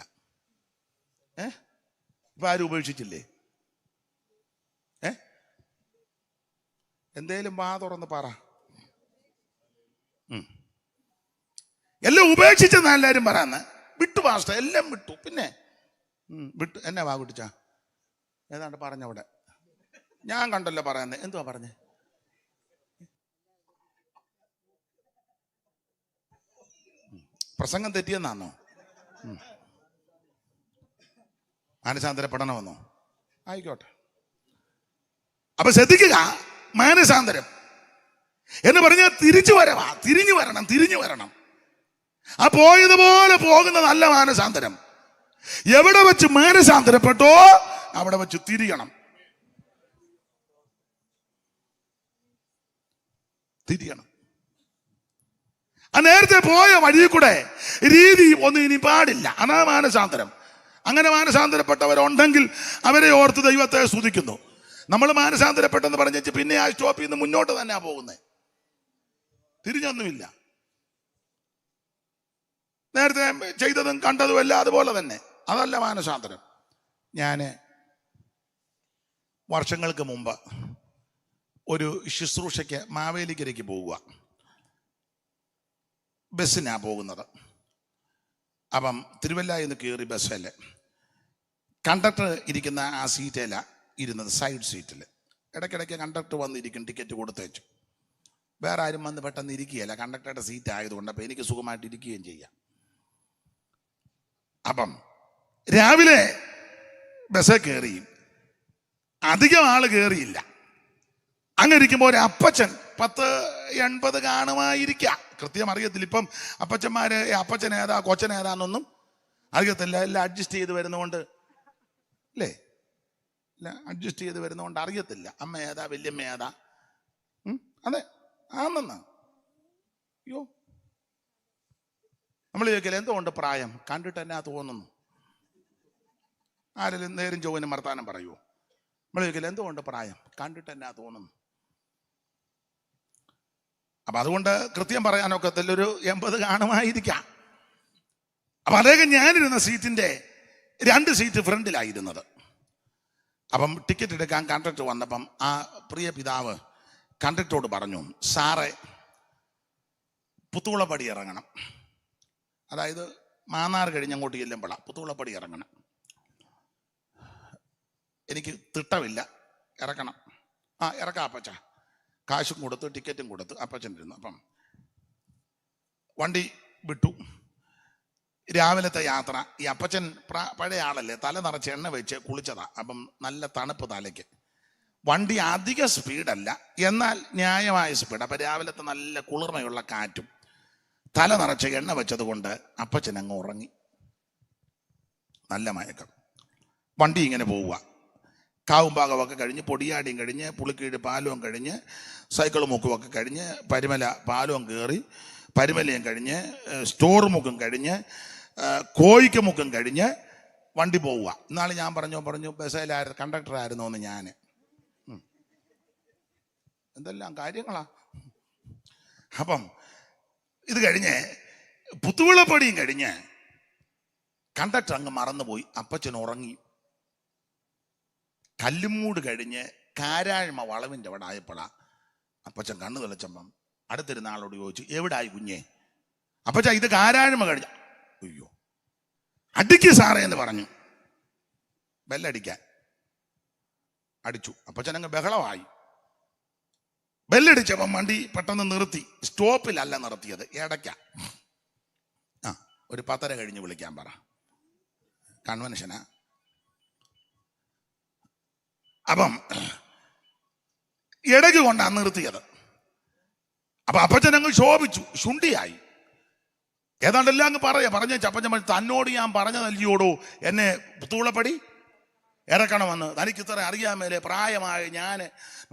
ഇപ്പൊ ആരും ഉപേക്ഷിച്ചില്ലേ? എന്തേലും വാ തുറന്ന് പറ. എല്ലാം ഉപേക്ഷിച്ചെന്നാ എല്ലാരും പറയുന്നത്. വിട്ടു പാസ്റ്റർ, എല്ലാം വിട്ടു. പിന്നെ വിട്ടു എന്നെ വാ കുട്ടിച്ചാ ഏതാണ്ട് പറഞ്ഞവിടെ ഞാൻ കണ്ടല്ലോ പറയുന്നത്. എന്തുവാ പറഞ്ഞേ? പ്രസംഗം തെറ്റിയെന്നാന്നോ? മാനസാന്തരപ്പെടണമെന്നോ? ആയിക്കോട്ടെ. അപ്പൊ ശ്രദ്ധിക്കുക, മാനസാന്തരം എന്ന് പറഞ്ഞാൽ തിരിച്ചു വരവാ. തിരിഞ്ഞു വരണം. ആ പോയതുപോലെ പോകുന്ന നല്ല മാനസാന്തരം. എവിടെ വെച്ച് മാനസാന്തരപ്പെട്ടോ അവിടെ വെച്ച് തിരിയണം. ആ നേരത്തെ പോയ വഴി കൂടെ രീതി ഒന്നും ഇനി പാടില്ല. അതാ മാനസാന്തരം. അങ്ങനെ മാനസാന്തരപ്പെട്ടവരുണ്ടെങ്കിൽ അവരെ ഓർത്ത് ദൈവത്തെ സ്തുതിക്കുന്നു. നമ്മൾ മാനസാന്തരപ്പെട്ടെന്ന് പറഞ്ഞ് പിന്നെ ആ സ്റ്റോപ്പിൽ നിന്ന് മുന്നോട്ട് തന്നെയാ പോകുന്നത്, തിരിഞ്ഞൊന്നുമില്ല. നേരത്തെ ചെയ്തതും കണ്ടതും എല്ലാം അതുപോലെ തന്നെ. അതല്ല മാനസാന്തരം. ഞാൻ വർഷങ്ങൾക്ക് മുമ്പ് ഒരു ശുശ്രൂഷയ്ക്ക് മാവേലിക്കരയ്ക്ക് പോവുക. ബസ്സിനാണ് പോകുന്നത്. അപ്പം തിരുവല്ലയിൽ നിന്ന് കയറി ബസ്സിൽ കണ്ടക്ടർ ഇരിക്കുന്ന ആ സീറ്റില ഇരുന്നത്, സൈഡ് സീറ്റിൽ. ഇടയ്ക്കിടയ്ക്ക് കണ്ടക്ടർ വന്നിരിക്കും, ടിക്കറ്റ് കൊടുത്തേച്ചു. വേറെ ആരും വന്ന് പെട്ടെന്ന് ഇരിക്കുകയല്ല, കണ്ടക്ടറുടെ സീറ്റ് ആയതുകൊണ്ട്. അപ്പം എനിക്ക് സുഖമായിട്ട് ഇരിക്കുകയും ചെയ്യാം. അപ്പം രാവിലെ ബസ്സിൽ കയറി, അധികം ആള് കയറിയില്ല. അങ്ങനെ ഇരിക്കുമ്പോൾ ഒരു അപ്പച്ചൻ 10-80 കാണുമായിരിക്കാം, കൃത്യം അറിയത്തില്ല. ഇപ്പം അപ്പച്ചന്മാര് അപ്പച്ചൻ ഏതാ കൊച്ചൻ ഏതാന്നൊന്നും അറിയത്തില്ല. എല്ലാം അഡ്ജസ്റ്റ് ചെയ്ത് വരുന്നതുകൊണ്ട് അല്ലേ, അഡ്ജസ്റ്റ് ചെയ്ത് വരുന്നതുകൊണ്ട് അറിയത്തില്ല അമ്മ ഏതാ വല്യമ്മ ഏതാ. അതെ ആണെന്ന്. അയ്യോ, നമ്മൾ ചോദിക്കല്ലേ എന്തുകൊണ്ട് പ്രായം കണ്ടിട്ട് എന്നാ തോന്നുന്നു? ആരെങ്കിലും നേരും ചൊവ്വനും വർത്താനം പറയുമോ? നമ്മൾ ചോദിക്കല്ലേ എന്തുകൊണ്ട് പ്രായം കണ്ടിട്ട് എന്നാ തോന്നുന്നു? അപ്പൊ അതുകൊണ്ട് കൃത്യം പറയാനൊക്കത്തില്ല, ഒരു 80 കാണുമായിരിക്കാം. അപ്പൊ അദ്ദേഹം ഞാനിരുന്ന സീറ്റിന്റെ 2 സീറ്റ് ഫ്രണ്ടിലായിരുന്നത്. അപ്പം ടിക്കറ്റ് എടുക്കാൻ കണ്ടക്ടർ വന്നപ്പം ആ പ്രിയ പിതാവ് കണ്ടക്ടറോട് പറഞ്ഞു, സാറേ പുത്തുകുളപ്പടി ഇറങ്ങണം. അതായത് മാന്നാർ കഴിഞ്ഞ് അങ്ങോട്ട് ചെല്ലുമ്പോഴാണ് പുത്തുകുളപ്പടി ഇറങ്ങണം. എനിക്ക് തിട്ടമില്ല, ഇറക്കണം. ഇറക്കാം അപ്പച്ച. കാശും കൊടുത്ത് ടിക്കറ്റും കൊടുത്ത് അപ്പച്ചനിരുന്നു. അപ്പം വണ്ടി വിട്ടു. രാവിലത്തെ യാത്ര. ഈ അപ്പച്ചൻ പഴയ ആളല്ലേ, തല നിറച്ച് എണ്ണ വെച്ച് കുളിച്ചതാ. അപ്പം നല്ല തണുപ്പ് തലയ്ക്ക്. വണ്ടി അധിക സ്പീഡല്ല, എന്നാൽ ന്യായമായ സ്പീഡ്. അപ്പം രാവിലത്തെ നല്ല കുളിർമയുള്ള കാറ്റും തല നിറച്ച് എണ്ണ വെച്ചത് കൊണ്ട് അപ്പച്ചൻ അങ്ങ് ഉറങ്ങി. നല്ല മയക്കം. വണ്ടി ഇങ്ങനെ പോവുക. കാവുംഭാഗമൊക്കെ കഴിഞ്ഞ്, പൊടിയാടിയും കഴിഞ്ഞ്, പുളിക്കീട് പാലവും കഴിഞ്ഞ്, സൈക്കിൾ മുക്കുമൊക്കെ കഴിഞ്ഞ്, പരിമല പാലവും കയറി, പരിമലയും കഴിഞ്ഞ്, സ്റ്റോർ മുക്കും കഴിഞ്ഞ്, കോഴിക്ക് മുക്കും കഴിഞ്ഞ് വണ്ടി പോവുക. ഇന്നാൾ ഞാൻ പറഞ്ഞു ബസ്സിലായിരുന്നു, കണ്ടക്ടറായിരുന്നു എന്ന്. ഞാൻ എന്തെല്ലാം കാര്യങ്ങളാ. അപ്പം ഇത് കഴിഞ്ഞ് പുത്തുവിളപ്പടിയും കഴിഞ്ഞ് കണ്ടക്ടർ അങ്ങ് മറന്നുപോയി. അപ്പച്ചൻ ഉറങ്ങി. കല്ലുമൂട് കഴിഞ്ഞ് കാരാഴ്മ വളവിൻ്റെ അവിടെ ആയപ്പോഴാ അപ്പച്ചൻ കണ്ണു തെളിച്ചപ്പം അടുത്തിരുന്ന ആളോട് ചോദിച്ചു, എവിടായി കുഞ്ഞേ? അപ്പച്ച ഇത് കാരാഴ്മ കഴിഞ്ഞ. അയ്യോ, അടിക്ക് സാറേ എന്ന് പറഞ്ഞു. ബെല്ലടിക്കാൻ അടിച്ചു. അപ്പച്ചൻ അങ്ങ് ബഹളമായി. ബെല്ലടിച്ചപ്പം വണ്ടി പെട്ടെന്ന് നിർത്തി. സ്റ്റോപ്പിലല്ല നിർത്തിയത്, ഇടയ്ക്ക. ഒരു 10:30 കഴിഞ്ഞ് വിളിക്കാൻ പറ, കൺവെൻഷനാ. അപ്പം ഇടയ്ക്ക് കൊണ്ടാണ് നിർത്തിയത്. അപ്പൊ അപ്പച്ചൻ അങ്ങ് ശോഭിച്ചു, ശുണ്ടിയായി. ഏതാണ്ടെല്ലാം അങ്ങ് പറഞ്ഞ ചപ്പച്ചൻ തന്നോട് ഞാൻ പറഞ്ഞതല്ലയോടോ എന്നെ തൂളപ്പടി ഇറക്കണമെന്ന്, തനിക്ക് ഇത്ര അറിയാൻ മേലെ പ്രായമായ ഞാൻ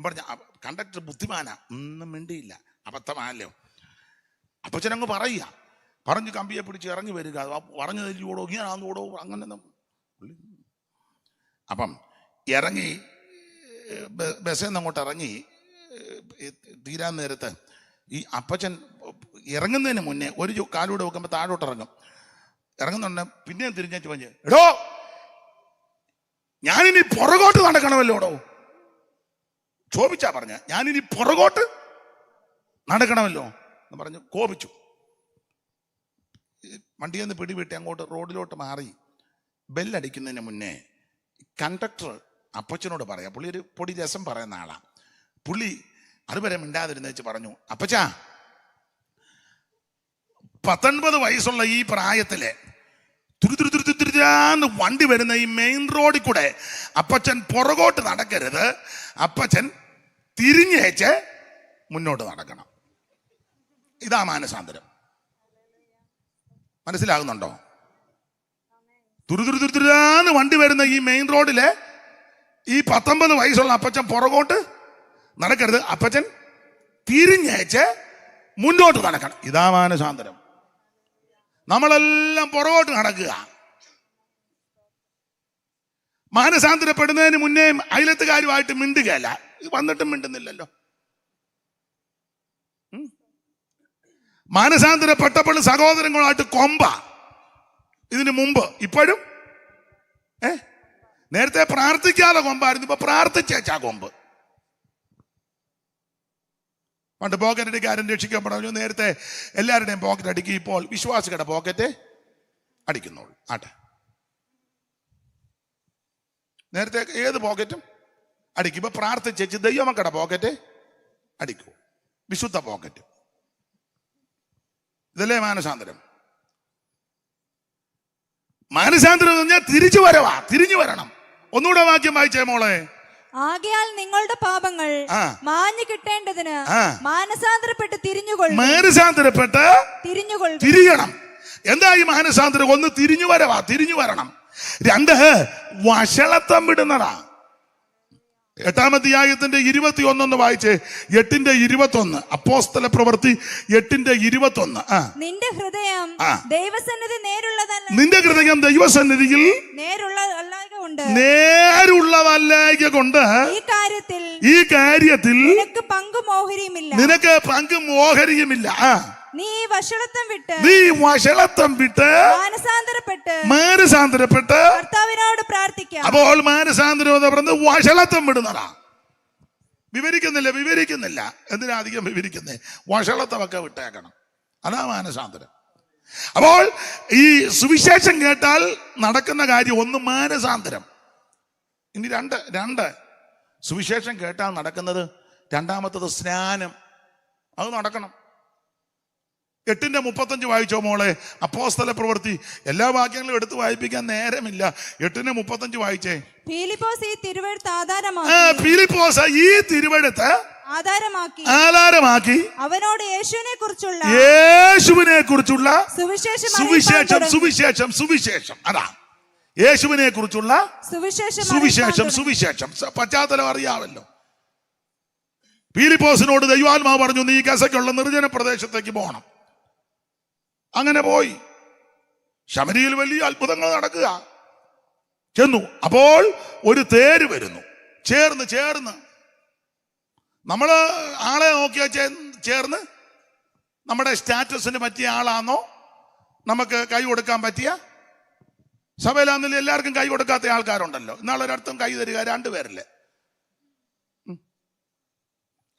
പറഞ്ഞ. കണ്ടക്ടർ ബുദ്ധിമാനാ, ഒന്നും മിണ്ടിയില്ല. അബദ്ധമാണല്ലോ. അപ്പച്ചനങ്ങ് പറയുക, പറഞ്ഞ് കമ്പിയെ പിടിച്ച് ഇറങ്ങി വരിക, പറഞ്ഞതല്ലയോടോ ഇങ്ങനാന്നോടോ അങ്ങനെ. അപ്പം ഇറങ്ങി ബസ്സിൽ നിന്ന് അങ്ങോട്ട് ഇറങ്ങി തീരാൻ നേരത്ത് ഈ അപ്പച്ചൻ ഇറങ്ങുന്നതിന് മുന്നേ ഒരു കാലൂടെ വെക്കുമ്പോൾ താഴോട്ട് ഇറങ്ങുന്നുണ്ട്. പിന്നെയും തിരിഞ്ഞു പറഞ്ഞ്, എടോ ഞാനിനി പുറകോട്ട് നടക്കണമല്ലോടോ. ശോഭിച്ചാ പറഞ്ഞ, ഞാനിനി പുറകോട്ട് നടക്കണമല്ലോ എന്ന് പറഞ്ഞു. കോപിച്ചു. വണ്ടിയിൽ നിന്ന് പിടിവിട്ട് അങ്ങോട്ട് റോഡിലോട്ട് മാറി. ബെല്ലടിക്കുന്നതിന് മുന്നേ കണ്ടക്ടർ അപ്പച്ചനോട് പറയാം, പുള്ളി ഒരു പൊടി രസം പറയുന്ന ആളാ. പുള്ളി അതുവരെ മിണ്ടാതിരുന്ന് വെച്ച് പറഞ്ഞു, അപ്പച്ചാ 19 വയസ്സുള്ള ഈ പ്രായത്തിലെ തുരുതുരുതുരുതുരാന്ന് വണ്ടി വരുന്ന ഈ മെയിൻ റോഡിൽ കൂടെ അപ്പച്ചൻ പുറകോട്ട് നടക്കരുത്, അപ്പച്ചൻ തിരിഞ്ഞേച്ച് മുന്നോട്ട് നടക്കണം. ഇതാ മാനസാന്തരം. മനസ്സിലാകുന്നുണ്ടോ? തുരുതുരുതുരാന്ന് വണ്ടി വരുന്ന ഈ മെയിൻ റോഡിലെ ഈ 19 വയസ്സുള്ള അപ്പച്ചൻ പുറകോട്ട് നടക്കരുത്, അപ്പച്ചൻ തിരിഞ്ഞേച്ച് മുന്നോട്ട് നടക്കണം. ഇതാ മാനസാന്തരം. നമ്മളെല്ലാം പുറകോട്ട് നടക്കുക. മാനസാന്തരപ്പെടുന്നതിന് മുന്നേ അയലത്തുകാരുമായിട്ട് മിണ്ടുകയല്ല. വന്നിട്ടും മിണ്ടുന്നില്ലല്ലോ. മാനസാന്തരപ്പെട്ടപ്പോൾ സഹോദരങ്ങളുമായിട്ട് കൊമ്പ. ഇതിനു മുമ്പ് ഇപ്പോഴും നേരത്തെ പ്രാർത്ഥിക്കാതെ കൊമ്പായിരുന്നു, ഇപ്പൊ പ്രാർത്ഥിച്ചേച്ചാ കൊമ്പ്. പണ്ട് പോക്കറ്റ് അടിക്കാരൻ രക്ഷിക്കപ്പെടുന്നു. നേരത്തെ എല്ലാവരുടെയും പോക്കറ്റ് അടിക്കും, ഇപ്പോൾ വിശ്വാസികളുടെ പോക്കറ്റ് അടിക്കുന്നുള്ളൂ. ആട്ടെ, നേരത്തെ ഏത് പോക്കറ്റും അടിക്കും, ഇപ്പൊ പ്രാർത്ഥിച്ചേച്ച് ദൈവമക്കളുടെ പോക്കറ്റ് അടിക്കൂ, വിശുദ്ധ പോക്കറ്റ്. ഇതല്ലേ മാനസാന്തരം? മാനസാന്തരം എന്ന് പറഞ്ഞാൽ തിരിച്ചു വരവാ, തിരിഞ്ഞു വരണം. ഒന്നുകൂടെ വാക്യം വായിച്ചേ മോളെ. ആകയാൽ നിങ്ങളുടെ പാപങ്ങൾ മാഞ്ഞു കിട്ടേണ്ടതിന് മാനസാന്തരപ്പെട്ട് തിരിയണം. എന്താ ഈ മാനസാന്തരം? 1 തിരിഞ്ഞു വരവാ, തിരിഞ്ഞു വരണം. 2 വഷളത്വം വിടുന്നതാ. 8-ാം അധ്യായത്തിന്റെ 21 വായിച്ചേ. 8:21 അപ്പോസ്തല പ്രവൃത്തി 8:21. നിന്റെ ഹൃദയം ദൈവസന്നിധിയിൽ നേരുള്ളതല്ലായ്ക കൊണ്ട് ഈ കാര്യത്തിൽ നിനക്ക് പങ്കും ഓഹരിയുമില്ല. നീ വഷളത്വം വിട്ട് മാനസാന്തരപ്പെട്ട് കർത്താവിനോട് പ്രാർത്ഥിക്കാം. അപ്പോൾ മാനസാന്തരം എന്ന് പറയുന്നത് വഷളത്വം വിടുന്നതാ. വിവരിക്കുന്നില്ല. എന്തിനാ അധികം വിവരിക്കുന്നേ? വഷളത്വമൊക്കെ വിട്ടേക്കണം. അതാ മാനസാന്തരം. അപ്പോൾ ഈ സുവിശേഷം കേട്ടാൽ നടക്കുന്ന കാര്യം 1 മാനസാന്തരം. ഇനി 2 സുവിശേഷം കേട്ടാൽ നടക്കുന്നത്. 2-ാമത്തത് സ്നാനം. അത് നടക്കണം. 8:35 വായിച്ചോ മോളെ. അപ്പോസ്തല പ്രവൃത്തി. എല്ലാ വാക്യങ്ങളും എടുത്ത് വായിപ്പിക്കാൻ നേരമില്ല. 8:35 വായിച്ചേ. ഫിലിപ്പോസ് ഈ തിരുവെഴുത്ത് ആധാരമാക്കി അവനോട് യേശുവിനെ കുറിച്ചുള്ള സുവിശേഷം അതാ യേശുവിനെ കുറിച്ചുള്ള സുവിശേഷം. പശ്ചാത്തലം അറിയാമല്ലോ. ഫിലിപ്പോസിനോട് ദൈവാത്മാവ് പറഞ്ഞു, നീ ഗസയ്ക്കുള്ള നിർജ്ജന പ്രദേശത്തേക്ക് പോകണം. അങ്ങനെ പോയി. ശമരിയിൽ വലിയ അത്ഭുതങ്ങൾ നടക്കുക. ചെന്നു. അപ്പോൾ ഒരു തേര് വരുന്നു. ചേർന്ന് നമ്മള് ആളെ നോക്കിയാ ചേർന്ന് നമ്മുടെ സ്റ്റാറ്റസിന് പറ്റിയ ആളാണോ, നമുക്ക് കൈ കൊടുക്കാൻ പറ്റിയ സഭയിലാണെങ്കിലും എല്ലാവർക്കും കൈ കൊടുക്കാത്ത ആൾക്കാരുണ്ടല്ലോ. ഇന്നാളൊരിടത്തും കൈ തരിക 2 പേരല്ലേ,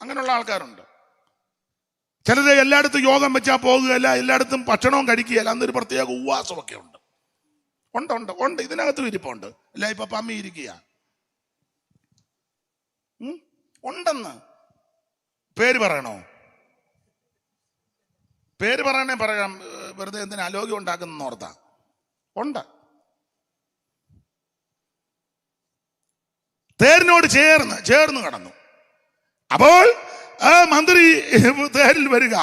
അങ്ങനെയുള്ള ആൾക്കാരുണ്ട്. ചിലത് എല്ലായിടത്തും യോഗം വെച്ചാൽ പോകുകയല്ല, എല്ലായിടത്തും ഭക്ഷണവും കഴിക്കുകയല്ല, അന്നൊരു പ്രത്യേക ഉപവാസമൊക്കെ ഉണ്ട്. ഉണ്ട് ഇതിനകത്തും ഇരിപ്പുണ്ട്. അല്ല ഇപ്പൊ പമ്മി ഇരിക്കുക ഉണ്ടെന്ന്. പേര് പറയണോ? പേര് പറയണേ പറയാം, വെറുതെ എന്തിനാ അലോഗ്യം ഉണ്ടാക്കുന്ന ഓർത്താ. ഉണ്ട്. തേരിനോട് ചേർന്ന് കടന്നു. അപ്പോൾ ആ മന്ത്രി തേരിൽ വരിക,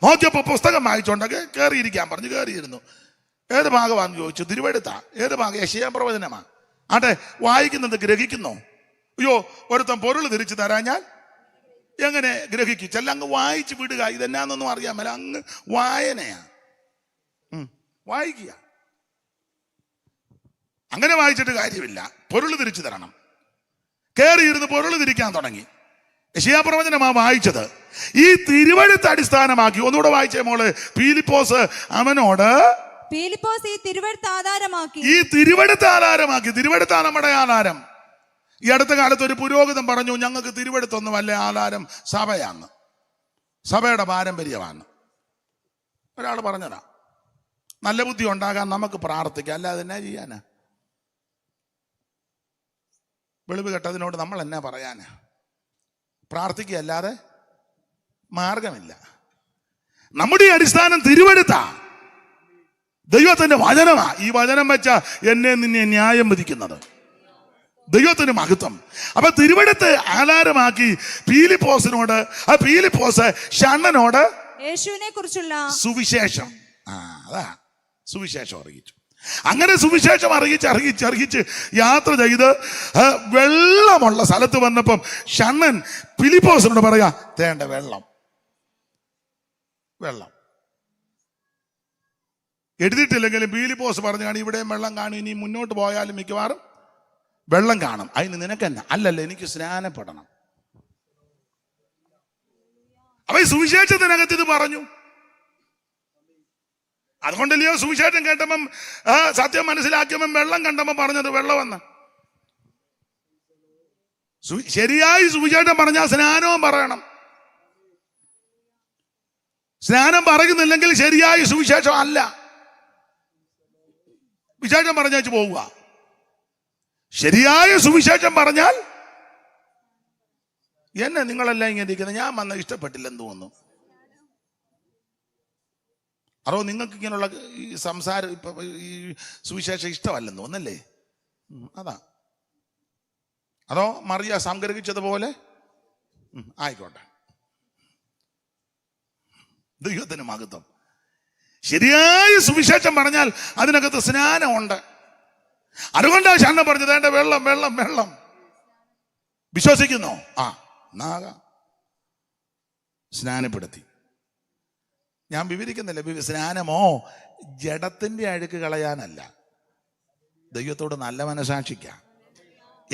നോക്കിയപ്പോ പുസ്തകം വായിച്ചോണ്ടൊക്കെ കയറിയിരിക്കാൻ പറഞ്ഞു. കയറിയിരുന്നു. ഏത് ഭാഗമാണെന്ന് ചോദിച്ചു. തിരുവെടുത്താ. ഏത് ഭാഗം? യെശയ്യാ പ്രവചനമാ. ആട്ടെ, വായിക്കുന്നത് ഗ്രഹിക്കുന്നോ? അയ്യോ, ഒരുത്തൻ പൊരുൾ തിരിച്ചു തരാഞ്ഞാൽ എങ്ങനെ ഗ്രഹിക്കും? ചെല്ല അങ്ങ് വായിച്ചു വിടുക. ഇതെന്നാന്നൊന്നും അറിയാൻ മേല, അങ്ങ് വായനയാ. വായിക്കുക. അങ്ങനെ വായിച്ചിട്ട് കാര്യമില്ല, പൊരുൾ തിരിച്ചു തരണം. കയറിയിരുന്ന് പൊരുൾ തിരിക്കാൻ തുടങ്ങി. യെശയ്യാ പ്രവചനമാ വായിച്ചത്. ഈ തിരുവെഴുത്ത് അടിസ്ഥാനമാക്കി ഒന്നുകൂടെ വായിച്ചേ മോള്. ഫിലിപ്പോസ് അവനോട് ഈ തിരുവെഴുത്ത് ആധാരമാക്കി. ഈ തിരുവെഴുത്ത് ആധാരമാക്കി. തിരുവെഴുത്താണ് നമ്മുടെ ആധാരം. ഈ അടുത്ത കാലത്ത് ഒരു പുരോഹിതൻ പറഞ്ഞു, ഞങ്ങൾക്ക് തിരുവെഴുത്തൊന്നും അല്ല ആധാരം, സഭയാണ്, സഭയുടെ പാരമ്പര്യമാണ്. ഒരാൾ പറഞ്ഞതാ. നല്ല ബുദ്ധി ഉണ്ടാകാൻ നമുക്ക് പ്രാർത്ഥിക്കാം, അല്ലാതെ എന്നാ ചെയ്യാനാ? വെളിവ് കെട്ടതിനോട് നമ്മൾ എന്നാ പറയാനാ? പ്രാർത്ഥിക്കുക അല്ലാതെ മാർഗമില്ല. നമ്മുടെ അടിസ്ഥാനം തിരുവെഴുത്താ, ദൈവത്തിന്റെ വചനമാ. ഈ വചനം വെച്ച എന്നെ നിന്നെ ന്യായം വിധിക്കുന്നത്. ദൈവത്തിന് മഹത്വം. അപ്പൊ തിരുവെഴുത്ത് ആധാരമാക്കി ഫിലിപ്പോസിനോട്, ആ ഫിലിപ്പോസ് ഷണ്ണനോട് യേശുവിനെ കുറിച്ചുള്ള സുവിശേഷം, അതാ സുവിശേഷം അറിയിച്ചു. അങ്ങനെ സുവിശേഷം അറിയിച്ച് യാത്ര ചെയ്ത് വെള്ളമുള്ള സ്ഥലത്ത് വന്നപ്പം ഷണ്ണൻ ഫിലിപ്പോസിനോട് പറയാ, തേണ്ട വെള്ളം എഴുതിയിട്ടില്ലെങ്കിലും ഫിലിപ്പോസ് പറഞ്ഞു കാണും, ഇവിടെയും വെള്ളം കാണും, ഇനി മുന്നോട്ട് പോയാലും മിക്കവാറും വെള്ളം കാണും. അതിന് നിനക്കെന്നാ? അല്ലല്ല, എനിക്ക് സ്നാനപ്പെടണം. അപ്പൊ ഈ സുവിശേഷത്തിനകത്ത് ഇത് പറഞ്ഞു. അതുകൊണ്ടല്ലയോ സുവിശേഷം കേട്ടപ്പം സത്യം മനസ്സിലാക്കിയപ്പം വെള്ളം കണ്ടപ്പം പറഞ്ഞത് വെള്ളമെന്ന്. ശരിയായി സുവിശേഷം പറഞ്ഞാൽ സ്നാനവും പറയണം. സ്നാനം പറയുന്നില്ലെങ്കിൽ ശരിയായി സുവിശേഷം അല്ല. വിശേഷം പറഞ്ഞു പോവുക. ശരിയായ സുവിശേഷം പറഞ്ഞാൽ എന്നെ നിങ്ങളെല്ലാം ഇങ്ങനെ ഇരിക്കുന്നത്, ഞാൻ വന്ന ഇഷ്ടപ്പെട്ടില്ലെന്ന് തോന്നുന്നു. അതോ നിങ്ങൾക്ക് ഇങ്ങനെയുള്ള ഈ സംസാരം ഇപ്പൊ ഈ സുവിശേഷം ഇഷ്ടമല്ലെന്ന് തോന്നല്ലേ? അതാ. അതോ മറിയ സംഗ്രഹിച്ചതുപോലെ ആയിക്കോട്ടെ. ദൈവത്തിന് മഹത്വം. ശരിയായ സുവിശേഷം പറഞ്ഞാൽ അതിനകത്ത് സ്നാനമുണ്ട്. അതുകൊണ്ടാണ് ഷണ്ണൻ പറഞ്ഞത്, വേണ്ട വെള്ളം വിശ്വസിക്കുന്നോ? സ്നാനപ്പെടുത്തി. ഞാൻ വിവരിക്കുന്നില്ല. സ്നാനമോ ജഡത്തിന്റെ അഴുക്ക് കളയാനല്ല, ദൈവത്തോട് നല്ല മനസാക്ഷിക്കാം.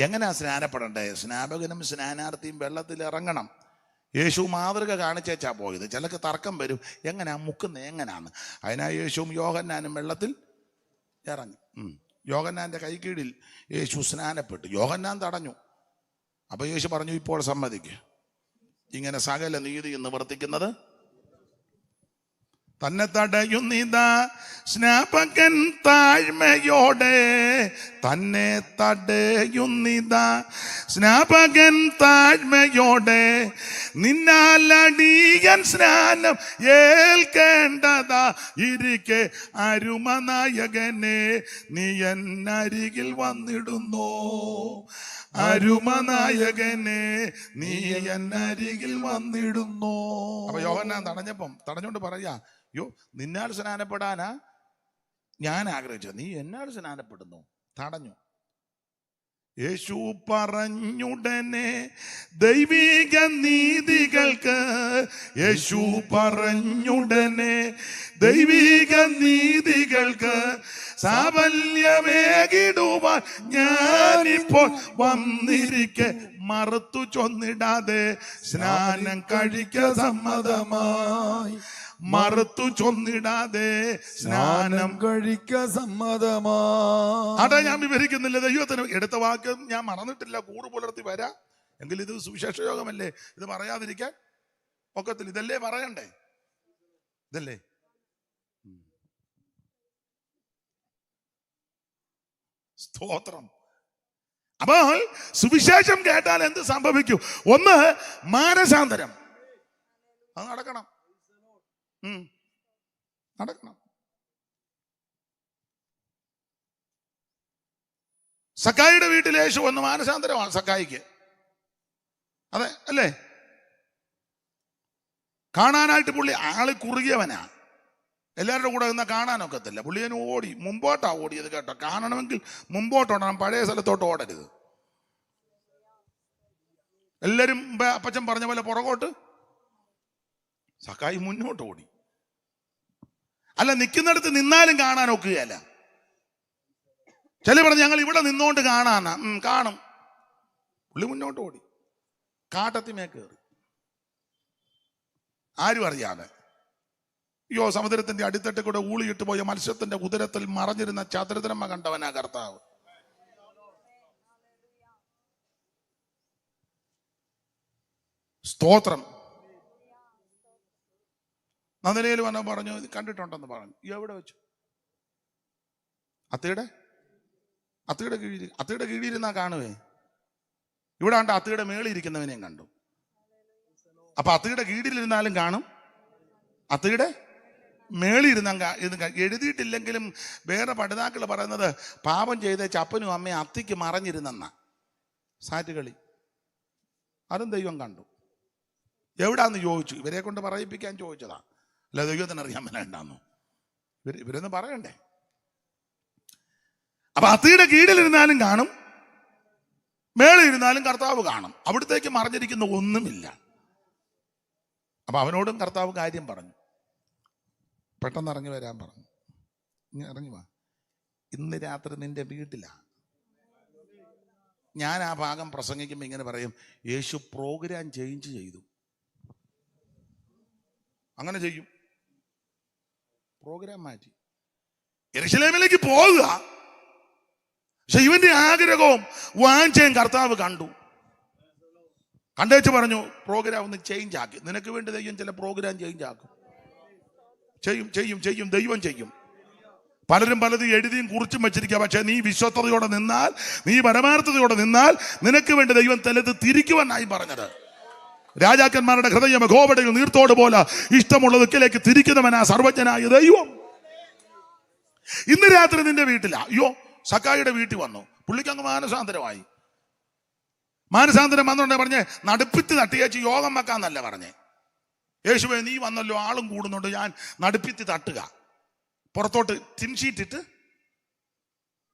എങ്ങനെയാ സ്നാനപ്പെടണ്ടേ? സ്നാപകനും സ്നാനാർത്ഥിയും വെള്ളത്തിൽ ഇറങ്ങണം. യേശു മാതൃക കാണിച്ചേച്ചാ പോയത്. ചിലക്ക് തർക്കം വരും, എങ്ങനെയാ മുക്കുന്നത് എങ്ങനെയാന്ന്. അതിനാ യേശുവും യോഹന്നാനും വെള്ളത്തിൽ ഇറങ്ങി. യോഹന്നാന്റെ കൈക്കീഴിൽ യേശു സ്നാനപ്പെട്ടു. യോഹന്നാൻ തടഞ്ഞു. അപ്പൊ യേശു പറഞ്ഞു, ഇപ്പോൾ സമ്മതിക്ക്, ഇങ്ങനെ സകല നീതിയും നിവർത്തിക്കുന്നത് തന്നെ തടയുന്നിതാ സ്നാപകൻ താഴ്മയോടെ, തന്നെ തടയുന്നിതാ സ്നാപകൻ താഴ്മയോടെ, നിന്നാലടിയൻ സ്നാനം ഏൽക്കേണ്ടതാ ഇരിക്കെ അരുമനായകനെ നീ എന്നരികിൽ വന്നിടുന്നു. അരുമനായകനെ നീ എന്നരികിൽ വന്നിടുന്നു. അപ്പൊ യോഹന്നാൻ തടഞ്ഞോണ്ട് പറയാ, യോ നിന്നാൽ സ്നാനപ്പെടാനാ ഞാൻ ആഗ്രഹിച്ചത്, നീ എന്നാൽ സ്നാനപ്പെടുന്നു. തടഞ്ഞു. യേശു പറഞ്ഞുടനെ ദൈവിക നീതികൾക്ക്, യേശു പറഞ്ഞുടനെ ദൈവിക നീതികൾക്ക് സാഫല്യമേകിടുവാൻ ഞാനിപ്പോൾ വന്നിരിക്കെ മറുത്തു ചൊന്നിടാതെ സ്നാനം കഴിക്ക സമ്മതമായി. മറുത്തു ചൊന്നിടാതെ സ്നാനം കഴിക്ക സമ്മതമാ. അതാ ഞാൻ വിവരിക്കുന്നില്ല. ദൈവത്തിന് എടുത്ത വാക്ക് ഞാൻ മറന്നിട്ടില്ല. കൂറ് പുലർത്തി വരാം. എങ്കിൽ ഇത് സുവിശേഷ യോഗമല്ലേ, ഇത് പറയാതിരിക്കാൻ ഒക്കത്തില്ല. ഇതല്ലേ പറയണ്ടേ, ഇതല്ലേ. സ്തോത്രം. അപ്പോൾ സുവിശേഷം കേട്ടാൽ എന്ത് സംഭവിക്കും? ഒന്ന്, മാനസാന്തരം. അത് നടക്കണം, നടക്കണം. സക്കായിയുടെ വീട്ടിൽ യേശു വന്ന് മാനസാന്തരമാണ് സക്കായിക്ക്. അതെ അല്ലേ? കാണാനായിട്ട് പുള്ളി ആള് കുറുകിയവനാ. എല്ലാവരുടെ കൂടെ നിന്നാ കാണാനൊക്കത്തില്ല. പുള്ളിയന് ഓടി, മുമ്പോട്ടാ ഓടിയത് കേട്ടോ. കാണണമെങ്കിൽ മുമ്പോട്ടോടണം, പഴയ സ്ഥലത്തോട്ട് ഓടരുത്. എല്ലാരും അപ്പച്ചൻ പറഞ്ഞ പോലെ പുറകോട്ട്. സക്കായി മുന്നോട്ട് ഓടി. അല്ല, നിൽക്കുന്നിടത്ത് നിന്നാലും കാണാൻ ഒക്കുകയല്ല. ചില പറഞ്ഞു ഞങ്ങൾ ഇവിടെ നിന്നോണ്ട് കാണാനാ. കാണും. പുള്ളി മുന്നോട്ട് ഓടി, കാട്ടത്തിമേ കയറി, ആരും അറിയാതെ. അയ്യോ, സമുദ്രത്തിന്റെ അടിത്തട്ടിൽ കൂടെ ഊളിയിട്ട് പോയ മത്സ്യത്തിന്റെ ഉദരത്തിൽ മറഞ്ഞിരുന്ന ചതുരദ്രമ കണ്ടവനാ കർത്താവ്. സ്തോത്രം. നന്ദനയിൽ വന്ന പറഞ്ഞു, കണ്ടിട്ടുണ്ടെന്ന് പറഞ്ഞു. എവിടെ വെച്ചു? അത്തിയുടെ കീഴിലിരുന്നാ കാണുവേ. ഇവിടെ കണ്ട അത്തിയുടെ മേളിൽ ഇരിക്കുന്നവനെയും കണ്ടു. അപ്പൊ അത്തിയുടെ കീഴിലിരുന്നാലും കാണും, അത്തിയുടെ മേളിൽ ഇരുന്ന എഴുതിയിട്ടില്ലെങ്കിലും വേറെ പഠിതാക്കൾ പറയുന്നത് പാപം ചെയ്ത ചപ്പനും അമ്മയും അത്തിക്ക് മറഞ്ഞിരുന്നെന്ന സാറ്റുകളി. അതും ദൈവം കണ്ടു. എവിടാന്ന് ചോദിച്ചു. ഇവരെ കൊണ്ട് പറയിപ്പിക്കാൻ ചോദിച്ചതാ. അല്ല, ദൈവത്തിന് അറിയാൻ മേലാണ്ടാന്നു. ഇവരൊന്നും പറയണ്ടേ. അപ്പൊ അത്തിയുടെ കീഴിലിരുന്നാലും കാണും, മേളിൽ ഇരുന്നാലും കർത്താവ് കാണും. അവിടത്തേക്ക് മറഞ്ഞിരിക്കുന്ന ഒന്നുമില്ല. അപ്പൊ അവനോടും കർത്താവ് കാര്യം പറഞ്ഞു. പെട്ടെന്ന് ഇറങ്ങി വരാൻ പറഞ്ഞു. ഇറങ്ങി വാ, ഇന്ന് രാത്രി നിന്റെ വീട്ടിലാ. ഞാൻ ആ ഭാഗം പ്രസംഗിക്കുമ്പോൾ ഇങ്ങനെ പറയും, യേശു പ്രോഗ്രാം ചേഞ്ച് ചെയ്തു. അങ്ങനെ ചെയ്യും, പ്രോഗ്രാം മാറ്റി. യെരൂശലേമിലേക്ക് പോകുക. പക്ഷെ ഇവന്റെ ആഗ്രഹവും വാഞ്ചയും കർത്താവ് കണ്ടു. കണ്ടേച്ച് പറഞ്ഞു, പ്രോഗ്രാം ഒന്ന് ചേഞ്ച് ആക്കി. നിനക്ക് വേണ്ടി ദൈവം ചില പ്രോഗ്രാം ചേഞ്ച് ആക്കും. ചെയ്യും ദൈവം ചെയ്യും. പലരും പലതും എഴുതിയും കുറിച്ചും വെച്ചിരിക്കുക. പക്ഷെ നീ വിശ്വസ്തയോടെ നിന്നാൽ, നീ പരമാർത്ഥതയോടെ നിന്നാൽ നിനക്ക് വേണ്ടി ദൈവം ചിലത് തിരിക്കുവാനായി പറഞ്ഞത്. രാജാക്കന്മാരുടെ ഹൃദയം ഗോപടയിൽ നീർത്തോട് പോലെ ഇഷ്ടമുള്ള ദിക്കിലേക്ക് തിരിക്കുന്നവനാ സർവജ്ഞനായ ദൈവം. ഇന്ന് രാത്രി നിന്റെ വീട്ടിലാ. അയ്യോ, സക്കായിയുടെ വീട്ടിൽ വന്നു. പുള്ളിക്ക് അങ്ങ് മാനസാന്തരമായി. മാനസാന്തരം വന്നോണ്ടേ പറഞ്ഞേ, നടുപ്പിത്ത് തട്ടിയേച്ച് യോഗം വെക്കാന്നല്ല പറഞ്ഞേ. യേശുവേ, നീ വന്നല്ലോ, ആളും കൂടുന്നുണ്ട്, ഞാൻ നടുപ്പിത്ത് തട്ടുക, പുറത്തോട്ട് ടിൻഷീറ്റിട്ട്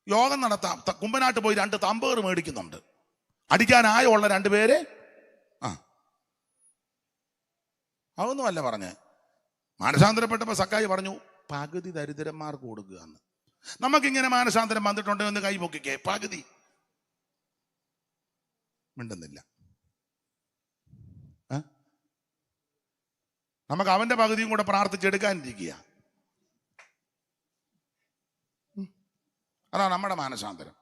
യോഗം നടത്താം. കുമ്പനാട്ട് പോയി 2 തമ്പേറ് മേടിക്കുന്നുണ്ട്. അടിക്കാനായുള്ള 2 പേരെ. അതൊന്നുമല്ല പറഞ്ഞേ. മാനസാന്തരപ്പെട്ടപ്പോ സക്കായി പറഞ്ഞു, പകുതി ദരിദ്രന്മാർക്ക് കൊടുക്കുക എന്ന്. നമുക്കിങ്ങനെ മാനസാന്തരം വന്നിട്ടുണ്ടോ എന്ന് കൈ പൊക്കിക്കേ. പകുതി മിണ്ടുന്നില്ല. നമുക്ക് അവന്റെ പകുതിയും കൂടെ പ്രാർത്ഥിച്ചെടുക്കാനിരിക്കുക. അതാണ് നമ്മുടെ മാനസാന്തരം.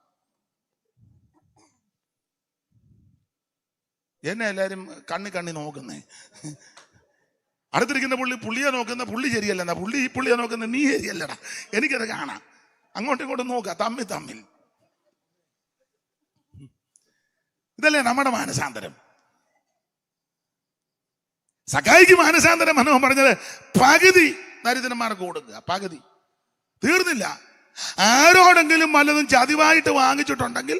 എന്നെ എല്ലാരും കണ്ണി നോക്കുന്നേ. അടുത്തിരിക്കുന്ന പുള്ളിയെ നോക്കുന്ന പുള്ളി ശരിയല്ല, പുള്ളി ഈ പുള്ളിയെ നോക്കുന്ന നീ ശരിയല്ലടാ. എനിക്കത് കാണാം. അങ്ങോട്ടും ഇങ്ങോട്ടും നോക്കാം, തമ്മിൽ. ഇതല്ലേ നമ്മുടെ മാനസാന്തരം. സക്കായിക്ക് മാനസാന്തരം മനോഹം പറഞ്ഞത് പകുതി ദരിദ്രന്മാർക്ക് കൊടുക്കുക. പകുതി തീർന്നില്ല. ആരോടെങ്കിലും വല്ലതും ചതിവായിട്ട് വാങ്ങിച്ചിട്ടുണ്ടെങ്കിൽ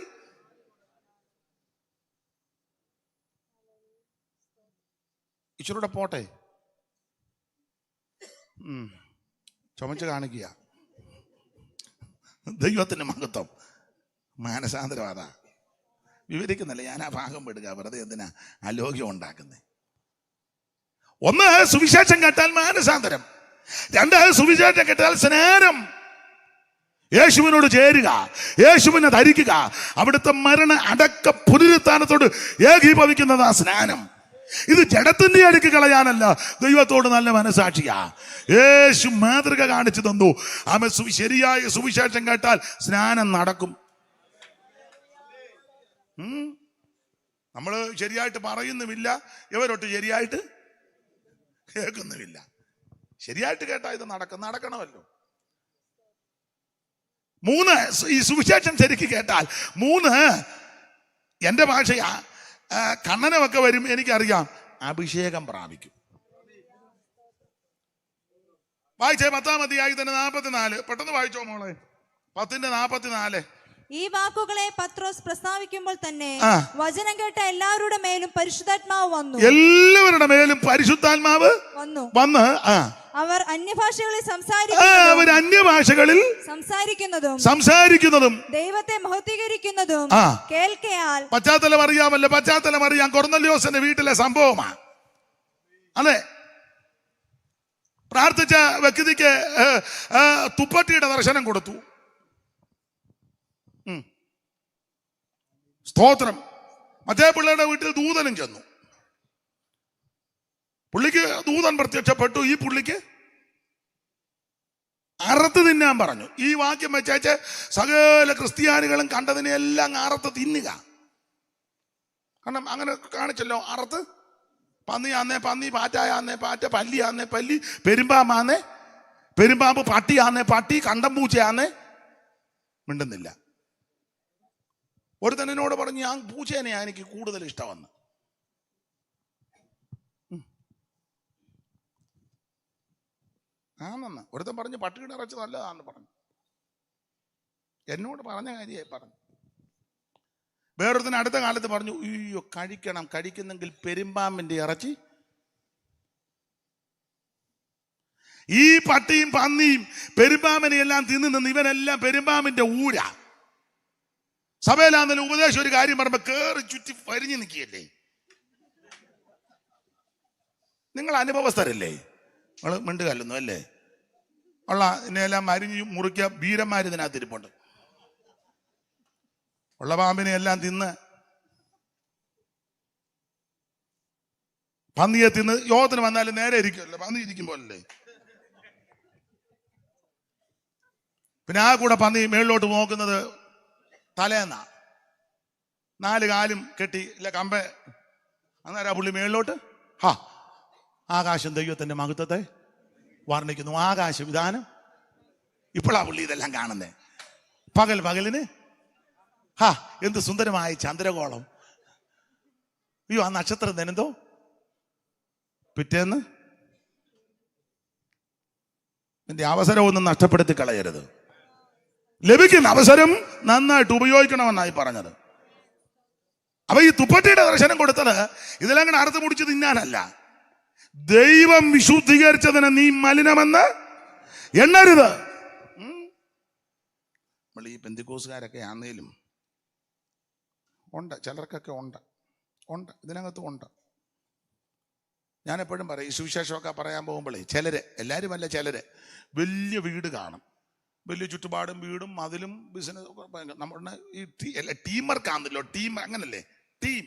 ഇച്ചിരൂടെ പോട്ടെ, ചുമച്ച് കാണിക്കുക. ദൈവത്തിന്റെ മഹത്വം. മാനസാന്തരം അതാ. വിവരിക്കുന്നില്ല, ഞാൻ ആ ഭാഗം വിടുക. വെറുതെ എന്തിനാ അലോക്യം ഉണ്ടാക്കുന്നത്? 1, സുവിശേഷം കേട്ടാൽ മാനസാന്തരം. 2, സുവിശേഷം കേട്ടാൽ സ്നാനം. യേശുവിനോട് ചേരുക, യേശുവിനെ ധരിക്കുക. അവിടുത്തെ മരണ അടക്ക പുനരുത്ഥാനത്തോട് ഏകീഭവിക്കുന്നതാ സ്നാനം. ഇത് ജഡത്തിന്റെ അടുക്ക് കളയാനല്ല, ദൈവത്തോട് നല്ല മനസാക്ഷിയാ. യേശു മാതൃക കാണിച്ചു തന്നു. ആമേൻ. ശരിയായ സുവിശേഷം കേട്ടാൽ സ്നാനം നടക്കും. നമ്മള് ശരിയായിട്ട് പറയുന്നുമില്ല, ഇവരൊട്ട് ശരിയായിട്ട് കേൾക്കുന്നുമില്ല. ശരിയായിട്ട് കേട്ടാ ഇത് നടക്കണമല്ലോ. 3 ഈ സുവിശേഷം ശരിക്ക് കേട്ടാൽ 3 എന്റെ ഭാഷയാ. കണ്ണനമൊക്കെ വരും, എനിക്കറിയാം, അഭിഷേകം പ്രാപിക്കും. വായിച്ചേ 10-ാം അധ്യായത്തിന്റെ 44. പെട്ടെന്ന് വായിച്ചോ മോളെ. 10:44. ഈ വാക്കുകളെ പത്രോസ് പ്രസ്താവിക്കുമ്പോൾ തന്നെ വചനം കേട്ട എല്ലാവരുടെ മേലും പരിശുദ്ധാത്മാവ് വന്നു. എല്ലാവരുടെ മേലും പരിശുദ്ധാത്മാവ് വന്ന് അവർ അന്യഭാഷകളിൽ സംസാരിക്കുന്നതും ദൈവത്തെ മഹത്വീകരിക്കുന്നതും കേൾക്കയാൽ. പശ്ചാത്തലം അറിയാമല്ലോ, പശ്ചാത്തലം അറിയാം. കൊർന്നല്യോസിന്റെ വീട്ടിലെ സംഭവമാ. അതെ, പ്രാർത്ഥിച്ച വ്യക്തിക്ക് തുപ്പട്ടിയുടെ ദർശനം കൊടുത്തു. സ്തോത്രം. മറ്റേ പിള്ളേരുടെ വീട്ടിൽ ദൂതനും ചെന്നു. പുള്ളിക്ക് ദൂതൻ പ്രത്യക്ഷപ്പെട്ടു. ഈ പുള്ളിക്ക് അറുത്ത് തിന്നാൻ പറഞ്ഞു. ഈ വാക്യം വെച്ചേച്ച് സകല ക്രിസ്ത്യാനികളും കണ്ടതിനെല്ലാം അറുത്ത് തിന്നുക. കാരണം അങ്ങനെ കാണിച്ചല്ലോ. അറുത്ത് പന്നിയാന്നേ പന്നി, പാറ്റായാന്നേ പാറ്റ, പല്ലിയാന്നേ പല്ലി, പെരുമ്പാമ്പാന്നേ പെരുമ്പാമ്പ്, പട്ടിയാന്നേ പട്ടി, കണ്ടം പൂച്ചയാന്നേ. മിണ്ടുന്നില്ല. ഒരുത്തൻ എന്നോട് പറഞ്ഞു, ഞാൻ പൂച്ചേനെയാ എനിക്ക് കൂടുതൽ ഇഷ്ടമെന്ന്. ആണെന്ന് ഒരുത്തൻ പറഞ്ഞു, പട്ടിയുടെ ഇറച്ചി നല്ലതാന്ന് പറഞ്ഞു. എന്നോട് പറഞ്ഞ കാര്യമായി പറഞ്ഞു. വേറൊരുത്തൻ അടുത്ത കാലത്ത് പറഞ്ഞു, അയ്യോ കഴിക്കുന്നെങ്കിൽ പെരുമ്പാമ്പിന്റെ ഇറച്ചി. ഈ പട്ടിയും പന്നിയും പെരുമ്പാമ്പിനെ എല്ലാം തിന്നു ഇവനെല്ലാം പെരുമ്പാമ്പിന്റെ ഊര. സഭയിലാന്നല്ലോ ഉപദേശം ഒരു കാര്യം പറയുമ്പോ കേറി ചുറ്റി പരിഞ്ഞു നിൽക്കുകയല്ലേ. നിങ്ങൾ അനുഭവസ്ഥരല്ലേ? നിങ്ങൾ മിണ്ടുകല്ലുന്നു അല്ലേ? ഉള്ള ഇതിനെല്ലാം അരിഞ്ഞ് മുറിക്കുക. വീരന്മാർ ഇതിനകത്ത് ഇരിപ്പുണ്ട്. ഉള്ള പാമ്പിനെ എല്ലാം തിന്ന്, പന്നിയെ തിന്ന്. യോഗത്തിന് വന്നാലും നേരെ ഇരിക്കുമല്ലോ, പന്നി ഇരിക്കുമ്പോഴല്ലേ. പിന്നെ ആ കൂടെ പന്നി മേളിലോട്ട് നോക്കുന്നത് തലേന്നാ. 4 കാലും കെട്ടി ഇല്ല കമ്പ. അന്നേരം ആ പുള്ളി മേളിലോട്ട് ആകാശം ദൈവത്തിന്റെ മഹത്വത്തെ വർണ്ണിക്കുന്നു. ആകാശ വിധാനം. ഇപ്പോഴാ പുള്ളി ഇതെല്ലാം കാണുന്നേ. പകലിന് എന്ത് സുന്ദരമായ ചന്ദ്രകോളം. അയ്യോ, ആ നക്ഷത്രം തന്നെന്തോ. പിറ്റേന്ന് എന്റെ അവസരമൊന്നും നഷ്ടപ്പെടുത്തി കളയരുത്. ലഭിക്കുന്ന അവസരം നന്നായിട്ട് ഉപയോഗിക്കണമെന്നായി പറഞ്ഞത്. അപ്പൊ ഈ തുപ്പട്ടിയുടെ ദർശനം കൊടുത്തത് ഇതെല്ലാം കൂടെ അറുത്ത് മുടിച്ച് തിന്നാനല്ല. ദൈവം വിശുദ്ധീകരിച്ചതിനെ നീ മലിനമെന്ന് എണ്ണരുത്. നമ്മൾ ഈ പെന്തിക്കോസുകാരൊക്കെ ആന്നേലും ഉണ്ട്, ചിലർക്കൊക്കെ ഉണ്ട് ഇതിനകത്തും ഉണ്ട്. ഞാൻ എപ്പോഴും പറയും, ഈ സുവിശേഷമൊക്കെ പറയാൻ പോകുമ്പോഴേ ചിലര്, എല്ലാവരും അല്ല, ചിലര് വലിയ വീട് കാണും, വലിയ ചുറ്റുപാടും വീടും അതിലും ബിസിനസ്. നമ്മുടെ ഈ ടീമർക്കാന്നല്ലോ, ടീം അങ്ങനല്ലേ, ടീം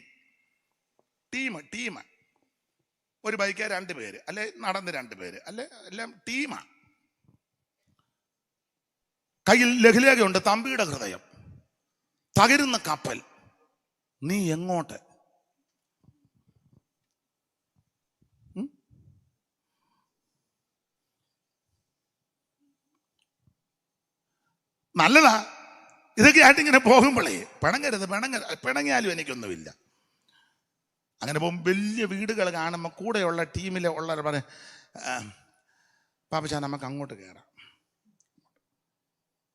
ഒരു ബൈക്ക് 2 പേര് അല്ലെ, നടന്ന് 2 പേര് അല്ലെ, എല്ലാം ടീമാ. കയ്യിൽ ലഘുലേഖയുണ്ട്, തമ്പിയുടെ ഹൃദയം, തകരുന്ന കപ്പൽ, നീ എങ്ങോട്ട്? നല്ലതാ ഇതൊക്കെ ആയിട്ട് ഇങ്ങനെ പോകുമ്പോഴേ പിണങ്ങിയാലും എനിക്കൊന്നുമില്ല. അങ്ങനെ പോകും. വലിയ വീടുകൾ കാണുമ്പോൾ കൂടെയുള്ള ടീമിലെ ഉള്ളവർ പറയും, പാപ്പച്ചാ നമുക്ക് അങ്ങോട്ട് കയറാം.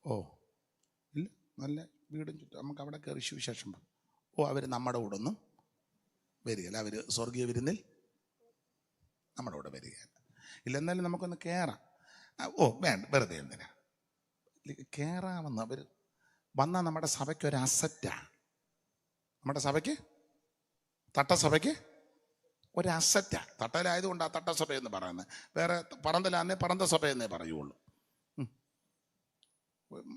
ഓ ഇല്ല, നല്ല വീടും ചുറ്റും, നമുക്ക് അവിടെ കയറി സുവിശേഷം പറയും. ഓ, അവർ നമ്മുടെ കൂടെ ഒന്നും വരികയില്ല, അവർ സ്വർഗീയ വിരുന്നിൽ നമ്മുടെ കൂടെ വരികയില്ല. ഇല്ല, എന്നാലും നമുക്കൊന്ന് കയറാം. ഓ വേണ്ട, വെറുതെ എന്തിനാ കയറാമെന്ന്. അവർ വന്നാൽ നമ്മുടെ സഭയ്ക്ക് ഒരു അസറ്റാ. നമ്മുടെ സഭയ്ക്ക്, തട്ടസഭയ്ക്ക് ഒരു അസറ്റാ. തട്ടലായതുകൊണ്ട് ആ തട്ടസഭ എന്ന് പറയുന്നത്. വേറെ പറന്തലാന്നേ പറന്ത സഭ എന്നേ പറയുള്ളൂ.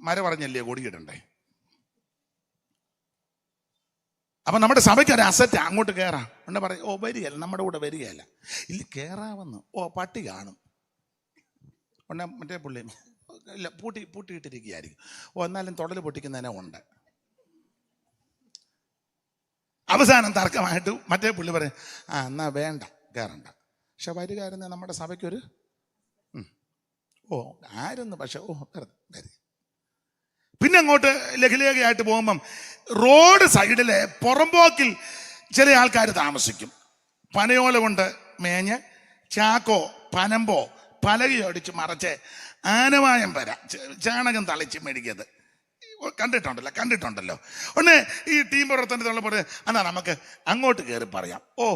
മര പറഞ്ഞല്ലേ കൊടിയിടണ്ടേ. അപ്പം നമ്മുടെ സഭയ്ക്ക് ഒരു അസറ്റ് അങ്ങോട്ട് കയറാം എന്ന് പറയും. ഓ വരികയല്ല, നമ്മുടെ കൂടെ വരികയല്ല. ഇല്ല കയറാമെന്ന്. ഓ പട്ടി കാണും. ഉടനെ മറ്റേ പുള്ളി ഇല്ല പൂട്ടിയിട്ടിരിക്കുകയായിരിക്കും. ഓ എന്നാലും തൊടൽ പൊട്ടിക്കുന്നതിനെ ഉണ്ട്. അവസാനം തർക്കമായിട്ട് മറ്റേ പുള്ളി പറയും, ആ എന്നാ വേണ്ട കയറണ്ട. പക്ഷെ വരികയായിരുന്നേ നമ്മുടെ സഭയ്ക്കൊരു ഓ ആരെന്ന്. പക്ഷെ ഓ വരി. പിന്നെ അങ്ങോട്ട് ലഘുലേഖയായിട്ട് പോകുമ്പം റോഡ് സൈഡിലെ പുറമ്പോക്കിൽ ചില ആൾക്കാർ താമസിക്കും. പനയോല കൊണ്ട് മേഞ്ഞ് ചാക്കോ പനമ്പോ പലകയടിച്ച് മറച്ച് ആനവായം ചാണകം തളിച്ച് മേടിക്കത് കണ്ടിട്ടുണ്ടല്ലോ. ഒന്ന് ഈ ടീം പ്രവർത്തനത്തിനുള്ള പോലെ എന്നാ നമുക്ക് അങ്ങോട്ട് കയറി പറയാം. ഓ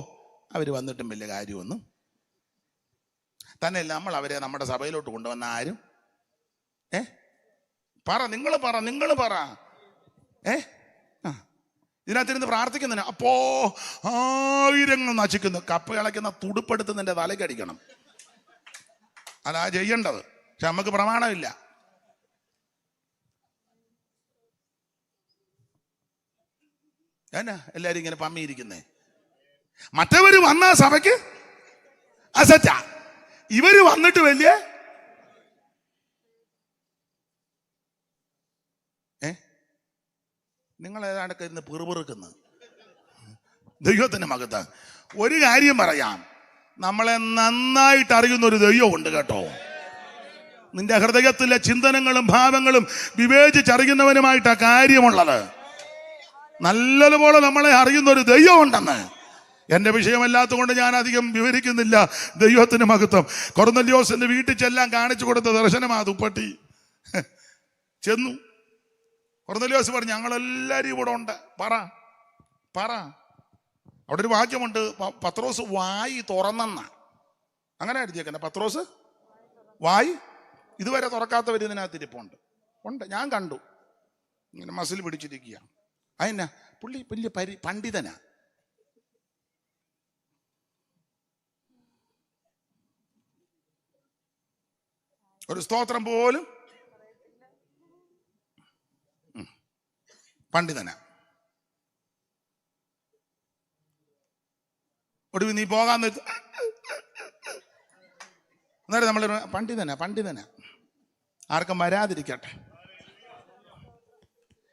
അവർ വന്നിട്ടും വലിയ കാര്യമൊന്നും തന്നെയല്ല. നമ്മൾ അവരെ നമ്മുടെ സഭയിലോട്ട് കൊണ്ടുവന്ന ആരും നിങ്ങൾ പറ ഇതിനകത്തിരുന്ന് പ്രാർത്ഥിക്കുന്നതിന് അപ്പോ ആയിരങ്ങൾ നശിക്കുന്നു. കപ്പ ഇളയ്ക്കുന്ന തുടുപ്പെടുത്ത് നിന്റെ തലക്കടിക്കണം. അതാ ചെയ്യേണ്ടത്. പക്ഷെ നമുക്ക് പ്രമാണമില്ല. എന്നാ എല്ലാരും ഇങ്ങനെ പമ്മിയിരിക്കുന്നേ? മറ്റവര് വന്ന സഭയ്ക്ക് അസറ്റാ, ഇവര് വന്നിട്ട് വലിയ നിങ്ങൾ ഏതാണ്ടൊക്കെ ഇരുന്ന് പിറുപിറുക്കുന്നത്. ദൈവത്തിന്റെ മകത്ത് ഒരു കാര്യം പറയാം, നമ്മളെ നന്നായിട്ട് അറിയുന്ന ഒരു ദൈവമുണ്ട് കേട്ടോ. നിന്റെ ഹൃദയത്തിലെ ചിന്തനങ്ങളും ഭാവങ്ങളും വിവേചിച്ചറിയുന്നവനുമായിട്ടാ കാര്യമുള്ളത്. നല്ലതുപോലെ നമ്മളെ അറിയുന്ന ഒരു ദൈവമുണ്ടെന്ന്. എന്റെ വിഷയമല്ലാത്ത കൊണ്ട് ഞാൻ അധികം വിവരിക്കുന്നില്ല. ദൈവത്തിന് മഹത്വം. കൊർന്നല്യോസിന്റെ വീട്ടിൽ ചെല്ലാൻ കാണിച്ചു കൊടുത്ത ദർശനമാ ദുപ്പട്ടി. ചെന്നു. കൊർന്നല്യോസ് പറഞ്ഞു, ഞങ്ങളെല്ലാരും ഇവിടെ ഉണ്ട്. പറ. അവിടെ ഒരു വാക്യമുണ്ട്, പത്രോസ് വായി തുറന്നെന്ന. അങ്ങനെ എഴുതിയേക്കന്നെ, പത്രോസ് വായി ഇതുവരെ തുറക്കാത്തവർ ഇതിനകത്ത് ഇരിപ്പുണ്ട്. ഞാൻ കണ്ടു. ഇങ്ങനെ മസിൽ പിടിച്ചിരിക്കുക. അതിനാ പുള്ളി വലിയ പണ്ഡിതനാ. ഒരു സ്തോത്രം പോലും പണ്ഡിതനാ. ഒടുവിൽ നീ പോകാന്ന് അന്നേരം നമ്മൾ പണ്ഡിതനാ ആർക്കും വരാതിരിക്കട്ടെ.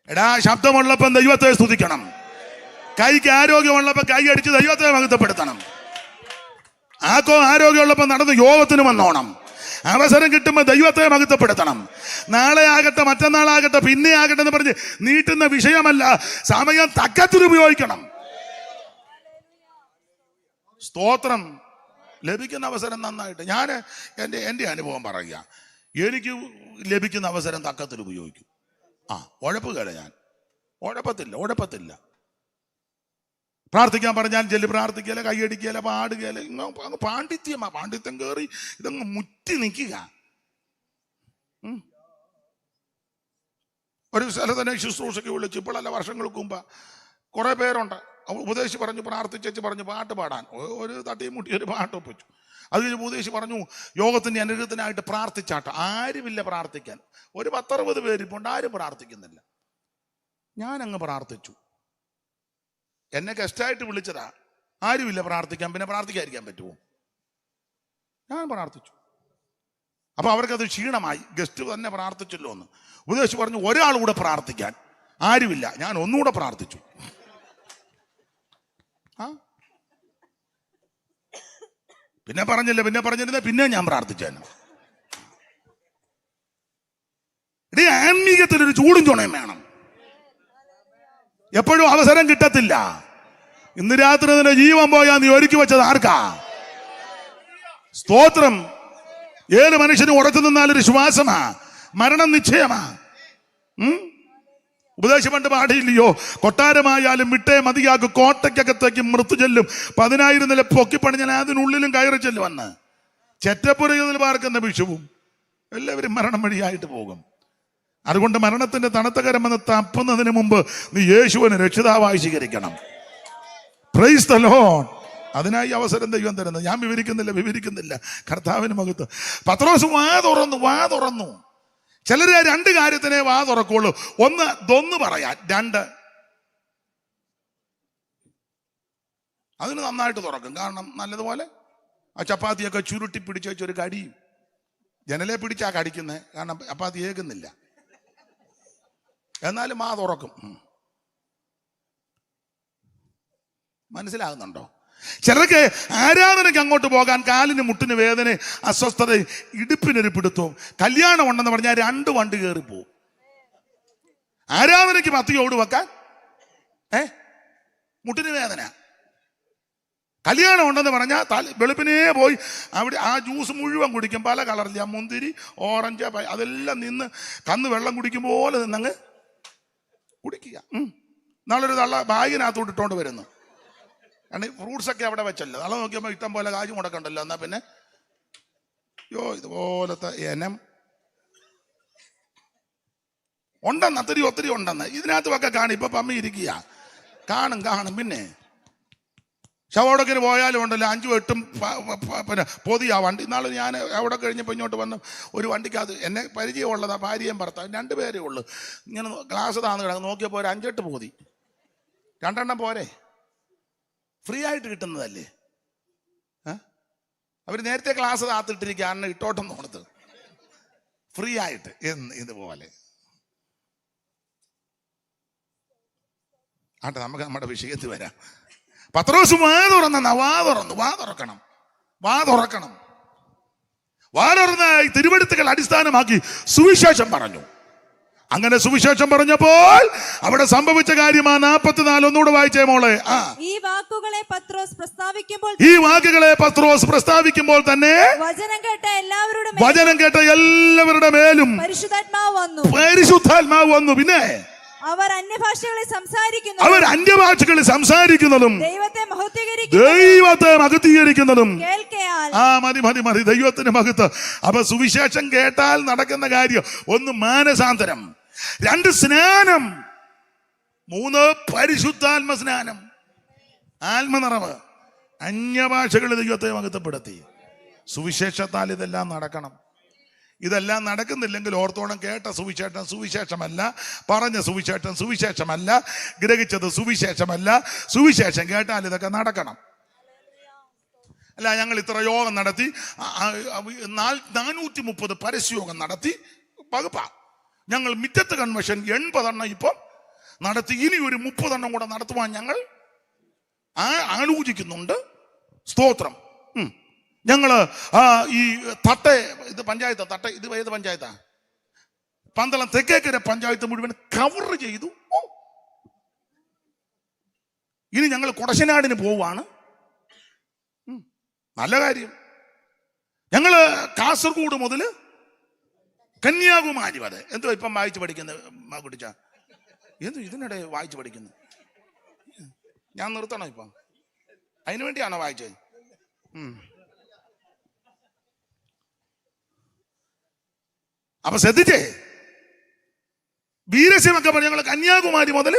എടാ ശബ്ദമുള്ളപ്പം ദൈവത്തെ സ്തുതിക്കണം. കൈക്ക് ആരോഗ്യമുള്ളപ്പോൾ കൈ അടിച്ച് ദൈവത്തെ മഹത്വപ്പെടുത്തണം. ആരോഗ്യമുള്ളപ്പോൾ നടന്ന് യോഗത്തിന് വന്നോണം. അവസരം കിട്ടുമ്പോൾ ദൈവത്തെ മഹത്വപ്പെടുത്തണം. നാളെ ആകട്ടെ, മറ്റന്നാളാകട്ടെ, പിന്നെ ആകട്ടെ എന്ന് പറഞ്ഞ് നീട്ടുന്ന വിഷയമല്ല. സമയം തക്കത്തിൽ ഉപയോഗിക്കണം. സ്തോത്രം. ലഭിക്കുന്ന അവസരം നന്നായിട്ട്. ഞാൻ എൻ്റെ അനുഭവം പറയുക. എനിക്ക് ലഭിക്കുന്ന അവസരം തക്കത്തിൽ ഉപയോഗിക്കും. ഉഴപ്പുകേല. ഞാൻ ഉഴപ്പത്തില്ല. പ്രാർത്ഥിക്കാൻ പറഞ്ഞാൽ ചെല്ലി പ്രാർത്ഥിക്കല, കൈയടിക്കല, പാടുകല. അങ്ങ് പാണ്ഡിത്യം കയറി ഇതങ്ങ് മുറ്റി നിൽക്കുക. ഒരു സ്ഥലത്തന്നെ ശുശ്രൂഷയ്ക്ക് വിളിച്ചു. ഇപ്പോഴല്ല, വർഷങ്ങൾക്ക് മുമ്പ് കുറെ പേരുണ്ട്. ഉപദേശി പറഞ്ഞു, പ്രാർത്ഥിച്ചു പറഞ്ഞു പാട്ട് പാടാൻ. ഒരു തട്ടിയും മുട്ടി ഒരു പാട്ട് ഒപ്പിച്ചു. അത് കഴിഞ്ഞ് ഉപദേശി പറഞ്ഞു, യോഗത്തിന്റെ അനുഗ്രഹത്തിനായിട്ട് പ്രാർത്ഥിച്ചാട്ടോ. ആരുമില്ല പ്രാർത്ഥിക്കാൻ. ഒരു 10-60 പേരിപ്പോണ്ട്, ആരും പ്രാർത്ഥിക്കുന്നില്ല. ഞാനങ്ങ് പ്രാർത്ഥിച്ചു. എന്നെ ഗസ്റ്റായിട്ട് വിളിച്ചതാ. ആരുമില്ല പ്രാർത്ഥിക്കാൻ, പിന്നെ പ്രാർത്ഥിക്കാതിരിക്കാൻ പറ്റുമോ? ഞാൻ പ്രാർത്ഥിച്ചു. അപ്പൊ അവർക്കത് ക്ഷീണമായി. ഗസ്റ്റ് തന്നെ പ്രാർത്ഥിച്ചല്ലോ എന്ന്. ഉപദേശി പറഞ്ഞു, ഒരാൾ കൂടെ പ്രാർത്ഥിക്കാൻ. ആരുമില്ല. ഞാൻ ഒന്നുകൂടെ പ്രാർത്ഥിച്ചു. പിന്നെ പറഞ്ഞിരുന്ന പിന്നെ ഞാൻ പ്രാർത്ഥിച്ചേനെ. ആത്മീകത്തിനൊരു ചൂടും ചുണയും വേണം. എപ്പോഴും അവസരം കിട്ടത്തില്ല. ഇന്ന് രാത്രി നിന്റെ ജീവൻ പോയാ നീ ഒരുക്കി വെച്ചത് ആർക്കാ? സ്തോത്രം. ഏത് മനുഷ്യനും ഉറച്ചു നിന്നാലൊരു ശ്വാസമാ, മരണം നിശ്ചയമാ. ഉപദേശം പണ്ട് പാടിയില്ലയോ, കൊട്ടാരമായാലും വിട്ടേ മതിയാക്കും, കോട്ടയ്ക്കകത്തേക്ക് മൃത്യു ചെല്ലും, 10,000 നില പൊക്കിപ്പണിഞ്ഞാൽ അതിനുള്ളിലും കയറി ചെല്ലുമെന്ന്. ചെറ്റപ്പുരയിൽ പാർക്കുന്ന വിഷുവും എല്ലാവരും മരണം വഴിയായിട്ട് പോകും. അതുകൊണ്ട് മരണത്തിന്റെ തണുത്തകരമെന്ന് തപ്പുന്നതിന് മുമ്പ് നീ യേശുവിനെ രക്ഷിതാവായി സ്വീകരിക്കണം. Price the Lord. അതിനായി അവസരം ദൈവം തരുന്നത്. ഞാൻ വിവരിക്കുന്നില്ല. കർത്താവിന് മഹത്വം. പത്രോസ് വാ തുറന്നു. ചിലര് 2 കാര്യത്തിനെ വാ തുറക്കുള്ളൂ. ഒന്ന് പറയാൻ, 2 അതിന് നന്നായിട്ട് തുറക്കും. കാരണം നല്ലതുപോലെ ആ ചപ്പാത്തിയൊക്കെ ചുരുട്ടി പിടിച്ച് വെച്ചൊരു കടിയും ജനലെ പിടിച്ചാ കടിക്കുന്നത്. കാരണം ചപ്പാത്തി ഏകുന്നില്ല, എന്നാലും ആ തുറക്കും. മനസ്സിലാകുന്നുണ്ടോ? ചിലർക്ക് ആരാധനയ്ക്ക് അങ്ങോട്ട് പോകാൻ കാലിന് മുട്ടിന് വേദന, അസ്വസ്ഥത, ഇടുപ്പിനൊരു പിടുത്തവും. കല്യാണം ഉണ്ടെന്ന് പറഞ്ഞാൽ 2 വണ്ടി കയറിപ്പോവും. ആരാധനയ്ക്ക് മത്തിയോട് വെക്കാൻ മുട്ടിന് വേദന. കല്യാണം ഉണ്ടെന്ന് പറഞ്ഞാൽ വെളുപ്പിനേ പോയി അവിടെ ആ ജ്യൂസ് മുഴുവൻ കുടിക്കും. പല കളറില്ല, മുന്തിരി, ഓറഞ്ച്, അതെല്ലാം നിന്ന് കന്ന് വെള്ളം കുടിക്കും പോലെ നിന്നങ്ങ് കുടിക്കുക. നാളൊരു തള്ള ബാഗിനകത്തോട്ട് ഇട്ടോണ്ട് വരുന്നു. കാരണം ഫ്രൂട്ട്സൊക്കെ അവിടെ വെച്ചല്ലോ. നാളെ നോക്കിയപ്പോൾ ഇഷ്ടം പോലെ കാശ് മുടക്കണ്ടല്ലോ. എന്നാൽ പിന്നെ ഇതുപോലത്തെ ഇനം ഉണ്ടെന്ന്, ഒത്തിരി ഉണ്ടെന്ന് ഇതിനകത്ത് ഒക്കെ കാണും. ഇപ്പൊ പമ്മി ഇരിക്കുക കാണും. പിന്നെ ശവോടക്കിന് പോയാലും ഉണ്ടല്ലോ 5 8 പിന്നെ പൊതിയാ വണ്ടി. നാളെ ഞാൻ അവിടെ കഴിഞ്ഞപ്പോൾ ഇങ്ങോട്ട് വന്ന് ഒരു വണ്ടിക്കകത്ത് എന്നെ പരിചയമുള്ളതാ, ഭാര്യയും ഭർത്താവും 2 പേരേ ഉള്ളൂ. ഇങ്ങനെ ഗ്ലാസ് താന്ന് കിടക്കും. നോക്കിയപ്പോൾ ഒരു 5 8 പൊതി. 2 എണ്ണം പോരെ? ഫ്രീ ആയിട്ട് കിട്ടുന്നതല്ലേ. അവർ നേരത്തെ ക്ലാസ് താത്തിട്ടിരിക്കുക, അണ്ണ ഇട്ടോട്ടം കൊടുത്ത് ഫ്രീ ആയിട്ട്. ഇതുപോലെ ആട്ടെ, നമുക്ക് നമ്മുടെ വിഷയത്തിൽ വരാം. പത്രോസ് വാ തുറക്കണം. തിരുവെഴുത്തുകൾ അടിസ്ഥാനമാക്കി സുവിശേഷം പറഞ്ഞു. അങ്ങനെ സുവിശേഷം പറഞ്ഞപ്പോൾ അവിടെ സംഭവിച്ച കാര്യമാണ് 44. ഒന്നുകൂടെ വായിച്ചേ മോളെ. ഈ വാക്കുകളെ പത്രോസ് പ്രസ്താവിക്കുമ്പോൾ തന്നെ വചനം കേട്ട എല്ലാവരുടെ മേലും പരിശുദ്ധാത്മാവ് വന്നു. പിന്നെ അവർ അന്യഭാഷകളിൽ സംസാരിക്കുന്നതും ദൈവത്തെ മഹത്വീകരിക്കുന്നതും മതി ദൈവത്തിന് മഹത്വം. അപ്പൊ സുവിശേഷം കേട്ടാൽ നടക്കുന്ന കാര്യം 1 മാനസാന്തരം, 2 സ്നാനം, 3 പരിശുദ്ധാത്മ സ്നാനം, ആത്മനിറവ്, അന്യഭാഷകളിൽ ദൈവത്തെ മഹത്വപ്പെടുത്തി. സുവിശേഷത്താൽ ഇതെല്ലാം നടക്കണം. ഇതെല്ലാം നടക്കുന്നില്ലെങ്കിൽ ഓർത്തോണം, കേട്ട സുവിശേഷമല്ല, പറഞ്ഞ സുവിശേഷമല്ല, ഗ്രഹിച്ചത് സുവിശേഷമല്ല. സുവിശേഷം കേട്ടാൽ ഇതൊക്കെ നടക്കണം. അല്ല, ഞങ്ങൾ ഇത്ര യോഗം നടത്തി, 430 പരസ്യയോഗം നടത്തി, പകുപ്പാ. ഞങ്ങൾ മിറ്റത്ത് കൺവെൻഷൻ 80 എണ്ണം ഇപ്പം നടത്തി. ഇനി ഒരു 30 എണ്ണം കൂടെ നടത്തുവാൻ ഞങ്ങൾ ആലോചിക്കുന്നുണ്ട്. സ്തോത്രം. ഞങ്ങള് ഈ തട്ടെ, ഇത് പഞ്ചായത്ത് തട്ടെ, ഇത് ഏത് പഞ്ചായത്താ? പന്തളം തെക്കേക്കര പഞ്ചായത്ത് മുഴുവൻ കവർ ചെയ്തു. ഇനി ഞങ്ങൾ കുടശനാടിന് പോവാണ്. നല്ല കാര്യം. ഞങ്ങള് കാസർഗോഡ് മുതൽ കന്യാകുമാരി വരെ. എന്തോ ഇപ്പം വായിച്ചു പഠിക്കുന്നത് കുട്ടിച്ച? ഇതിനിടെ വായിച്ചു പഠിക്കുന്നത്? ഞാൻ നിർത്തണോ ഇപ്പം? അതിനു വേണ്ടിയാണോ വായിച്ചത്? അപ്പൊ ശ്രദ്ധിച്ചേ, വീരസ്യമൊക്കെ പറഞ്ഞ ഞങ്ങൾ കന്യാകുമാരി മുതൽ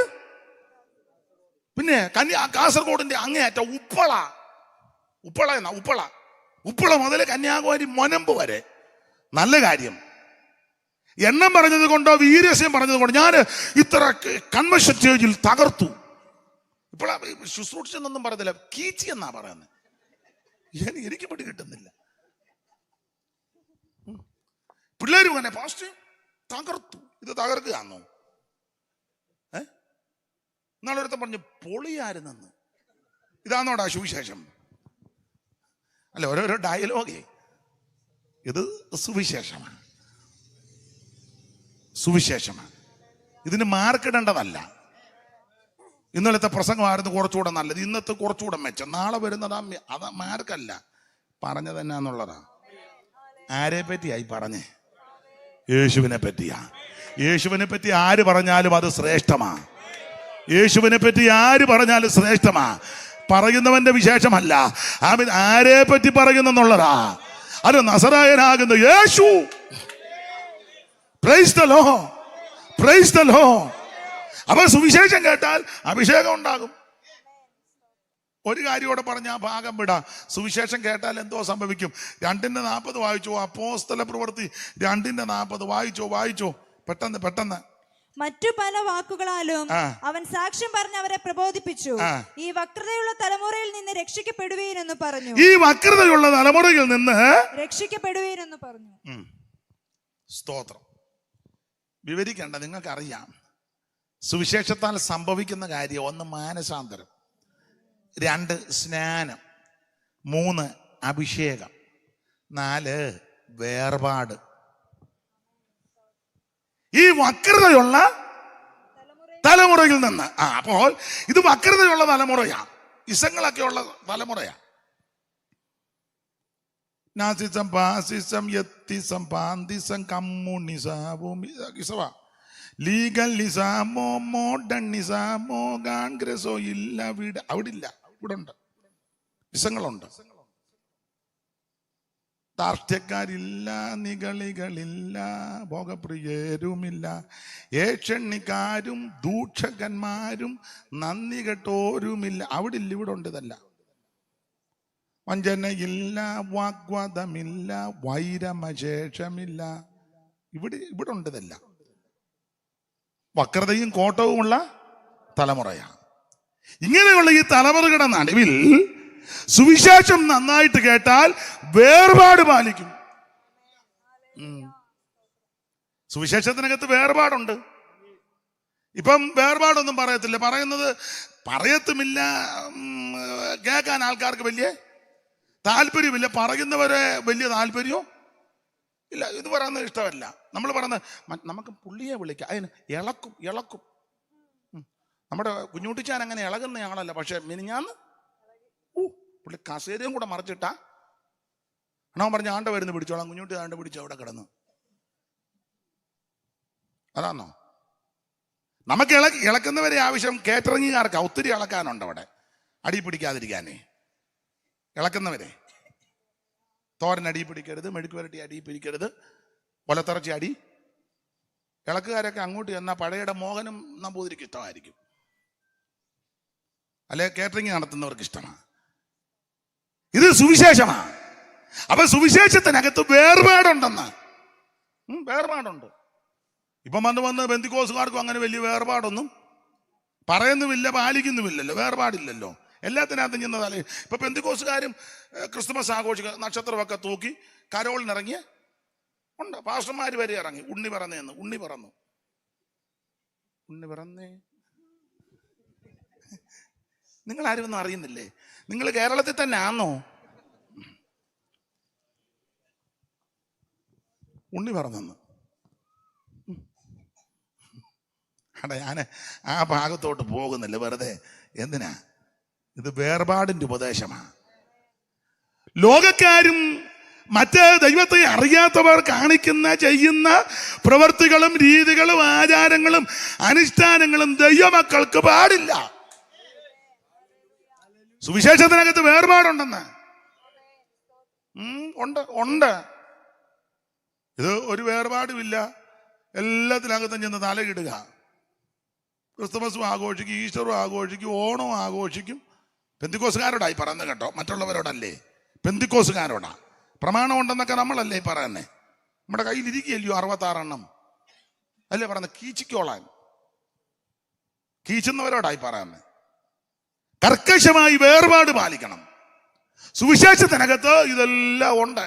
പിന്നെ കാസർഗോഡിന്റെ അങ്ങേയറ്റ ഉപ്പള മുതൽ കന്യാകുമാരി മൊനമ്പ് വരെ. നല്ല കാര്യം. എണ്ണം പറഞ്ഞത് കൊണ്ടോ വീരസ്യം പറഞ്ഞത് കൊണ്ടോ ഞാൻ ഇത്ര കൺവെൻഷൻ സ്റ്റേജിൽ തകർത്തു. ഇപ്പോൾ ശുശ്രൂഷിച്ചെന്നൊന്നും പറയത്തില്ല, കീച്ചി എന്നാ പറയുന്നത്. എനിക്ക് പിടി കിട്ടുന്നില്ല. പിള്ളേരും തന്നെ പാസ്റ്റ് തകർത്തു. ഇത് തകർക്കുകയാണോ? നാളൊരുത്തം പറഞ്ഞു പൊളിയായിരുന്നെന്ന്. ഇതാണോടാ സുവിശേഷം? അല്ല, ഓരോരോ ഡയലോഗേ. ഇത് സുവിശേഷമാണ്. ഇതിന് മാർക്കിടേണ്ടതല്ല. ഇന്നലത്തെ പ്രസംഗമായിരുന്നു കുറച്ചുകൂടെ നല്ലത്, ഇന്നത്തെ കുറച്ചുകൂടെ മെച്ചം, നാളെ വരുന്നതാ. അത് മാർക്കല്ല, പറഞ്ഞത് എന്നാന്നുള്ളതാ. ആരെ പറ്റിയായി പറഞ്ഞേ? യേശുവിനെ പറ്റിയാ. യേശുവിനെ പറ്റി ആര് പറഞ്ഞാലും അത് ശ്രേഷ്ഠമാ. യേശുവിനെ പറ്റി ആര് പറഞ്ഞാലും ശ്രേഷ്ഠമാ. പറയുന്നവന്റെ വിശേഷമല്ല, ആരെ പറ്റി പറയുന്നെന്നുള്ളതാ. അത് നസറായനാകുന്ന Yeshu. Praise the Lord, praise the Lord. അപ്പൊ സുവിശേഷം കേട്ടാൽ അഭിഷേകം ഉണ്ടാകും. ഒരു കാര്യോടെ പറഞ്ഞ ആ ഭാഗം വിടാം. സുവിശേഷം കേട്ടാൽ എന്തോ സംഭവിക്കും? 2:40 വായിച്ചോ. അപ്പോസ്തല പ്രവൃത്തി 2:40 വായിച്ചോ. പെട്ടെന്ന് മറ്റു പല വാക്കുകളാലും ആ. അവൻ സാക്ഷ്യം പറഞ്ഞ് അവരെ പ്രബോധിപ്പിച്ചു. ആ. ഈ വക്രതയുള്ള തലമുറയിൽ നിന്ന് രക്ഷിക്കപ്പെടുവീനെന്ന് പറഞ്ഞു. ഈ വക്രതയുള്ള തലമുറയിൽ നിന്ന് രക്ഷിക്കപ്പെടുവീനെന്ന് പറഞ്ഞു. സ്തോത്രം. വിവരിക്കേണ്ട, നിങ്ങൾക്കറിയാം സുവിശേഷത്താൽ സംഭവിക്കുന്ന കാര്യം. 1 മാനസാന്തരം, 2 സ്നാനം, 3 അഭിഷേകം, 4 വേർപാട്. ഈ വക്രതയുള്ള തലമുറയിൽ നിന്ന് അപ്പോൾ ഇത് വക്രതയുള്ള തലമുറയാ, ഇസങ്ങളൊക്കെ ഉള്ള തലമുറയാ. നാസിസം, ഫാസിസം, യത്തിസം, പാന്തിസം, കമ്മ്യൂണിസവും ലീഗലിസമോ മോഡേണിസമോ കോൺഗ്രസോ ഇല്ല. അവിടെ ഇല്ല, ഇവിടെ ഉണ്ട്. ഇസങ്ങളുണ്ട്. ധാർഷ്ട്യക്കാരില്ല, നികളികളില്ല, ഭോഗപ്രിയരുമില്ല, ഏഷണിക്കാരും ദൂഷകന്മാരും നന്ദി കെട്ടോരുമില്ല. അവിടെ ഇല്ല, ഇവിടെ ഉണ്ട്. ഇതല്ല. വഞ്ചനയില്ല, വാഗ്വാദമില്ല, വൈരമശേഷമില്ല. ഇവിടെ ഉണ്ട്. ഇതല്ല. വക്രതയും കോട്ടവുമുള്ള തലമുറയാണ്. ഇങ്ങനെയുള്ള ഈ തലമുറകളുടെ നടുവിൽ സുവിശേഷം നന്നായിട്ട് കേട്ടാൽ വേർപാട് പാലിക്കും. സുവിശേഷത്തിനകത്ത് വേർപാടുണ്ട്. ഇപ്പം വേർപാടൊന്നും പറയത്തില്ല. പറയത്തുമില്ല. കേൾക്കാൻ ആൾക്കാർക്ക് വലിയ താല്പര്യമില്ല. പറയുന്നവരെ വലിയ താല്പര്യമോ ഇല്ല. ഇത് പറയുന്നത് ഇഷ്ടമല്ല. നമ്മൾ പറയുന്നത് നമുക്ക് പുള്ളിയെ വിളിക്കാം, അതിന് ഇളക്കും. നമ്മുടെ കുഞ്ഞുട്ടിച്ചാൻ അങ്ങനെ ഇളകുന്ന ആളല്ല. പക്ഷെ മിനിഞ്ഞാന്ന് പുള്ളി കസേരയും കൂടെ മറിച്ചിട്ടാ അണ്ണാൻ പറഞ്ഞ ആണ്ട വരുന്ന് പിടിച്ചോളാം. കുഞ്ഞുട്ടി ആണ്ട് പിടിച്ചോ അവിടെ കിടന്ന്. അതാണോ നമുക്ക് ഇളക്കുന്നവരെ ആവശ്യം? കേറ്ററിംഗുകാർക്കാ ഒത്തിരി ഇളക്കാനുണ്ട് അവിടെ, അടി പിടിക്കാതിരിക്കാനേ. ഇളക്കുന്നവരെ തോരൻ അടി പിടിക്കരുത്, മെഴുക്ക് വരട്ടി അടി പിടിക്കരുത്, ഒലത്തിറച്ചി അടി. ഇളക്കുകാരൊക്കെ അങ്ങോട്ട് ചെന്നാൽ പഴയുടെ മോഹനും നമ്പൂതിരിക്ക് ഇഷ്ടമായിരിക്കും, അല്ലെ കേറ്ററിംഗ് നടത്തുന്നവർക്ക് ഇഷ്ടമാണ്. ഇത് സുവിശേഷമാണ്. അപ്പൊ സുവിശേഷത്തിനകത്ത് വേർപാടുണ്ടെന്ന്. വേർപാടുണ്ട്. ഇപ്പം വന്ന് ബെന്തിക്കോസുകാർക്കും അങ്ങനെ വലിയ വേർപാടൊന്നും പറയുന്നുമില്ല, പാലിക്കുന്നുമില്ലല്ലോ. വേർപാടില്ലല്ലോ. എല്ലാത്തിനകത്തും ചെന്നതല്ലേ. ഇപ്പൊ ബെന്തിക്കോസുകാരും ക്രിസ്തുമസ് ആഘോഷിക്കുക, നക്ഷത്രമൊക്കെ തൂക്കി കരോളിനിറങ്ങിയ ഉണ്ട്. പാസ്റ്റർമാർ വരെ ഇറങ്ങി. ഉണ്ണി പറന്നേ. നിങ്ങൾ ആരും ഒന്നും അറിയുന്നില്ലേ? നിങ്ങൾ കേരളത്തിൽ തന്നെ ആന്നോ? ഉണ്ണി പറന്നെന്ന്. ഞാൻ ആ ഭാഗത്തോട്ട് പോകുന്നില്ല വെറുതെ. എന്തിനാ? ഇത് വേർപാടിന്റെ ഉപദേശമാണ്. ലോകക്കാരും മറ്റ് ദൈവത്തെ അറിയാത്തവർ ചെയ്യുന്ന പ്രവൃത്തികളും രീതികളും ആചാരങ്ങളും അനുഷ്ഠാനങ്ങളും ദൈവമക്കൾക്ക് പാടില്ല. സുവിശേഷത്തിനകത്ത് വേർപാടുണ്ടെന്ന് ഉണ്ട്. ഇത് ഒരു വേർപാടുമില്ല. എല്ലാത്തിനകത്തും ചെന്ന് തലയിടുക. ക്രിസ്തുമസും ആഘോഷിക്കും, ഈസ്റ്ററും ആഘോഷിക്കും, ഓണവും ആഘോഷിക്കും. പെന്തിക്കോസുകാരോടായി പറയുന്നത് കേട്ടോ, മറ്റുള്ളവരോടല്ലേ. പെന്തിക്കോസുകാരോടാ. പ്രമാണം ഉണ്ടെന്നൊക്കെ നമ്മളല്ലേ പറയുന്നേ. നമ്മുടെ കയ്യിലിരിക്കുകയല്ലയോ 66 എണ്ണം അല്ലേ പറയുന്നത്. കീച്ചിക്കോളാൻ കീച്ചുന്നവരോടായി പറയുന്നത്. കർക്കശമായി വേർപാട് പാലിക്കണം. സുവിശേഷത്തിനകത്ത് ഇതെല്ലാം ഉണ്ട്.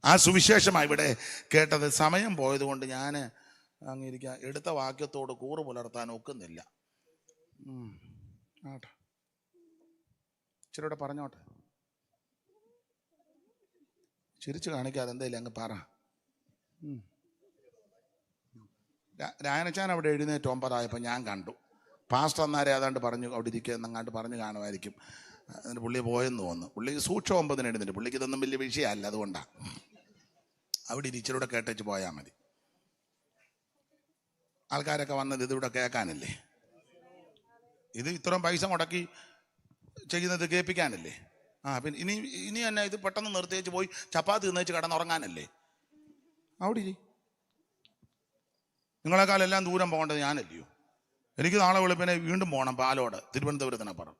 ആ സുവിശേഷമായി ഇവിടെ കേട്ടത്. സമയം പോയത് കൊണ്ട് ഞാൻ അങ്ങിരിക്കാം. എടുത്ത വാക്യത്തോട് കൂറ് പുലർത്താൻ ഒക്കുന്നില്ല. ഇച്ചിരൂടെ പറഞ്ഞോട്ടെ. ചിരിച്ചു കാണിക്കാതെ എന്തായാലും അങ്ങ് പറ. രായനച്ചാൻ അവിടെ എഴുന്നേറ്റ് 9 ഞാൻ കണ്ടു. പാസ്റ്റർ അന്നാരെ ഏതാണ്ട് പറഞ്ഞു അവിടെ ഇരിക്കുന്നങ്ങാണ്ട് പറഞ്ഞു കാണുമായിരിക്കും. അതിന് പുള്ളി പോയെന്ന് തോന്നുന്നു. പുള്ളിക്ക് സൂക്ഷം 9 എഴുന്നേറ്റ്. പുള്ളിക്ക് ഇതൊന്നും വലിയ വിഷയമല്ല, അതുകൊണ്ടാണ്. അവിടെ ഇരിച്ചിലൂടെ കേട്ടേച്ച് പോയാൽ മതി. ആൾക്കാരൊക്കെ വന്നത് ഇതിവിടെ കേൾക്കാനല്ലേ. ഇത് ഇത്രയും പൈസ മുടക്കി ചെയ്യുന്നത് കേൾപ്പിക്കാനല്ലേ. പിന്നെ ഇനി തന്നെ ഇത് പെട്ടെന്ന് നിർത്തിയേച്ച് പോയി ചപ്പാത്തി തിന്നേച്ച് കിടന്നുറങ്ങാനല്ലേ. അവിടെ ഇരി. നിങ്ങളെക്കാളെല്ലാം ദൂരം പോകേണ്ടത് ഞാനല്ലയോ. എനിക്ക് നാളെ വെളുപ്പിനെ വീണ്ടും പോകണം പാലോട്, തിരുവനന്തപുരത്തിനപ്പുറം.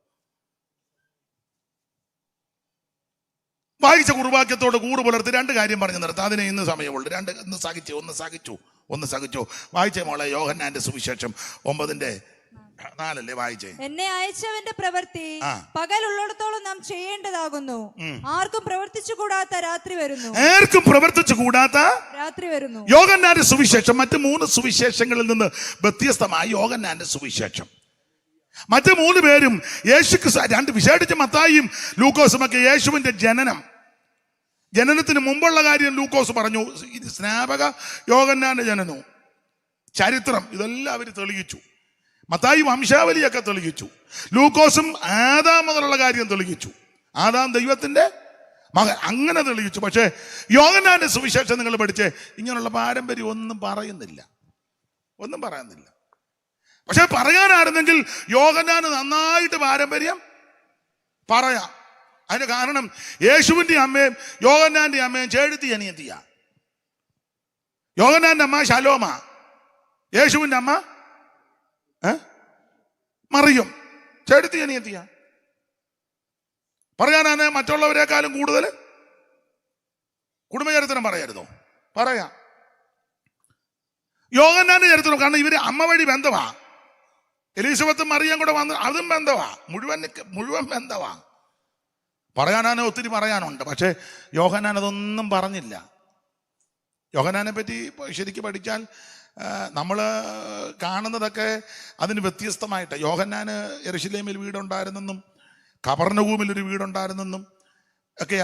വായിച്ച കുറുവാക്യത്തോട് കൂറ് പുലർത്തി 2 കാര്യം പറഞ്ഞു നിർത്താം. അതിനെ ഇന്ന് സമയമുള്ളൂ. 2 ഒന്ന് സഹിച്ചു ഒന്ന് സഹിച്ചോ. വായിച്ചേ മോളെ, യോഹന്നാന്റെ സുവിശേഷം 9:4 വായിച്ചേ. എന്നെ അയച്ചവന്റെ പ്രവൃത്തി പകലുള്ളിടത്തോളം നാം ചെയ്യേണ്ടതാകുന്നു. ആർക്കും പ്രവർത്തിച്ചു കൂടാത്ത രാത്രി വരുന്നു. ആർക്കും പ്രവർത്തിച്ചു കൂടാത്ത രാത്രി വരുന്നു. യോഹന്നാന്റെ സുവിശേഷം മറ്റ് 3 സുവിശേഷങ്ങളിൽ നിന്ന് വ്യത്യസ്തമായി യോഹന്നാന്റെ സുവിശേഷം. മറ്റ് 3 പേരും വിശേഷിച്ച് മത്തായിയും ലൂക്കോസും ഒക്കെ യേശുവിന്റെ ജനനത്തിന് മുമ്പുള്ള കാര്യം ലൂക്കോസ് പറഞ്ഞു. ഇത് സ്നാപക യോഹന്നാന്റെ ജനനവും ചരിത്രം ഇതെല്ലാം അവർ തെളിയിച്ചു. മത്തായി വംശാവലിയൊക്കെ തെളിയിച്ചു. ലൂക്കോസും ആദാം മുതലുള്ള കാര്യം തെളിയിച്ചു. ആദാം ദൈവത്തിന്റെ മകൻ അങ്ങനെ തെളിയിച്ചു. പക്ഷേ യോഹന്നാന്റെ സുവിശേഷം നിങ്ങൾ പഠിച്ചേ, ഇങ്ങനെയുള്ള പാരമ്പര്യം ഒന്നും പറയുന്നില്ല. പക്ഷെ പറയാനായിരുന്നെങ്കിൽ യോഹന്നാന് നന്നായിട്ട് പാരമ്പര്യം പറയാം. അതിന് കാരണം യേശുവിന്റെ അമ്മയും യോഹന്നാന്റെ അമ്മയും ചേടുത്തി അനിയത്തിയ. യോഹന്നാന്റെ അമ്മ ശലോമ, യേശുവിന്റെ അമ്മ മറിയം, ചേടുത്തി അനിയത്തിയ. പറയാനാണ് മറ്റുള്ളവരെക്കാളും കൂടുതൽ കുടുംബചരിത്രം പറയരുതോ? പറയാം. യോഹന്നാന്റെ ചരിത്രം, കാരണം ഇവര് അമ്മ വഴി ബന്ധമാ. എലിസബത്തും മറിയം കൂടെ വന്ന് അതും ബന്ധമാ, മുഴുവൻ ബന്ധമാ. പറയാനാണ് ഒത്തിരി പറയാനുണ്ട്. പക്ഷേ യോഹന്നാൻ അതൊന്നും പറഞ്ഞില്ല. യോഹന്നാനെ പറ്റി ശരിക്കും പഠിച്ചാൽ നമ്മൾ കാണുന്നതൊക്കെ അതിന് വ്യത്യസ്തമായിട്ട്. യോഹന്നാന് യെരുശലേമിൽ വീടുണ്ടായിരുന്നെന്നും കപർന്നഹൂമിൽ ഒരു വീടുണ്ടായിരുന്നെന്നും ഒക്കെ.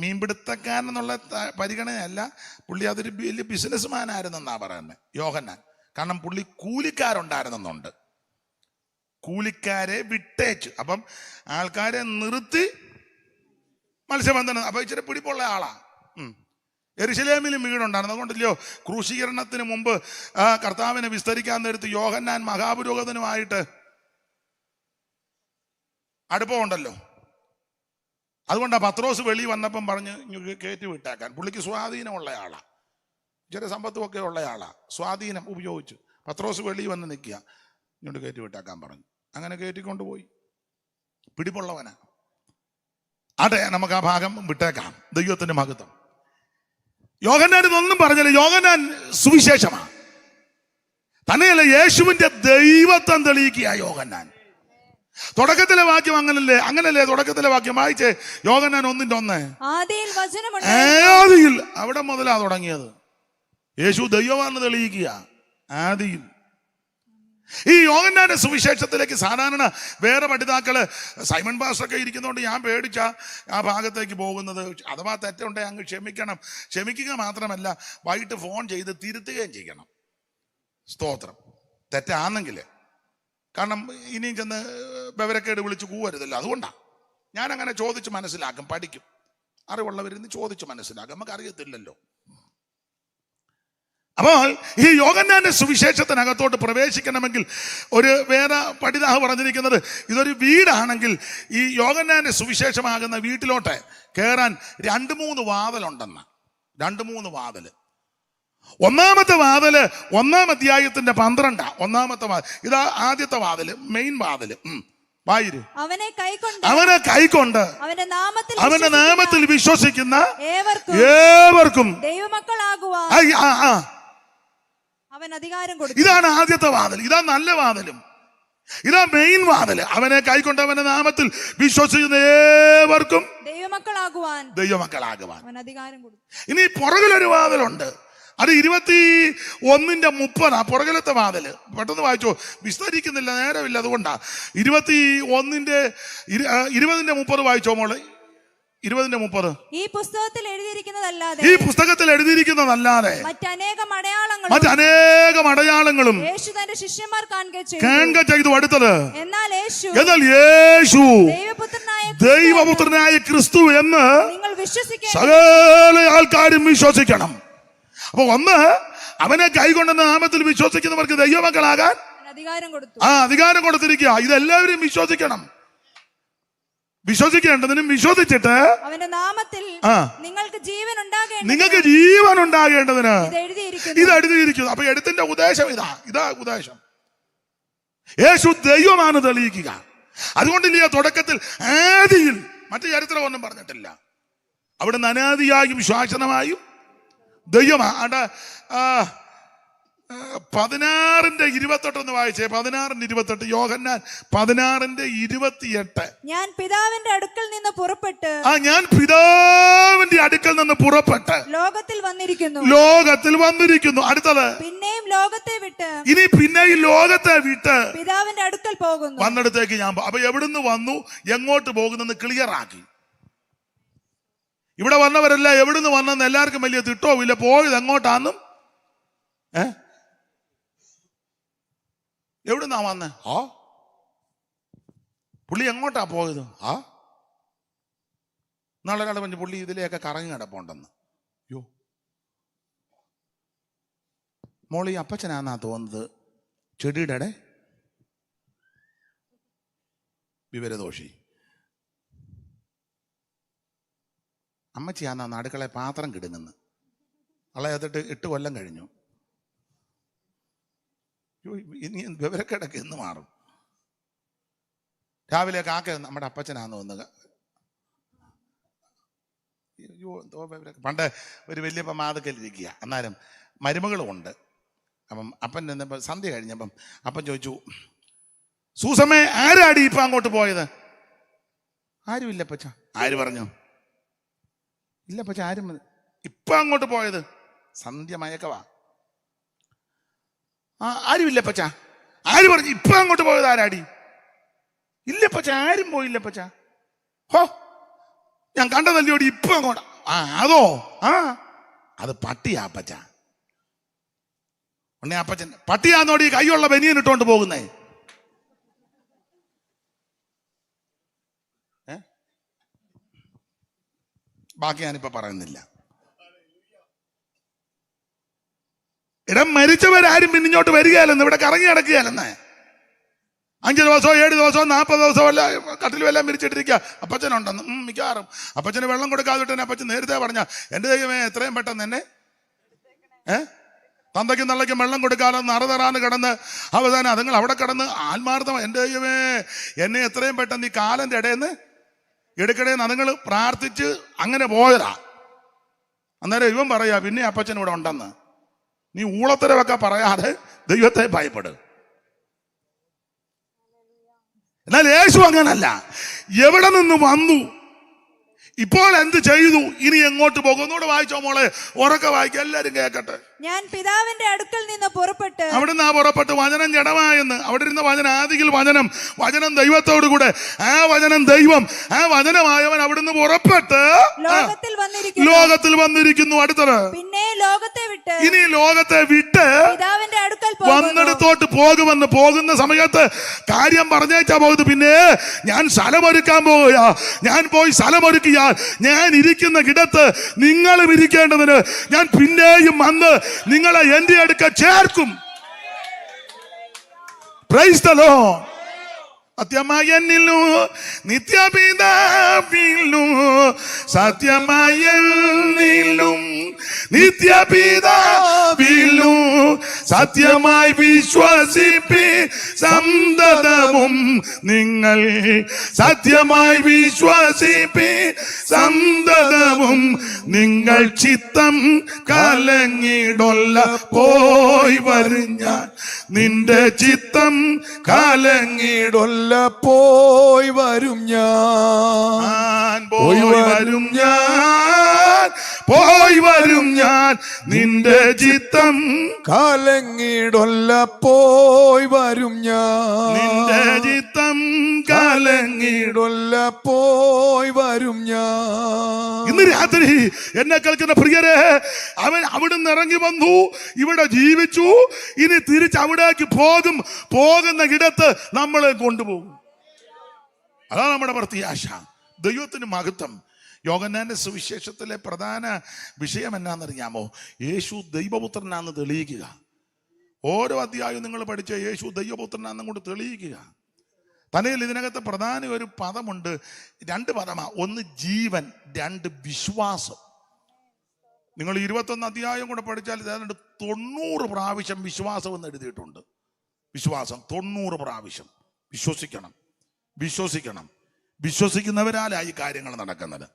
മീൻപിടുത്തക്കാരനെന്നുള്ള പരിഗണനയല്ല, പുള്ളി അതൊരു വലിയ ബിസിനസ്മാൻ ആയിരുന്നെന്നാണ് പറയുന്നത് യോഹന്നാൻ. കാരണം പുള്ളി കൂലിക്കാരുണ്ടായിരുന്നെന്നുണ്ട്. കൂലിക്കാരെ വിട്ടേച്ചു. അപ്പം ആൾക്കാരെ നിർത്തി മത്സ്യബന്ധനം. അപ്പൊ ഇച്ചിരി പിടിപ്പുള്ള ആളാ. യെരുശലേമിലും വീടുണ്ടായിരുന്നു. അതുകൊണ്ടല്ലോ ക്രൂശീകരണത്തിന് മുമ്പ് കർത്താവിനെ വിസ്തരിക്കാൻ നേരത്ത് യോഹന്നാൻ മഹാപുരോഹിതനുമായിട്ട് അടുപ്പമുണ്ടല്ലോ. അതുകൊണ്ടാണ് പത്രോസ് വെളി വന്നപ്പം പറഞ്ഞ് കയറ്റി വിട്ടേക്കാൻ. പുള്ളിക്ക് സ്വാധീനമുള്ള ആളാ, ചെറിയ സമ്പത്തുമൊക്കെ ഉള്ള ആളാ. സ്വാധീനം ഉപയോഗിച്ച് പത്രോസ് വെളി വന്ന് നിൽക്കുക, ഇങ്ങോട്ട് കയറ്റി വിട്ടേക്കാൻ പറഞ്ഞു. അങ്ങനെ കയറ്റിക്കൊണ്ടുപോയി. പിടിപ്പുള്ളവനാ. അതെ, നമുക്ക് ആ ഭാഗം വിട്ടേക്കാം. ദൈവത്തിന്റെ മഹത്വം. യോഹന്നാൻ ഇതൊന്നും പറഞ്ഞില്ല. യോഹന്നാൻ സുവിശേഷമാണ്. തന്നെയല്ല, യേശുവിന്റെ ദൈവത്വം തെളിയിക്കുക യോഹന്നാൻ. തുടക്കത്തിലെ വാക്യം അങ്ങനല്ലേ തുടക്കത്തിലെ വാക്യം വായിച്ചേ. യോഹന്നാൻ 1:1. ആദിയിൽ, അവിടെ മുതലാ തുടങ്ങിയത്. യേശു ദൈവമാണെന്ന് തെളിയിക്കുക ആദിയിൽ. ഈ യോഹന്നാന്റെ സുവിശേഷത്തിലേക്ക് സാധാരണ വേറെ പഠിതാക്കള്, സൈമൺ പാസ്റ്ററൊക്കെ ഇരിക്കുന്നതുകൊണ്ട് ഞാൻ പേടിച്ച ആ ഭാഗത്തേക്ക് പോകുന്നത്. അഥവാ തെറ്റുണ്ടെങ്കിൽ അങ്ങ് ക്ഷമിക്കുക മാത്രമല്ല, വൈകിട്ട് ഫോൺ ചെയ്ത് തിരുത്തുകയും ചെയ്യണം. സ്തോത്രം. തെറ്റാണെങ്കിൽ, കാരണം ഇനിയും ചെന്ന് ബവരക്കേട് വിളിച്ച് കൂവരുതല്ലോ. അതുകൊണ്ടാണ് ഞാനങ്ങനെ ചോദിച്ച് മനസ്സിലാക്കും, പഠിക്കും. അറിവുള്ളവരിന്ന് ചോദിച്ച് മനസ്സിലാക്കും, നമുക്ക് അറിയത്തില്ലല്ലോ. അപ്പോൾ ഈ യോഹന്നാന്റെ സുവിശേഷത്തിനകത്തോട്ട് പ്രവേശിക്കണമെങ്കിൽ ഒരു വേറെ പഠിതാവ് പറഞ്ഞിരിക്കുന്നത്, ഇതൊരു വീടാണെങ്കിൽ ഈ യോഹന്നാന്റെ സുവിശേഷമാകുന്ന വീട്ടിലോട്ട് കയറാൻ 2-3 വാതിലുണ്ടെന്ന്. 2-3 വാതില്. ഒന്നാമത്തെ വാതില് 1-ാം അധ്യായത്തിന്റെ 12. ഒന്നാമത്തെ വാതിൽ ഇതാ. ആദ്യത്തെ വാതില്, മെയിൻ വാതില്. വായിര്. അവനെ കൈക്കൊണ്ട് അവന്റെ നാമത്തിൽ വിശ്വസിക്കുന്ന ഏവർക്കും ദൈവമക്കളാകുവാൻ അവൻ അധികാരം കൊടുത്തു. ഇതാണ് ആദ്യത്തെ വാതിൽ. ഇതാ നല്ല വാതിലും. ഇതാ മെയിൻ വാതില്. അവനെ കൈക്കൊണ്ട് അവന്റെ നാമത്തിൽ വിശ്വസിക്കുന്ന ഏവർക്കും ദൈവമക്കളാകുവാൻ അവൻ അധികാരം കൊടുത്തു. ഇനി പുറകിലൊരു വാതിലുണ്ട്. അത് 21:30. പുറകിലത്തെ വാതില്. പെട്ടെന്ന് വായിച്ചോ, വിസ്തരിക്കുന്നില്ല, നേരമില്ല. അതുകൊണ്ടാ 20:30 വായിച്ചോ മോളെ. 20:30. ഈ പുസ്തകത്തിൽ എഴുതിയിരിക്കുന്നതല്ലാതെ മറ്റനേകം അടയാളങ്ങളും യേശു തന്റെ ശിഷ്യന്മാർ കാണുക ചെയ്തു. അടുത്തത്, എന്നാൽ യേശു ദൈവപുത്രനായ ക്രിസ്തു എന്ന് സകല ആൾക്കാരും വിശ്വസിക്കണം. അപ്പൊ ഒന്ന്, അവനെ കൈകൊണ്ടെന്ന നാമത്തിൽ വിശ്വസിക്കുന്നവർക്ക് ദൈവമക്കളാകാൻ അധികാരം കൊടുത്തിരിക്കുക. ഇതെല്ലാവരും വിശ്വസിക്കണം. വിശ്വസിക്കേണ്ടതിനും വിശ്വസിച്ചിട്ട് അവന്റെ നാമത്തിൽ നിങ്ങൾക്ക് ജീവൻ ഉണ്ടാകേണ്ടതിന് ഇത് എഴുതിയിരിക്കുന്നു. അപ്പൊ എഴുത്തിന്റെ ഉദ്ദേശം ഇതാ ഉദ്ദേശം. യേശു ദൈവമാണ് തെളിയിക്കുക. അതുകൊണ്ടില്ല തുടക്കത്തിൽ ആദിയിൽ മറ്റു ചരിത്രം ഒന്നും പറഞ്ഞിട്ടില്ല. അവിടെ അനാദിയായും ശാശ്വതമായും ദൈവമാണ്. 16:28 ഒന്ന് വായിച്ചേ. 16:28. യോഹന്നാൻ 16:28. ഞാൻ പിതാവിന്റെ അടുക്കൽ നിന്ന് പുറപ്പെട്ട് ഞാൻ പിതാവിന്റെ അടുക്കൽ നിന്ന് പുറപ്പെട്ട് ലോകത്തിൽ വന്നിരിക്കുന്നു. അടുത്തത്, പിന്നെയും ലോകത്തെ വിട്ട് ഇനി പിന്നെയും ലോകത്തെ വിട്ട് പിതാവിന്റെ അടുക്കൽ പോകുന്നു. വന്നിടത്തേക്ക് ഞാൻ അപ്പൊ എവിടുന്ന് വന്നു, എങ്ങോട്ട് പോകുന്നെന്ന് ക്ലിയർ ആക്കി. ഇവിടെ വന്നവരല്ല എവിടുന്ന് വന്നെന്ന് എല്ലാവർക്കും വലിയ തിട്ടവും ഇല്ല. പോയത് എങ്ങോട്ടാന്നും എവിടുന്നാ വന്നേ? പുള്ളി എങ്ങോട്ടാ പോയത്? നാളെ ഒരാൾ പറഞ്ഞു പുള്ളി ഇതിലെയൊക്കെ കറങ്ങി കിടപ്പുണ്ടെന്ന്. യോ മോളി അപ്പച്ചനാന്നാ തോന്നുന്നത്, ചെടിയുടെ വിവരദോഷി. അമ്മച്ചിയാന്നാ അടുക്കള പാത്രം കിടുങ്ങുന്നു. അളയത്തിട്ട് 8 കൊല്ലം കഴിഞ്ഞു. ഇനി വിവരക്കേടൊക്കെ എന്ന് മാറും. രാവിലെ കാക്ക നമ്മുടെ അപ്പച്ചനാന്ന് തോന്നുക. പണ്ട് ഒരു വലിയപ്പ മാതക്കല്ലിരിക്കുക. അന്നേരം മരുമകളും ഉണ്ട്. അപ്പം അപ്പൻ എന്നപ്പം സന്ധ്യ കഴിഞ്ഞപ്പം അപ്പൻ ചോദിച്ചു, സൂസമ്മേ ആരാടി ഇപ്പൊ അങ്ങോട്ട് പോയത്? ആരുമില്ല പച്ച. ആര് പറഞ്ഞു? ഇല്ല പച്ച, ആരും ഇപ്പൊ അങ്ങോട്ട് പോയത്. സന്ധ്യ മയക്കവാ. ആരുമില്ല പച്ച. ആര് പറഞ്ഞു ഇപ്പൊ അങ്ങോട്ട് പോയത്? ആരാടി? ഇല്ല പച്ച, ആരും പോയില്ല പച്ച. ഹോ, ഞാൻ കണ്ടതല്ലോടി ഇപ്പൊ അങ്ങോട്ട്. അതോ? അത് പട്ടിയാ പച്ച. ഉണ്ണേ അപ്പച്ചൻ പട്ടിയാന്നോടി കൈയുള്ള ബനിയൻ ഇട്ടോണ്ട് പോകുന്നേ. ബാക്കി ഞാനിപ്പോ പറയുന്നില്ല. ഇടം മരിച്ചവരാരും പിന്നിങ്ങോട്ട് വരികയല്ലെന്ന്, ഇവിടെ കറങ്ങി നടക്കുകയല്ലെന്ന്. 5 ദിവസമോ 7 ദിവസമോ 40 ദിവസമോ അല്ല കട്ടിലും എല്ലാം വിരിച്ചിട്ടിരിക്കുക. അപ്പച്ചനുണ്ടെന്ന് മിക്കവാറും. അപ്പച്ചന് വെള്ളം കൊടുക്കാതെ തന്നെ അപ്പച്ചൻ നേരത്തെ പറഞ്ഞ, എന്റെ ദൈവമേ എത്രയും പെട്ടെന്ന് എന്നെ തന്തയ്ക്കും തള്ളയ്ക്കും വെള്ളം കൊടുക്കാതെ നറതറാന്ന് കിടന്ന് അവസാനം അതുങ്ങൾ അവിടെ കിടന്ന് ആത്മാർത്ഥം, എന്റെ ദൈവമേ എന്നെ എത്രയും പെട്ടെന്ന് ഈ കാലന്റെ ഇടയെന്ന് എടുക്കണേന്ന് അതുങ്ങൾ പ്രാർത്ഥിച്ച് അങ്ങനെ പോയതാ. അന്നേരം ഇവൻ പറയാ പിന്നെ അപ്പച്ചൻ ഇവിടെ ഉണ്ടെന്ന്. നീ ഊളത്തരവൊക്കെ പറയാതെ ദൈവത്തെ ഭയപ്പെടും. എന്നാൽ യേശു അങ്ങനല്ല. എവിടെ നിന്ന് വന്നു, ഇപ്പോൾ എന്ത് ചെയ്തു, ഇനി എങ്ങോട്ട് പോകും? ഒന്നുകൂടെ വായിച്ചോ മോളെ, ഉറക്കെ വായിക്കുക, എല്ലാരും കേൾക്കട്ടെ. ഞാൻ പിതാവിന്റെ അടുക്കൽ നിന്ന് പുറപ്പെട്ട്. അവിടുന്ന് പുറപ്പെട്ട് വചനം ജഡമായെന്ന്. അവിടെ ഇരുന്ന വചനം ആദിയിൽ വചനം, വചനം ദൈവത്തോടു കൂടെ, ആ വചനം ദൈവം, ആ വചനമായവൻ അവിടുന്ന് പുറപ്പെട്ട് ലോകത്തിൽ വന്നിരിക്കുന്നു. അടുത്തത്, പിന്നെ ലോകത്തെ വിട്ട് ഇനി ലോകത്തെ വിട്ട് പിതാവിന്റെ അടുക്കൽ വന്നിടത്തോട്ട് പോകുന്ന സമയത്ത് കാര്യം പറഞ്ഞേച്ചാ പോകുന്നത്. പിന്നെ ഞാൻ സ്ഥലമൊരുക്കാൻ പോവുക. ഞാൻ പോയി സ്ഥലമൊരുക്കിയാൽ ഞാൻ ഇരിക്കുന്ന കിടത്ത് നിങ്ങളും ഇരിക്കേണ്ടതിന് ഞാൻ പിന്നെയും വന്ന് നിങ്ങളെ എന്റെ അടുക്ക ചേർക്കും. Praise the Lord. സത്യമായെന്നിലും നിത്യപിതാവിലും, സത്യമായെന്നിലും നിത്യപിതാവിലും സത്യമായി വിശ്വസിപ്പി സന്തതവും നിങ്ങൾ. സത്യമായി വിശ്വസിപ്പി സന്തതവും നിങ്ങൾ. ചിത്തം കലങ്ങിടൊല്ല പോയി വരും ഞാൻ. നിന്റെ ചിത്തം കലങ്ങിടൊല്ല പോയി വരും ഞാൻ. പോയി വരും ഞാൻ. നിന്റെ ചിത്തം കലങ്ങിടൊല്ല പോയി വരും ഞാൻ. നിന്റെ ചിത്തം കലങ്ങിടൊല്ല പോയി വരും ഞാൻ. ഇന്ന് രാത്രി എന്നെ കേൾക്കുന്ന പ്രിയരെ, അവൻ അവിടുന്ന് ഇറങ്ങി വന്നു, ഇവിടെ ജീവിച്ചു, ഇനി തിരിച്ച് അവിടേക്ക് പോകുന്ന ഇടത്ത് നമ്മളെ കൊണ്ടുപോകും. അതാണ് നമ്മുടെ പ്രത്യാശ. ദൈവത്തിന് മഹത്വം. യോഹന്നാന്റെ സുവിശേഷത്തിലെ പ്രധാന വിഷയം എന്നാണെന്നറിയാമോ? യേശു ദൈവപുത്രനാണെന്ന് തെളിയിക്കുക. ഓരോ അധ്യായവും നിങ്ങൾ പഠിച്ച യേശു ദൈവപുത്രനാണെന്നും കൊണ്ട് തെളിയിക്കുക. തലയിൽ ഇതിനകത്ത് പ്രധാന ഒരു പദമുണ്ട്. 2 പദമാണ്. ഒന്ന് ജീവൻ, 2 വിശ്വാസം. നിങ്ങൾ 21 അധ്യായം കൂടെ പഠിച്ചാൽ ഏതാണ്ട് 90 പ്രാവശ്യം വിശ്വാസം എന്ന് എഴുതിയിട്ടുണ്ട്. വിശ്വാസം 90 പ്രാവശ്യം. വിശ്വസിക്കണം. വിശ്വസിക്കുന്നവരാലായി കാര്യങ്ങൾ നടക്കുന്നത്.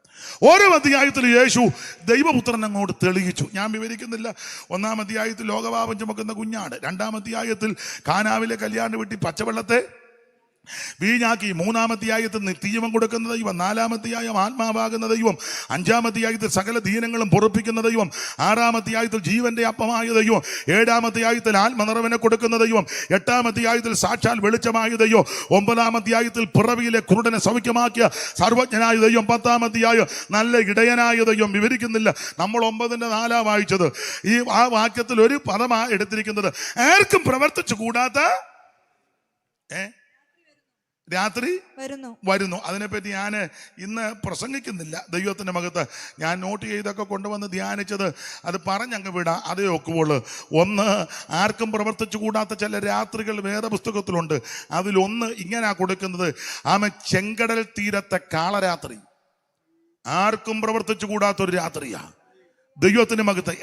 ഓരോ അധ്യായത്തിൽ യേശു ദൈവപുത്രൻ അങ്ങോട്ട് തെളിയിച്ചു. ഞാൻ വിവരിക്കുന്നില്ല. 1-ാം അധ്യായത്തിൽ ലോകപാപം ചുമക്കുന്ന കുഞ്ഞാട്, 2-ാം അധ്യായത്തിൽ കാനാവിലെ കല്യാണ വീട്ടിൽ പച്ചവെള്ളത്തെ വീഞ്ഞാക്കി, 3-ാം അധ്യായത്തിൽ നിത്യജീവൻ കൊടുക്കുന്ന ദൈവം, 4-ാം അധ്യായം ആത്മാവാകുന്ന ദൈവം, 5-ാം അധ്യായത്തിൽ സകല ദീനങ്ങളും പൊറുപ്പിക്കുന്ന ദൈവം, 6-ാം അധ്യായത്തിൽ ജീവന്റെ അപ്പമായ ദൈവം, 7-ാം അധ്യായത്തിൽ ആത്മനിറവിനെ കൊടുക്കുന്ന ദൈവം, 8-ാം അധ്യായത്തിൽ സാക്ഷാൽ വെളിച്ചമായ ദൈവം, 9-ാം അധ്യായത്തിൽ പിറവിയിലെ കുരുടനെ സൗഖ്യമാക്കിയ സർവജ്ഞനായ ദൈവം, 10-ാം അധ്യായം നല്ല ഇടയനായ ദൈവം. വിവരിക്കുന്നില്ല. നമ്മൾ 9-4 വായിച്ചത്. ആ വാക്യത്തിൽ ഒരു പദമാണ് എടുത്തിരിക്കുന്നത്, ആർക്കും പ്രവർത്തിച്ചു കൂടാത്ത രാത്രി വരുന്നു. അതിനെപ്പറ്റി ഞാൻ ഇന്ന് പ്രസംഗിക്കുന്നില്ല. ദൈവത്തിന്റെ മകത്ത് ഞാൻ നോട്ട് ചെയ്തൊക്കെ കൊണ്ടുവന്ന് ധ്യാനിച്ചത് അത് പറഞ്ഞങ്ങ് വിടാം, അതേ ഒക്കുവുള്ളൂ. ഒന്ന്, ആർക്കും പ്രവർത്തിച്ചു കൂടാത്ത ചില രാത്രികൾ വേറെ പുസ്തകത്തിലുണ്ട്. അതിലൊന്ന് ഇങ്ങനെയാ കൊടുക്കുന്നത്, ചെങ്കടൽ തീരത്തെ കാളരാത്രി. ആർക്കും പ്രവർത്തിച്ചു കൂടാത്തൊരു രാത്രിയാ ദൈവത്തിന്റെ മഹത്വം.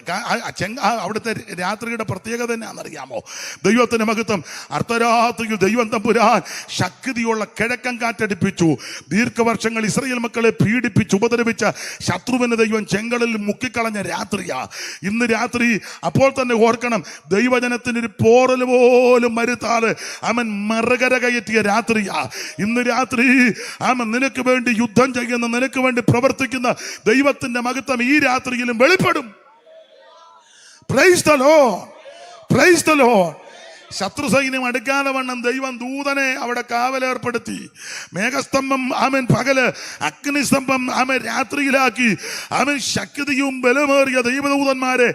അവിടുത്തെ രാത്രിയുടെ പ്രത്യേകത എന്നാണെന്നറിയാമോ? ദൈവത്തിന്റെ മഹത്വം. അർദ്ധരാത്രിയിൽ ദൈവം തമ്പുരാൻ ശക്തിയുള്ള കിഴക്കൻ കാറ്റടിപ്പിച്ചു. ദീർഘവർഷങ്ങൾ ഇസ്രായേൽ മക്കളെ പീഡിപ്പിച്ച് ഉപദ്രവിച്ച ശത്രുവിന് ദൈവം ചെങ്കടലിൽ മുക്കിക്കളഞ്ഞ രാത്രിയാ ഇന്ന് രാത്രി. അപ്പോൾ തന്നെ ഓർക്കണം, ദൈവജനത്തിനൊരു പോറൽ പോലും വരുത്താതെ അവൻ മറുകര കയറ്റിയ രാത്രിയാ ഇന്ന് രാത്രി. നിനക്ക് വേണ്ടി യുദ്ധം ചെയ്യുന്ന, നിനക്ക് വേണ്ടി പ്രവർത്തിക്കുന്ന ദൈവത്തിന്റെ മഹത്വം ഈ രാത്രിയിലും വെളിപ്പെടും. Praise the Lord, praise the Lord. ശത്രു സൈന്യം അടുക്കാതെ വണ്ണം ദൈവം ദൂതനെ അവിടെ കാവലേർപ്പെടുത്തി. മേഘസ്തംഭം പകല്, അഗ്നിസ്തംഭം രാത്രിയിലാക്കി. ശക്തിയും ബലമേറിയ ദൈവദൂതന്മാരെ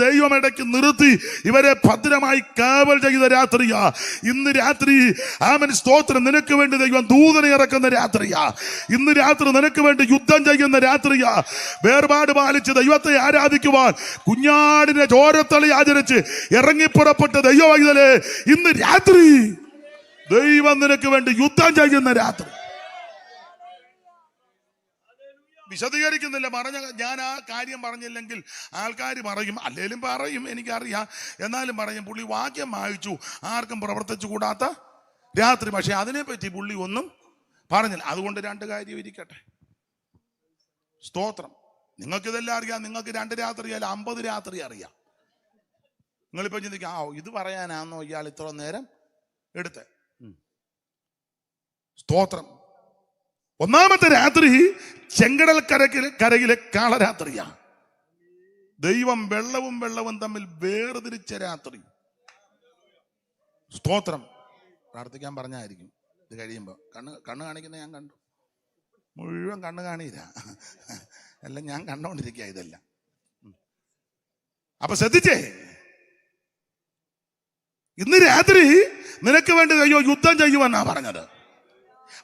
ദൈവം ഇടയ്ക്ക് നിർത്തി ഇവരെ ഭദ്രമായി കാവൽ ചെയ്ത രാത്രിയാ ഇന്ന് രാത്രി. സ്തോത്രം. നിനക്ക് വേണ്ടി ദൈവം ദൂതനെ ഇറക്കുന്ന രാത്രിയാ ഇന്ന് രാത്രി. നിനക്ക് വേണ്ടി യുദ്ധം ചെയ്യുന്ന രാത്രിയാ. വേർപാട് പാലിച്ച് ദൈവത്തെ ആരാധിക്കുവാൻ കുഞ്ഞാടിനെ ചോരത്തളി ആചരിച്ച് ഇറങ്ങിപ്പുറപ്പെട്ട ദൈവ ഇന്ന് രാത്രി ദൈവം നിനക്ക് വേണ്ടി യുദ്ധം ചെയ്യുന്ന രാത്രി. വിശദീകരിക്കുന്നില്ല. ഞാൻ ആ കാര്യം പറഞ്ഞില്ലെങ്കിൽ ആൾക്കാർ പറയും, അല്ലേലും പറയും, എനിക്കറിയാം, എന്നാലും പറയും പുള്ളി വാക്യം വായിച്ചു ആർക്കും പ്രവർത്തിച്ചു കൂടാത്ത രാത്രി. പക്ഷെ അതിനെപ്പറ്റി പുള്ളി ഒന്നും പറഞ്ഞില്ല. അതുകൊണ്ട് 2 കാര്യം ഇരിക്കട്ടെ. സ്തോത്രം. നിങ്ങൾക്കിതെല്ലാം അറിയാം. നിങ്ങൾക്ക് 2 രാത്രി അല്ല 50 രാത്രി അറിയാം. നിങ്ങളിപ്പോൾ ചിന്തിക്കാം, ഇത് പറയാനാണോ ഇയാൾ ഇത്ര നേരം എടുത്ത്? സ്തോത്രം. 1-ാമത്തെ രാത്രി ചെങ്കടൽ കരയിലെ കാളരാത്രിയാ. ദൈവം വെള്ളവും തമ്മിൽ വേർതിരിച്ച രാത്രി. സ്തോത്രം. പ്രാർത്ഥിക്കാൻ പറഞ്ഞായിരിക്കും ഇത് കഴിയുമ്പോൾ. കണ്ണ് കാണിക്കുന്ന ഞാൻ കണ്ടു, മുഴുവൻ കണ്ണ് കാണിയില്ല, എല്ലാം ഞാൻ കണ്ടോണ്ടിരിക്കുക ഇതെല്ലാം. അപ്പൊ ശ്രദ്ധിച്ചേ, ഇന്ന് രാത്രി നിനക്ക് വേണ്ടി അയ്യോ യുദ്ധം ചെയ്യുമെന്നാ പറഞ്ഞത്.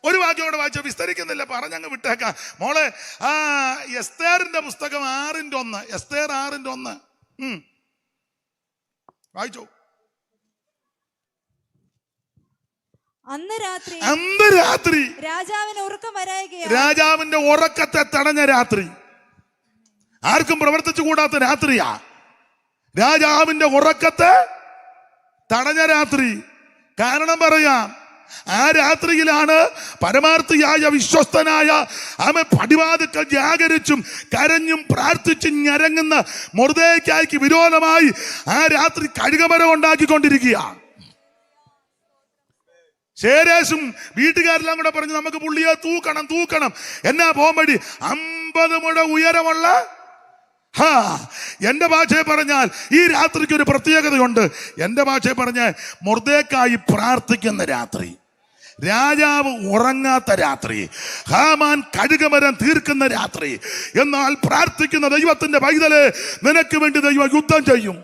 ഒരു വാക്യോടെ വായിച്ച വിസ്തരിക്കുന്നില്ല, പറഞ്ഞങ്ങ് വിട്ടേക്കാം. മോളെ, എസ്തേറിന്റെ പുസ്തകം 6:1, എസ്തേർ 6:1 വായിച്ചോ. അന്ന് രാത്രി രാജാവിന്റെ ഉറക്കത്തെ തടഞ്ഞ രാത്രി. ആർക്കും പ്രവർത്തിച്ചു കൂടാത്ത രാത്രിയാ. രാജാവിന്റെ ഉറക്കത്തെ തടഞ്ഞ രാത്രി. കാരണം പറയാം, ആ രാത്രിയിലാണ് പരമാർത്ഥിയായ വിശ്വസ്തനായ പടിവാതിക്കൽ ജാഗരിച്ചും കരഞ്ഞും പ്രാർത്ഥിച്ചും ഞരങ്ങുന്ന മൊർദെഖായിക്ക് വിരോധമായി ആ രാത്രി കഴുകമരം ഉണ്ടാക്കിക്കൊണ്ടിരിക്കുക. ശേരേശും വീട്ടുകാരെല്ലാം കൂടെ പറഞ്ഞു, നമുക്ക് പുള്ളിയെ തൂക്കണം. എന്നാ പോംവഴി? 50 മുഴ ഉയരമുള്ള, എന്റെ ഭാഷയെ പറഞ്ഞാൽ ഈ രാത്രിക്ക് ഒരു പ്രത്യേകതയുണ്ട്. എന്റെ ഭാഷയെ പറഞ്ഞാൽ മൊർദെഖായി പ്രാർത്ഥിക്കുന്ന രാത്രി, രാജാവ് ഉറങ്ങാത്ത രാത്രി, ഹാമാൻ കഴുകമരം തീർക്കുന്ന രാത്രി. എന്നാൽ പ്രാർത്ഥിക്കുന്ന ദൈവത്തിന്റെ പൈതലേ, നിനക്ക് വേണ്ടി ദൈവം യുദ്ധം ചെയ്യും.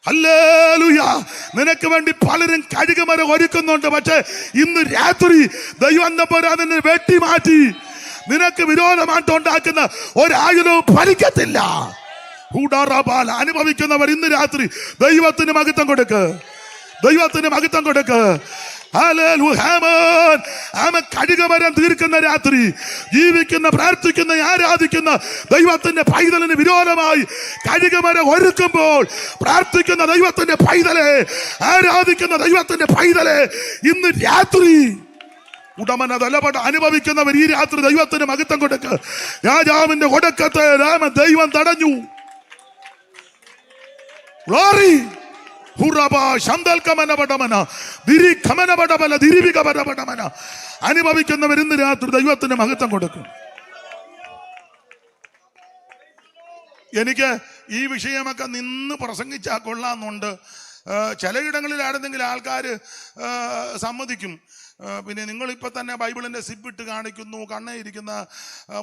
ഹല്ലേലൂയ. നിനക്ക് വേണ്ടി പലരും കഴുകമരം ഒരുക്കുന്നുണ്ട്. പക്ഷെ ഇന്ന് രാത്രി ദൈവം അതിനെ വെട്ടി മാറ്റി നിനക്ക് വിരോധമായിട്ടുണ്ടാക്കുന്ന ഒരായുധവും ഫലിക്കത്തില്ല. അനുഭവിക്കുന്നവർ ഇന്ന് രാത്രി ദൈവത്തിന് മഹത്വം കൊടുക്ക്, ദൈവത്തിന് മഹത്വം കൊടുക്ക്. കഴുകമരം തീർക്കുന്ന രാത്രി, ജീവിക്കുന്ന, പ്രാർത്ഥിക്കുന്ന, ആരാധിക്കുന്ന ദൈവത്തിന്റെ പൈതലിന് വിരോധമായി കഴുകമരം ഒരുക്കുമ്പോൾ, പ്രാർത്ഥിക്കുന്ന ദൈവത്തിന്റെ പൈതലെ, ആരാധിക്കുന്ന ദൈവത്തിന്റെ പൈതലെ, ഇന്ന് രാത്രി ഉടമന തലപട അനുഭവിക്കുന്നവർ ഈ രാത്രി ദൈവത്തിന് മഹത്വം കൊടുക്ക്. രാജാവിന്റെ ഒടുക്കത്തെ ദൈവം തടഞ്ഞു. ഗ്ലോറി. അനുഭവിക്കുന്നവർ ഇന്ന് രാത്രി ദൈവത്തിന് മഹത്വം കൊടുക്കും. എനിക്ക് ഈ വിഷയമൊക്കെ നിന്ന് പ്രസംഗിച്ചാൽ കൊള്ളാമെന്നുണ്ട്. ചിലയിടങ്ങളിലായിരുന്നെങ്കിൽ ആൾക്കാർ സമ്മതിക്കും. പിന്നെ നിങ്ങളിപ്പോൾ തന്നെ ബൈബിളിൻ്റെ സിപ്പിട്ട് കാണിക്കുന്നു, കണ്ണയിരിക്കുന്ന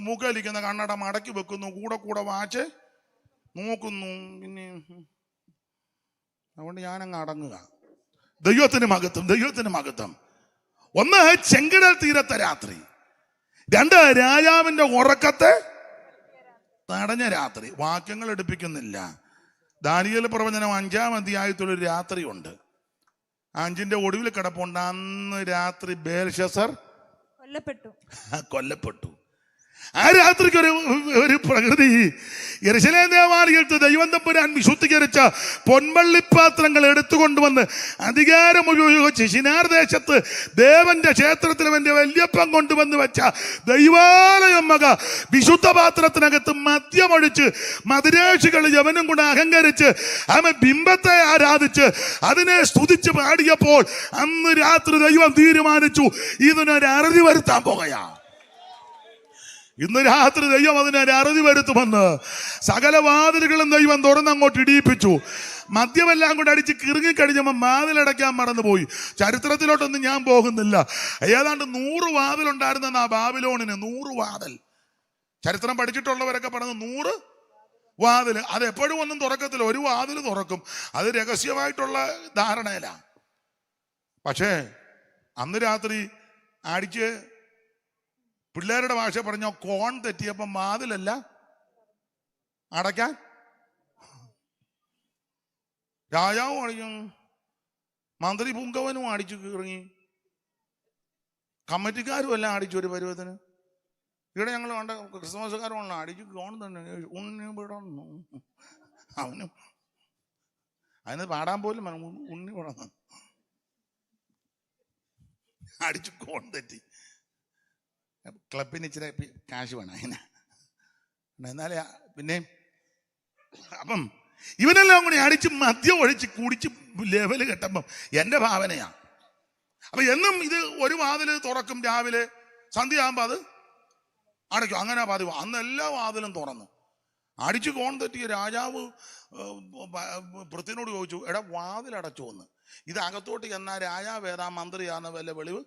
മൂക്കയിലിരിക്കുന്ന കണ്ണട മടക്കി വെക്കുന്നു, കൂടെ വാച്ച് നോക്കുന്നു. പിന്നെ അതുകൊണ്ട് ഞാനങ്ങ് അടങ്ങുക. ദൈവത്തിന് മഹത്വം, ദൈവത്തിന് മഹത്വം. ഒന്ന്, ചെങ്കടൽ തീരത്തെ രാത്രി. രണ്ട്, രാജാവിന്റെ ഉറക്കത്തെ തടഞ്ഞ രാത്രി. വാക്യങ്ങൾ എടുപ്പിക്കുന്നില്ല. ദാനിയേൽ പ്രവചനം 5-ാം അധ്യായത്തിലൊരു രാത്രിയുണ്ട്. 5-ന്റെ ഒടുവിൽ കിടപ്പുണ്ട്. അന്ന് രാത്രി ബേൽഷസർ കൊല്ലപ്പെട്ടു. ആ രാത്രിക്ക് ഒരു പ്രകൃതി. യെരൂശലേം ദേവാലയത്തിൽ ദൈവം തമ്പുരാൻ വിശുദ്ധീകരിച്ച പൊൻവള്ളിപ്പാത്രങ്ങൾ എടുത്തുകൊണ്ടുവന്ന് അധികാരം ഉപയോഗിച്ച് ശിനാർ ദേശത്ത് ദേവന്റെ ക്ഷേത്രത്തിൽ അവന്റെ വല്യപ്പം കൊണ്ടുവന്ന് വെച്ച ദൈവാലയം മക വിശുദ്ധ പാത്രത്തിനകത്ത് മദ്യമൊഴിച്ച് മദിരാശികൾ യവനും കൂടെ അഹങ്കരിച്ച് അവൻ ബിംബത്തെ ആരാധിച്ച് അതിനെ സ്തുതിച്ച് പാടിയപ്പോൾ അന്ന് രാത്രി ദൈവം തീരുമാനിച്ചു ഇതിനൊരു അറുതി വരുത്താൻ പോകുകയാ. ഇന്ന് രാത്രി ദൈവം അതിനൊരു അറുതി വരുത്തുമെന്ന്. സകല വാതിലുകളും ദൈവം തുറന്നങ്ങോട്ട് ഇടിയിപ്പിച്ചു. മദ്യമെല്ലാം കൂടെ അടിച്ച് കിറുങ്ങിക്കഴിഞ്ഞപ്പോൾ വാതിലടയ്ക്കാൻ മറന്നുപോയി. ചരിത്രത്തിലോട്ടൊന്നും ഞാൻ പോകുന്നില്ല. ഏതാണ്ട് 100 വാതിലുണ്ടായിരുന്ന ആ ബാബിലോണിന്. 100 വാതിൽ. ചരിത്രം പഠിച്ചിട്ടുള്ളവരൊക്കെ പറഞ്ഞ് 100 വാതിൽ. അത് എപ്പോഴും ഒന്നും തുറക്കത്തില്ല. ഒരു വാതിൽ തുറക്കും. അത് രഹസ്യമായിട്ടുള്ള ധാരണയിലാണ്. പക്ഷേ അന്ന് രാത്രി അടിച്ച് പിള്ളേരുടെ ഭാഷ പറഞ്ഞോ കോൺ തെറ്റിയപ്പം വാതിലല്ല അടയ്ക്കാൻ രാജാവും അടിക്കും, മന്ത്രി പുങ്കവനും അടിച്ചു ഇറങ്ങി, കമ്മിറ്റിക്കാരും എല്ലാം അടിച്ചു. ഒരു പരുവത്തിന് ഇവിടെ ഞങ്ങൾ കണ്ട ക്രിസ്മസുകാരും അടിച്ചു കോൺ തന്നെ ഉണ്ണി വിടണം. അവനും അതിന് പാടാൻ പോലും ഉണ്ണി വിടണം. അടിച്ചു കോൺ തെറ്റി. ക്ലബിന് ഇച്ചിരി കാശ് വേണം അതിന്. എന്നാലേ പിന്നെ അപ്പം ഇവനെല്ലാം കൂടി അടിച്ച് മദ്യം ഒഴിച്ച് കുടിച്ച് ലെവല് കെട്ടുമ്പം എൻ്റെ ഭാവനയാണ്. അപ്പൊ എന്നും ഇത് ഒരു വാതിൽ തുറക്കും, രാവിലെ സന്ധ്യയാകുമ്പോൾ അത് അടയ്ക്കും. അങ്ങനെ പതിവ്. അന്ന് എല്ലാ വാതിലും തുറന്നു. അടിച്ചു കോൺ തെറ്റിയ രാജാവ് പൃഥ്വിനോട് ചോദിച്ചു, എടാ വാതിലടച്ചു എന്ന്. ഇത് അകത്തോട്ട് ചെന്നാൽ രാജാവ് ഏതാ, മന്ത്രിയാന്ന് വല്ല വെളിവ്?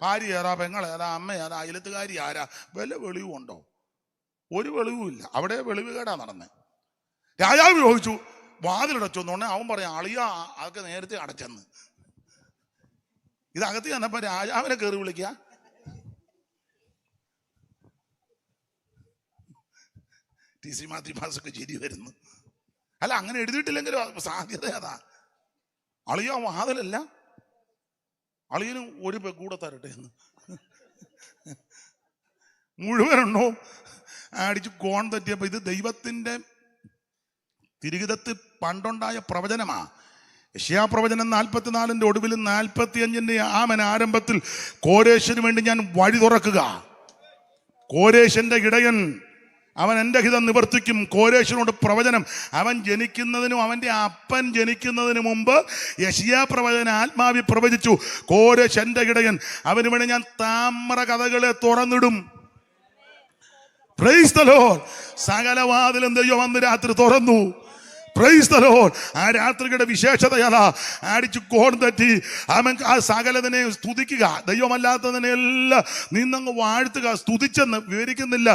ഭാര്യ ഏതാ, പെങ്ങൾ ഏതാ, അമ്മ ഏതാ, അയലത്തുകാരി ആരാ, വല്ല വെളിവുണ്ടോ? ഒരു വെളിവുമില്ല. അവിടെ വെളിവുകേടാ നടന്നേ. രാജാവ് ചോദിച്ചു വാതിലടച്ചോന്നോണേ. അവൻ പറയാം, അളിയ അതൊക്കെ നേരത്തെ അടച്ചെന്ന്. ഇതകത്ത് ചെന്നപ്പോ രാജാവിനെ കയറി വിളിക്കുക. TC മാത്യുഭാസൊക്കെ ചിരി വരുന്നു. അല്ല, അങ്ങനെ എഴുതിയിട്ടില്ലെങ്കിലും സാധ്യത അതാ. അളിയ വാതിലല്ല, അളിയനും ഒരു കൂടെ തരട്ടെ എന്ന്. മുഴുവനെണ്ണോ അടിച്ച് കോൺ തെറ്റിയപ്പോ ഇത് ദൈവത്തിന്റെ തിരുഹിതത്തിൽ പണ്ടുണ്ടായ പ്രവചനമാ. യെശയ്യാ പ്രവചനം 44-ന്റെ ഒടുവിലും 45-ന്റെ ആരംഭത്തിൽ കോരേശിന് വേണ്ടി ഞാൻ വഴി തുറക്കുക. കോരേശന്റെ ഇടയൻ അവൻ എൻ്റെ ഹിതം നിവർത്തിക്കും. കോരേശിനോട് പ്രവചനം. അവൻ ജനിക്കുന്നതിനും അവൻ്റെ അപ്പൻ ജനിക്കുന്നതിന് മുമ്പ് യെശയ്യാ പ്രവചന ആത്മാവി പ്രവചിച്ചു, കോരേശ് എൻ്റെ ഇടയൻ, അവന് വേണ്ടി ഞാൻ താമ്ര കഥകളെ തുറന്നിടും. Price the Lord. സകല വാതിലും ദൈവം അന്ന് രാത്രി തുറന്നു. Price the Lord. ആ രാത്രിയുടെ വിശേഷതയതാ. അടിച്ചു കോൺ തെറ്റി അവൻ ആ സകലതിനെ സ്തുതിക്കുക. ദൈവമല്ലാത്തതിനെല്ലാം നിന്നങ്ങ് വാഴ്ത്തുക. സ്തുതിച്ചെന്ന് വിവരിക്കുന്നില്ല.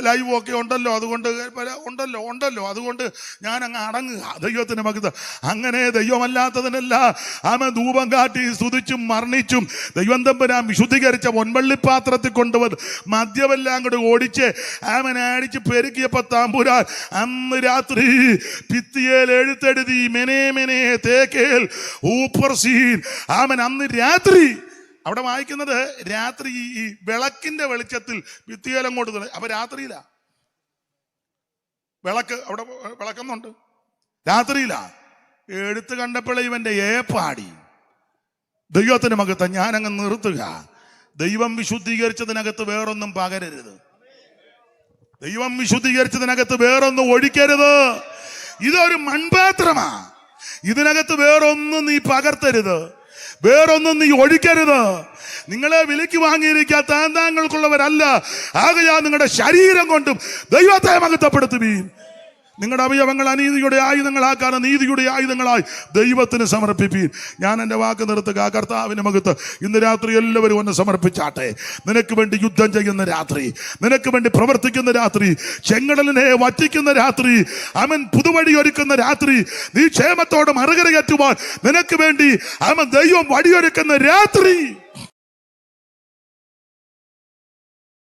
ലൈവ് ഒക്കെ ഉണ്ടല്ലോ, അതുകൊണ്ട് ഉണ്ടല്ലോ അതുകൊണ്ട് ഞാൻ അങ്ങ് അടങ്ങുക. ദൈവത്തിന് മഹത്വം. അങ്ങനെ ദൈവമല്ലാത്തതിനെല്ലാം അവൻ ധൂപം കാട്ടി സ്തുതിച്ചും മർണിച്ചും ദൈവം തമ്പുരാൻ വിശുദ്ധീകരിച്ച പൊൻവള്ളിപ്പാത്രത്തിൽ കൊണ്ടുവന്ന് മദ്യമെല്ലാം കൂടെ ഓടിച്ച് അവൻ അടിച്ച് പെരുക്കിയപ്പോ തമ്പുരാൻ അന്ന് രാത്രി എഴുത്തെഴുതി മെനേ മെനേ തേക്കേൽ ഊപ്പർസീൻ. അവൻ അന്ന് രാത്രി അവിടെ വായിക്കുന്നത് രാത്രി ഈ വിളക്കിന്റെ വെളിച്ചത്തിൽ ഭിത്തിയേൽ അങ്ങോട്ട് തുടങ്ങി. അപ്പൊ രാത്രിയിലാ വിളക്ക്, അവിടെ വിളക്കുന്നുണ്ട്. രാത്രിയിലാ എഴുത്ത് കണ്ടപ്പോൾ ഇവന്റെ ഏപ്പാടി. ദൈവത്തിന് മകത്ത ഞാനങ്ങ് നിർത്തുക. ദൈവം വിശുദ്ധീകരിച്ചതിനകത്ത് വേറൊന്നും പകരരുത്. ദൈവം വിശുദ്ധീകരിച്ചതിനകത്ത് വേറൊന്നും ഒഴിക്കരുത്. ഇതൊരു മൺപാത്രമാ. ഇതിനകത്ത് വേറൊന്നും നീ പകർത്തരുത്, വേറൊന്നും നീ ഒഴിക്കരുത്. നിങ്ങളെ വിലയ്ക്ക് വാങ്ങിയിരിക്കാത്ത താന്താങ്ങൾക്കുള്ളവരല്ല. ആകയാൽ നിങ്ങളുടെ ശരീരം കൊണ്ടും ദൈവത്തെ മഹത്വപ്പെടുത്തുവീൻ. നിങ്ങളുടെ അവയവങ്ങൾ അനീതിയുടെ ആയുധങ്ങളാക്കാതെ നീതിയുടെ ആയുധങ്ങളായി ദൈവത്തിന് സമർപ്പിപ്പീൻ. ഞാൻ എൻ്റെ വാക്ക് നിർത്തുക. കർത്താവിന് മഹത്വം. ഇന്ന് രാത്രി എല്ലാവരും ഒന്ന് സമർപ്പിച്ചാട്ടെ. നിനക്ക് വേണ്ടി യുദ്ധം ചെയ്യുന്ന രാത്രി, നിനക്ക് വേണ്ടി പ്രവർത്തിക്കുന്ന രാത്രി, ചെങ്കടലിനെ വറ്റിക്കുന്ന രാത്രി, അവൻ പുതുവഴി ഒരുക്കുന്ന രാത്രി, നീ ക്ഷേമത്തോടെ മറുകര കയറ്റുവാൻ നിനക്ക് വേണ്ടി അവൻ ദൈവം വഴിയൊരുക്കുന്ന രാത്രി.